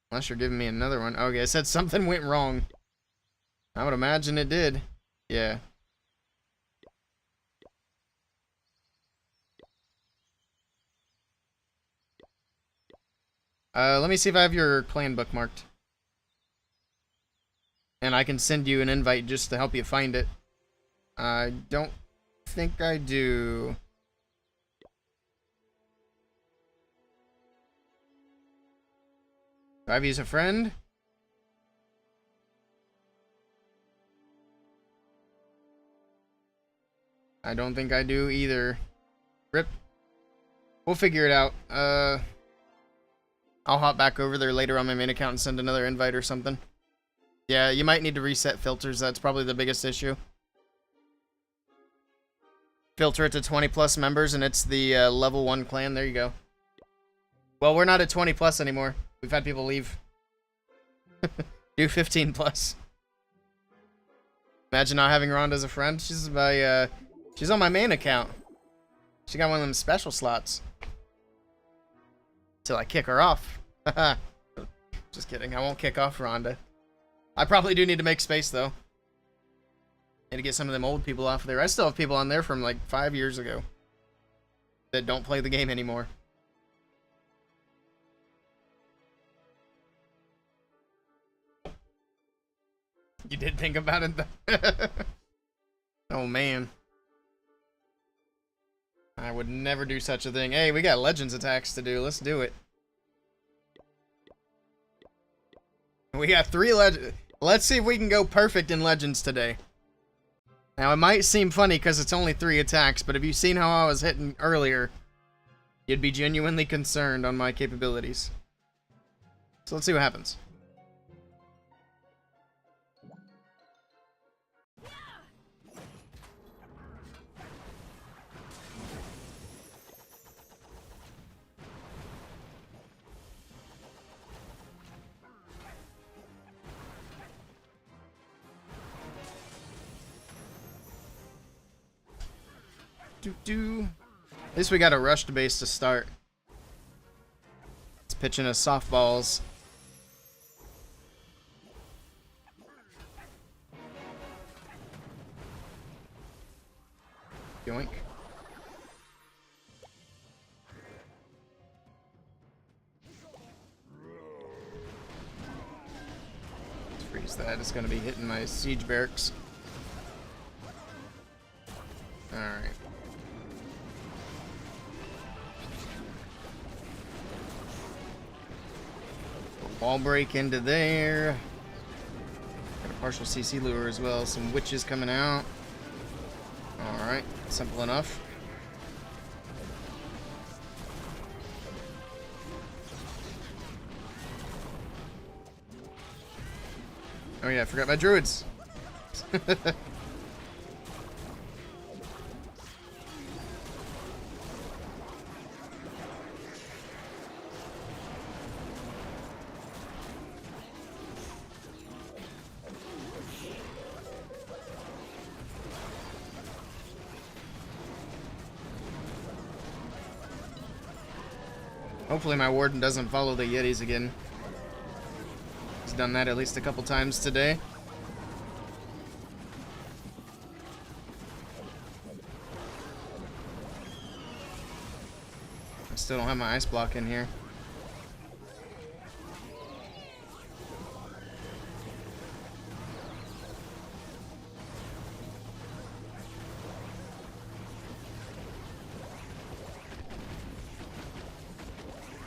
Unless you're giving me another one. Okay, it said something went wrong. I would imagine it did. Yeah. Let me see if I have your clan bookmarked. And I can send you an invite just to help you find it. I don't think I do. Do I have you as a friend? I don't think I do either. Rip. We'll figure it out. I'll hop back over there later on my main account and send another invite or something. Yeah, you might need to reset filters. That's probably the biggest issue. Filter it to 20 plus members and it's the level 1 clan. There you go. Well, we're not at 20 plus anymore. We've had people leave. Do 15 plus. Imagine not having Rhonda as a friend. She's on my main account. She got one of them special slots. Till I kick her off. Just kidding. I won't kick off Rhonda. I probably do need to make space, though. Need to get some of them old people off there. I still have people on there from, like, 5 years ago. That don't play the game anymore. You did think about it, though? Oh, man. I would never do such a thing. Hey, we got Legends attacks to do. Let's do it. We got 3 Legends. Let's see if we can go perfect in Legends today. Now, it might seem funny because it's only 3 attacks, but if you've seen how I was hitting earlier, you'd be genuinely concerned on my capabilities. So let's see what happens. At least we got a rushed base to start. It's pitching us softballs. Yoink. Let's freeze that. It's going to be hitting my siege barracks. Alright. Wall break into there. Got a partial CC lure as well. Some witches coming out. Alright, simple enough. Oh yeah, I forgot my druids. Hopefully my warden doesn't follow the Yetis again. He's done that at least a couple times today. I still don't have my ice block in here.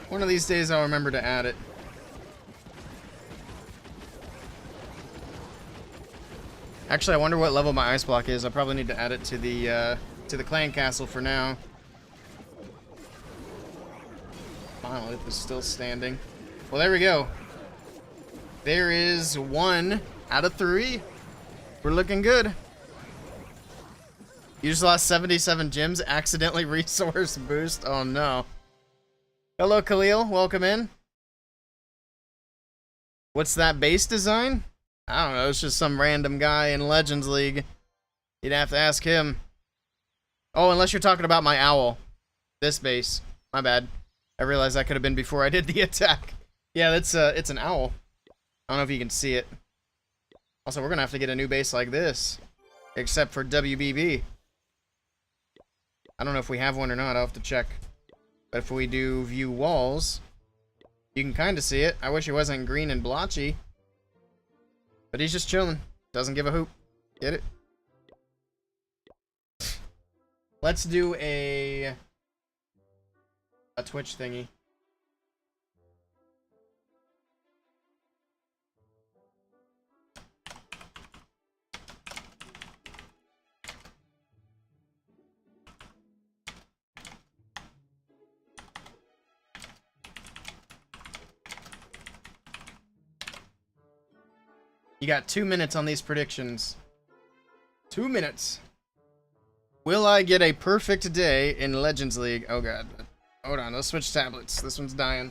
One of these days I'll remember to add it. Actually, I wonder what level my ice block is. I probably need to add it to the clan castle for now. Monolith is still standing. Well, there we go. There is 1 out of 3. We're looking good. You just lost 77 gems. Accidentally resource boost. Oh no. Hello, Khalil. Welcome in. What's that base design? I don't know. It's just some random guy in Legends League. You'd have to ask him. Oh, unless you're talking about my owl. This base. My bad. I realized that could have been before I did the attack. Yeah, it's an owl. I don't know if you can see it. Also, we're going to have to get a new base like this. Except for WBB. I don't know if we have one or not. I'll have to check. But if we do view walls, you can kind of see it. I wish it wasn't green and blotchy. But he's just chilling. Doesn't give a hoop. Get it? Let's do a Twitch thingy. You got 2 minutes on these predictions. 2 minutes. Will I get a perfect day in Legends League? Oh god. Hold on, let's switch tablets. This one's dying.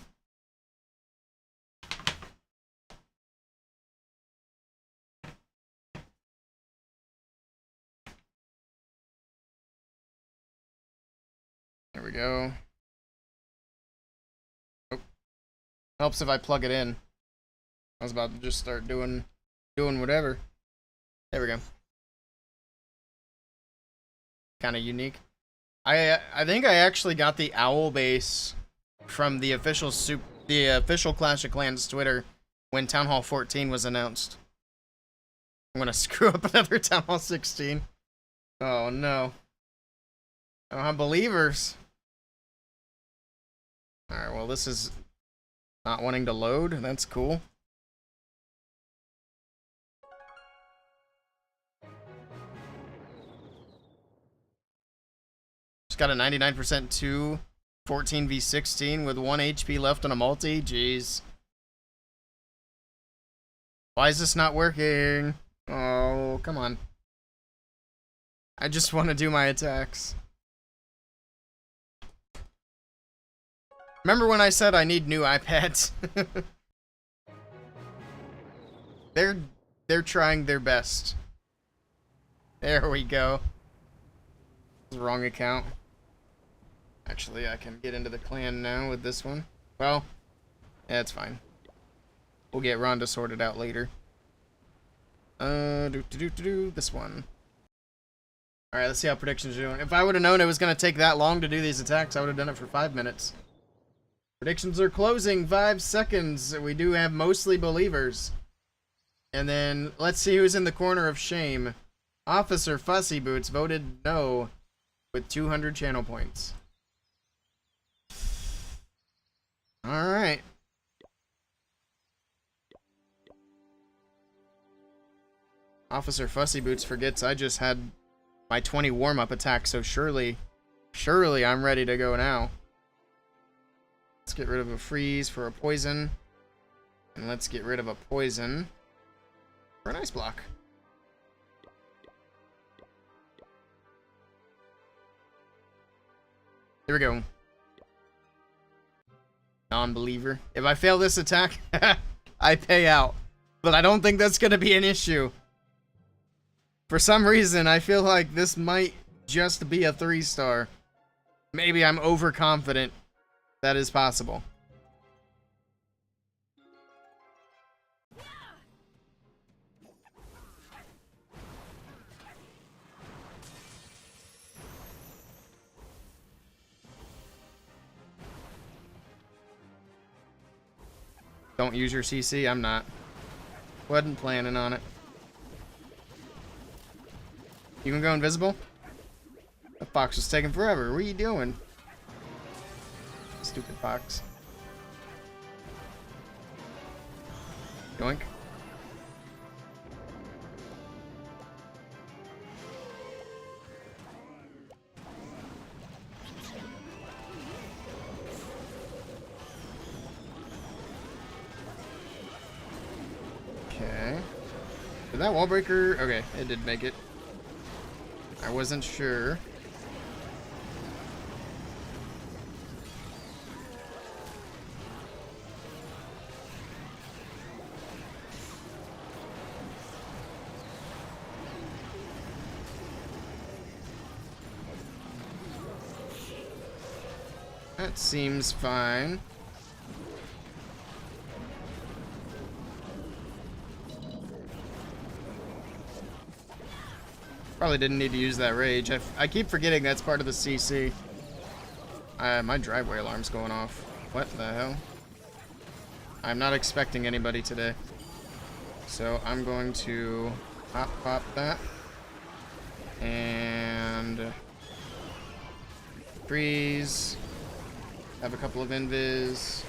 There we go. Oh. Helps if I plug it in. I was about to just start doing whatever. There we go. Kind of unique. I think I actually got the owl base from the official Clash of Clans Twitter when Town Hall 14 was announced. I'm gonna screw up another Town Hall 16. Oh no. I don't have believers. Alright, well this is not wanting to load. That's cool. Got a 99% 2 14v16 with 1 HP left on a multi. Jeez. Why is this not working? Oh, come on. I just want to do my attacks. Remember when I said I need new iPads? They're trying their best. There we go. Wrong account. Actually, I can get into the clan now with this one. Well, yeah, it's fine. We'll get Rhonda sorted out later. This one. Alright, let's see how predictions are doing. If I would have known it was going to take that long to do these attacks, I would have done it for 5 minutes. Predictions are closing. 5 seconds. We do have mostly believers. And then, let's see who's in the corner of shame. Officer Fussy Boots voted no with 200 channel points. Alright. Officer Fussy Boots forgets I just had my 20 warm-up attack, so surely I'm ready to go now. Let's get rid of a freeze for a poison. And let's get rid of a poison for an ice block. Here we go. Non-believer. If I fail this attack, I pay out. But I don't think that's going to be an issue. For some reason, I feel like this might just be a 3-star. Maybe I'm overconfident. That is possible. Don't use your CC? I'm not. Wasn't planning on it. You can go invisible? The fox was taking forever. What are you doing? Stupid fox. Yoink. Okay. Did that wall breaker? Okay, it did make it. I wasn't sure. That seems fine. Probably didn't need to use that rage. I keep forgetting that's part of the CC. My driveway alarm's going off. What the hell? I'm not expecting anybody today. So I'm going to pop that. And freeze. Have a couple of invis.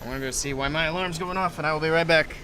I want to go see why my alarm's going off, and I will be right back.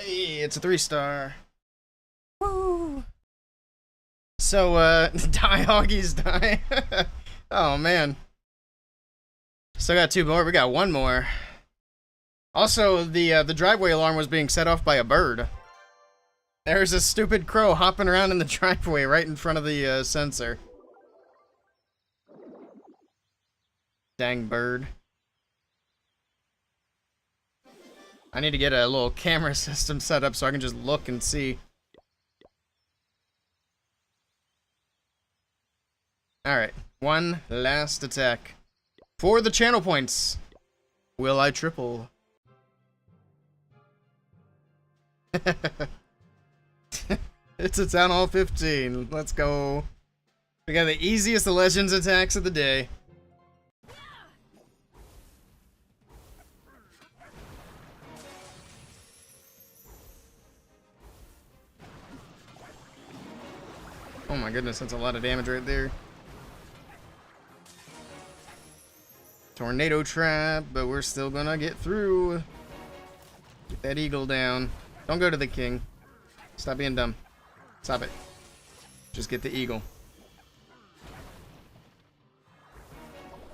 Hey, it's a 3-star. Woo! So, die hoggies die. Oh man. Still got 2 more. We got 1 more. Also, the driveway alarm was being set off by a bird. There's a stupid crow hopping around in the driveway right in front of the sensor. Dang bird. I need to get a little camera system set up so I can just look and see. Alright, one last attack. For the channel points. Will I triple? It's a Town Hall 15. Let's go. We got the easiest of Legends attacks of the day. Oh my goodness, that's a lot of damage right there. Tornado trap, but we're still gonna get through. Get that eagle down. Don't go to the king. Stop being dumb. Stop it. Just get the eagle.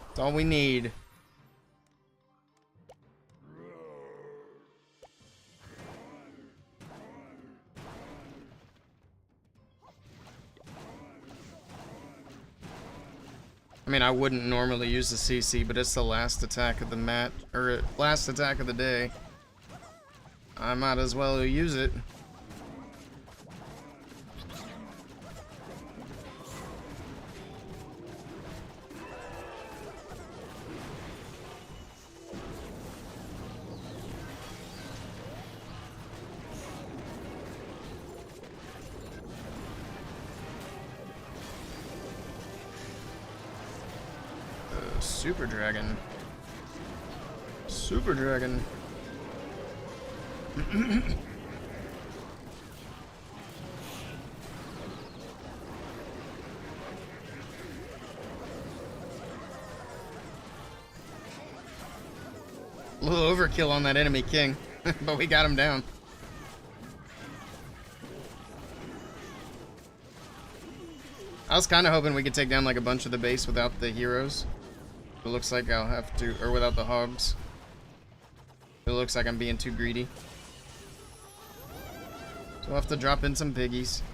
That's all we need. I mean, I wouldn't normally use the CC, but it's the last attack of the match, or last attack of the day. I might as well use it. Super Dragon. Super Dragon. A little overkill on that enemy king, but we got him down. I was kind of hoping we could take down like a bunch of the base without the heroes. It looks like I'll have to, or without the hogs. It looks like I'm being too greedy. So I'll have to drop in some piggies.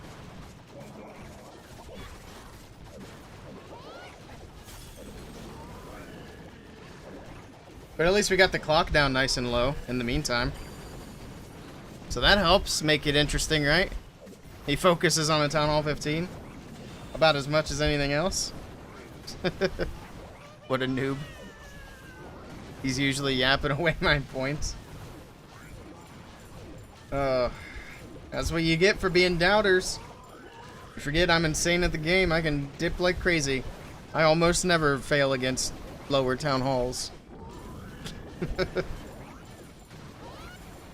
But at least we got the clock down nice and low in the meantime. So that helps make it interesting, right? He focuses on the Town Hall 15 about as much as anything else. What a noob. He's usually yapping away my points. That's what you get for being doubters. You forget I'm insane at the game. I can dip like crazy. I almost never fail against lower town halls.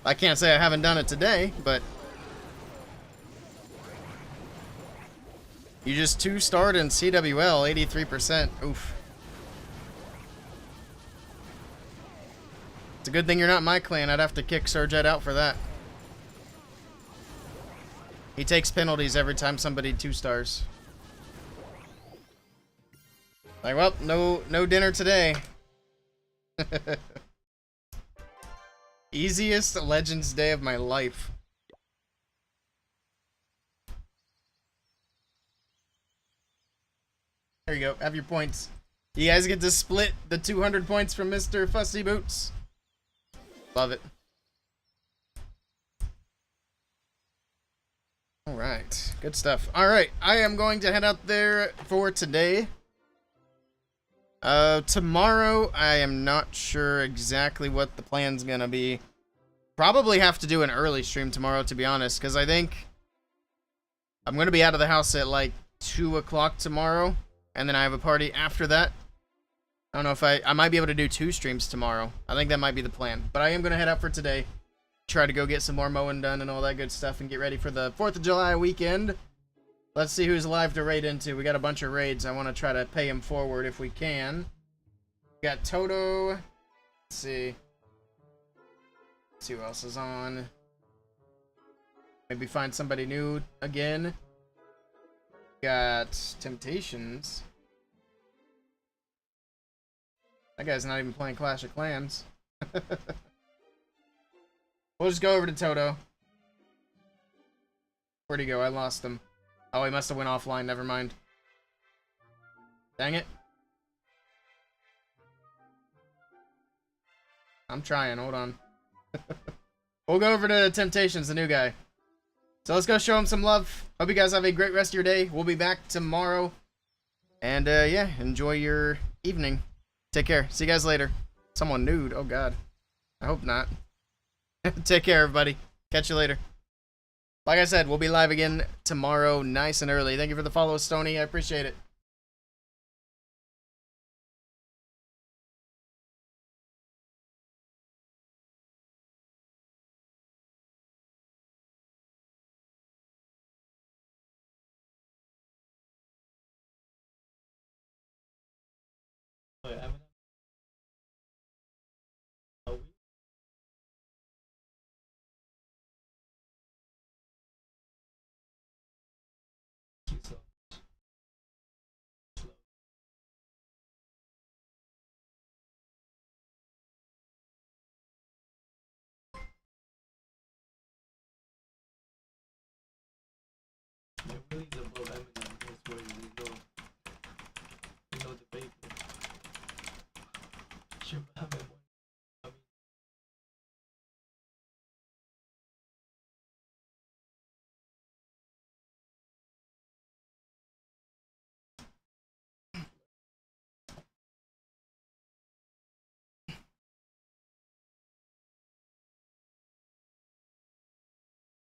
I can't say I haven't done it today, but you just 2-starred in CWL, 83%. Oof. It's a good thing you're not my clan. I'd have to kick Surjet out for that. He takes penalties every time somebody 2-stars. Like, well, no dinner today. Easiest Legends day of my life. There you go. Have your points. You guys get to split the 200 points from Mr. Fussy Boots. Love it. Alright. Good stuff. Alright. I am going to head out there for today. Tomorrow, I am not sure exactly what the plan's gonna be. Probably have to do an early stream tomorrow, to be honest, because I think I'm gonna be out of the house at like 2 o'clock tomorrow, and then I have a party after that. I don't know if I might be able to do 2 streams tomorrow. I think that might be the plan. But I am gonna head out for today. Try to go get some more mowing done and all that good stuff and get ready for the 4th of July weekend. Let's see who's live to raid into. We got a bunch of raids. I want to try to pay him forward if we can. We got Toto. Let's see. Let's see who else is on. Maybe find somebody new again. Got Temptations. That guy's not even playing Clash of Clans. We'll just go over to Toto. Where'd he go? I lost him. Oh, he must have went offline. Never mind. Dang it. I'm trying. Hold on. We'll go over to Temptations, the new guy. So let's go show him some love. Hope you guys have a great rest of your day. We'll be back tomorrow. And, yeah, enjoy your evening. Take care. See you guys later. Someone nude. Oh, God. I hope not. Take care, everybody. Catch you later. Like I said, we'll be live again tomorrow, nice and early. Thank you for the follow, Stony. I appreciate it. Wait, I haven't